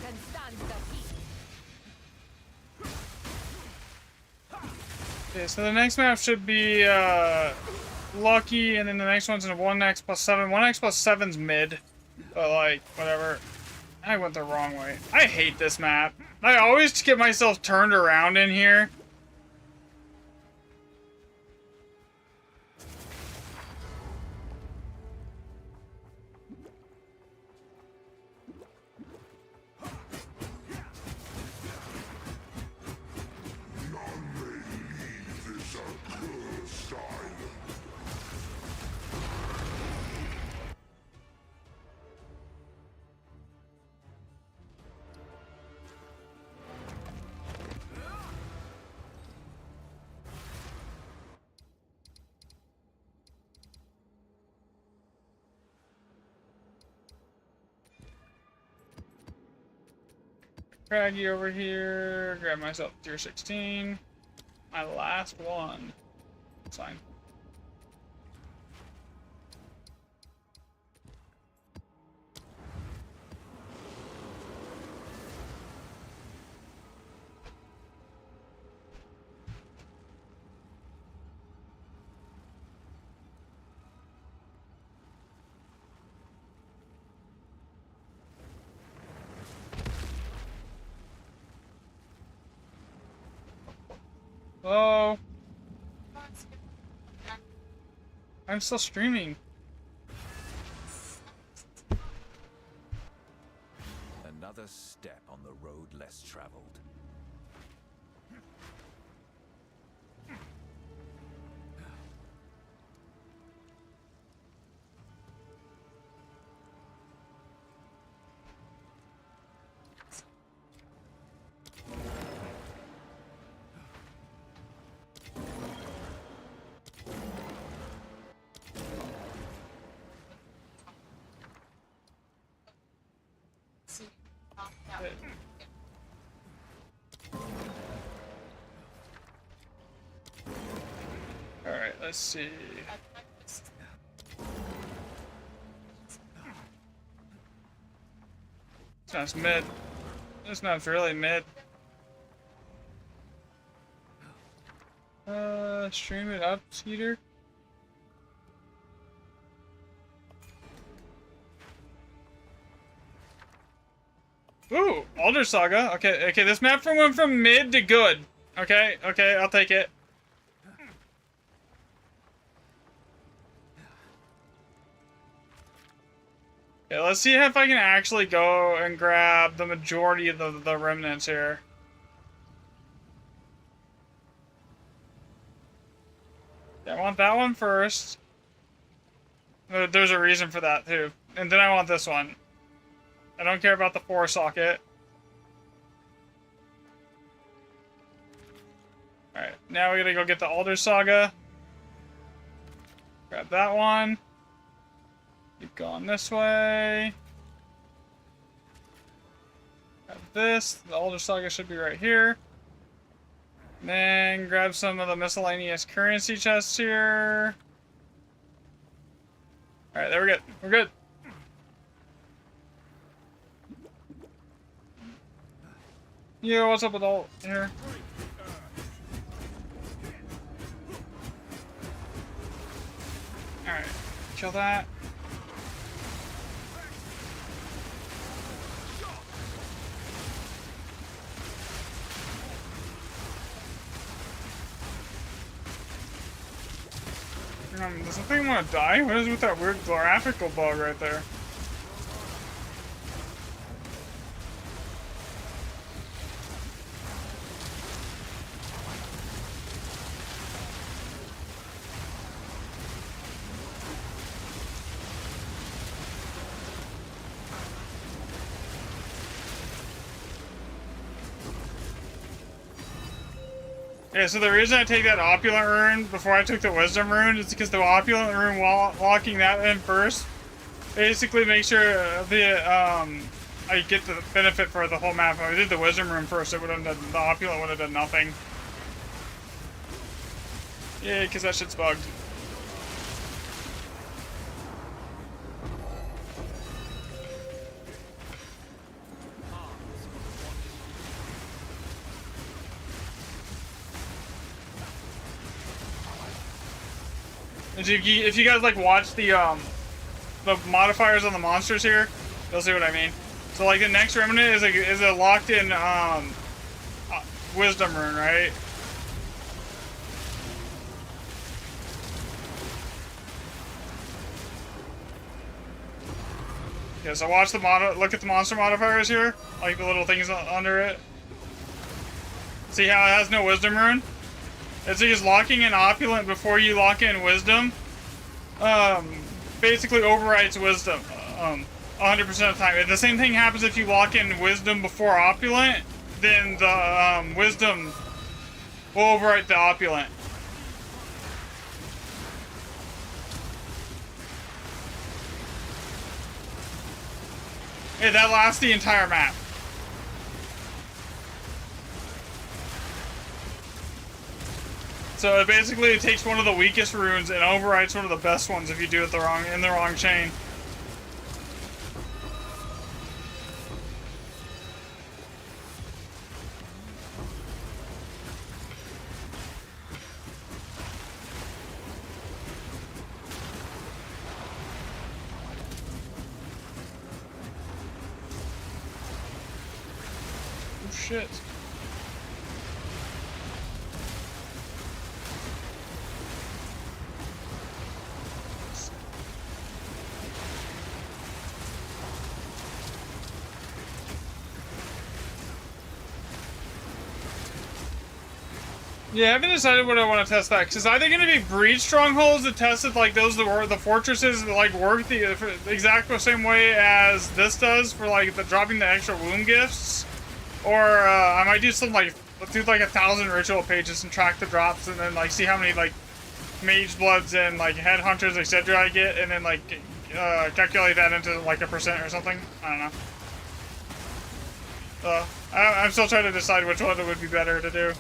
can stand the heat. Okay, so the next map should be Lucky, and then the next one's in 1x plus 7. 1x plus 7's mid. But like, whatever. I went the wrong way. I hate this map. I always get myself turned around in here. Craggy over here. Grab myself tier 16. My last one. It's fine. Hello? I'm still streaming. Another step on the road less traveled. Alright, let's see. This map's mid. This map's really mid. Stream it up, Skeeter. Ooh, Alder Saga. Okay, okay, this map went from mid to good. Okay, okay, I'll take it. Okay, let's see if I can actually go and grab the majority of the remnants here. Yeah, I want that one first. There's a reason for that, too. And then I want this one. I don't care about the 4 socket. Alright, now we gotta go get the Alder Saga. Grab that one. Keep going this way. Grab this. The Alder Saga should be right here. And then grab some of the miscellaneous currency chests here. Alright, there we go. We're good. Yo, what's up with all here? Alright, kill that. Does the thing want to die? What is with that weird graphical bug right there? Yeah, so the reason I take that Opulent Rune before I took the Wisdom Rune is because the Opulent Rune, while locking that in first, basically makes sure I get the benefit for the whole map. If I did the Wisdom Rune first, it would have done, the Opulent would have done nothing. Yeah, because that shit's bugged. If you guys like watch the modifiers on the monsters here, you'll see what I mean. So like the next remnant is a locked in wisdom rune, right? Okay, so watch look at the monster modifiers here, like the little things under it. See how it has no wisdom rune? It's just locking in opulent before you lock in wisdom. Basically overwrites wisdom 100% of the time. The same thing happens if you lock in wisdom before opulent, then the wisdom will overwrite the opulent. Yeah, that lasts the entire map. So it basically takes one of the weakest runes and overwrites one of the best ones if you do it in the wrong chain. Oh shit. Yeah, I haven't decided what I want to test that, because either going to be breed strongholds that tested like those that were the fortresses that like work the exact same way as this does for like dropping the extra womb gifts, or I might do some like 1,000 ritual pages and track the drops, and then like see how many like mage bloods and like headhunters etc. I get, and then like calculate that into like a percent or something. I don't know. I'm still trying to decide which one it would be better to do.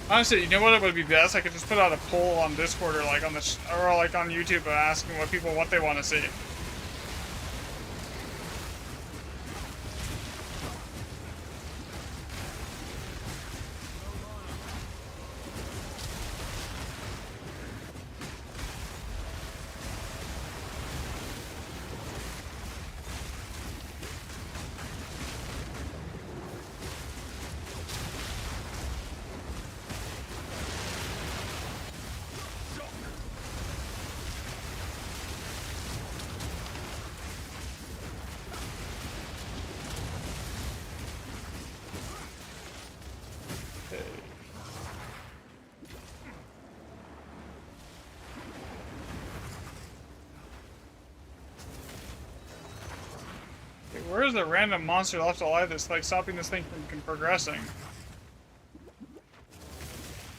Honestly, you know what it would be best? I could just put out a poll on Discord or like on like on YouTube asking what they want to see. Where is the random monster left alive that's like stopping this thing from progressing?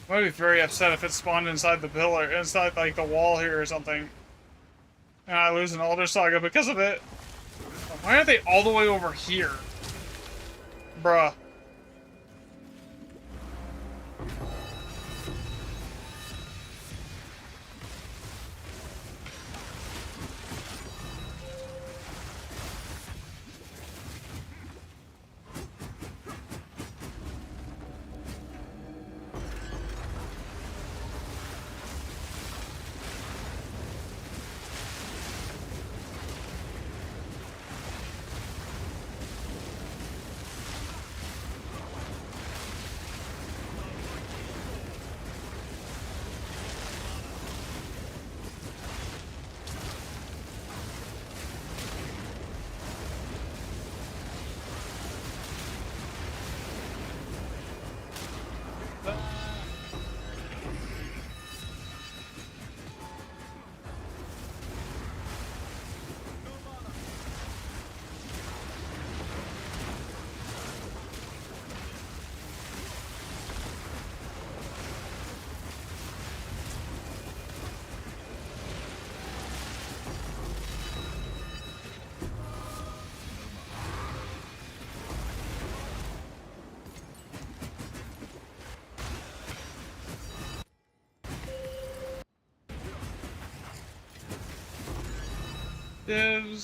I might be very upset if it spawned inside the pillar, inside like the wall here or something, and I lose an Elder Saga because of it. Why are they all the way over here? Bruh.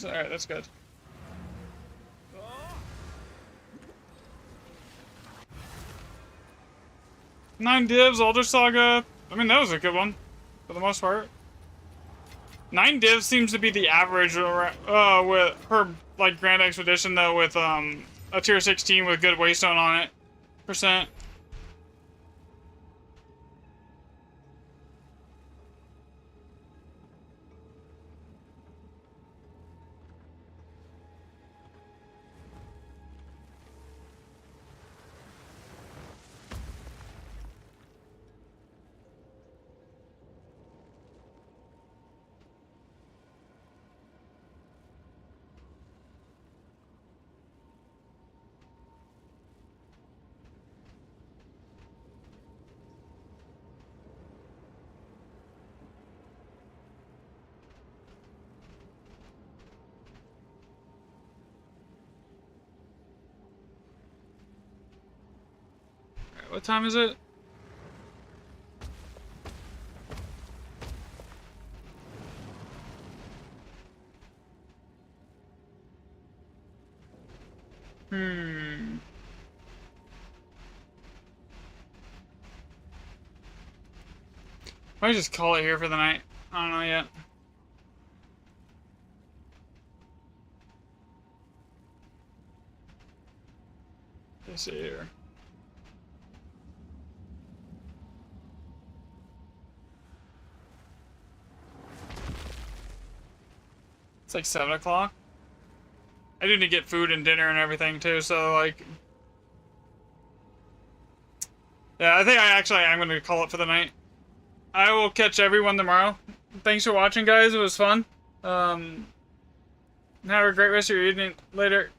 Alright, that's good. Nine divs, Elder Saga. I mean, that was a good one. for the most part. 9 divs seems to be the average with per like Grand Expedition though, with a tier 16 with good waystone on it percent. What time is it? Might just call it here for the night. I don't know yet. Let's see here. It's like 7 o'clock. I need to get food and dinner and everything too, so like... Yeah, I think I'm gonna call it for the night. I will catch everyone tomorrow. Thanks for watching, guys. It was fun. Have a great rest of your evening. Later.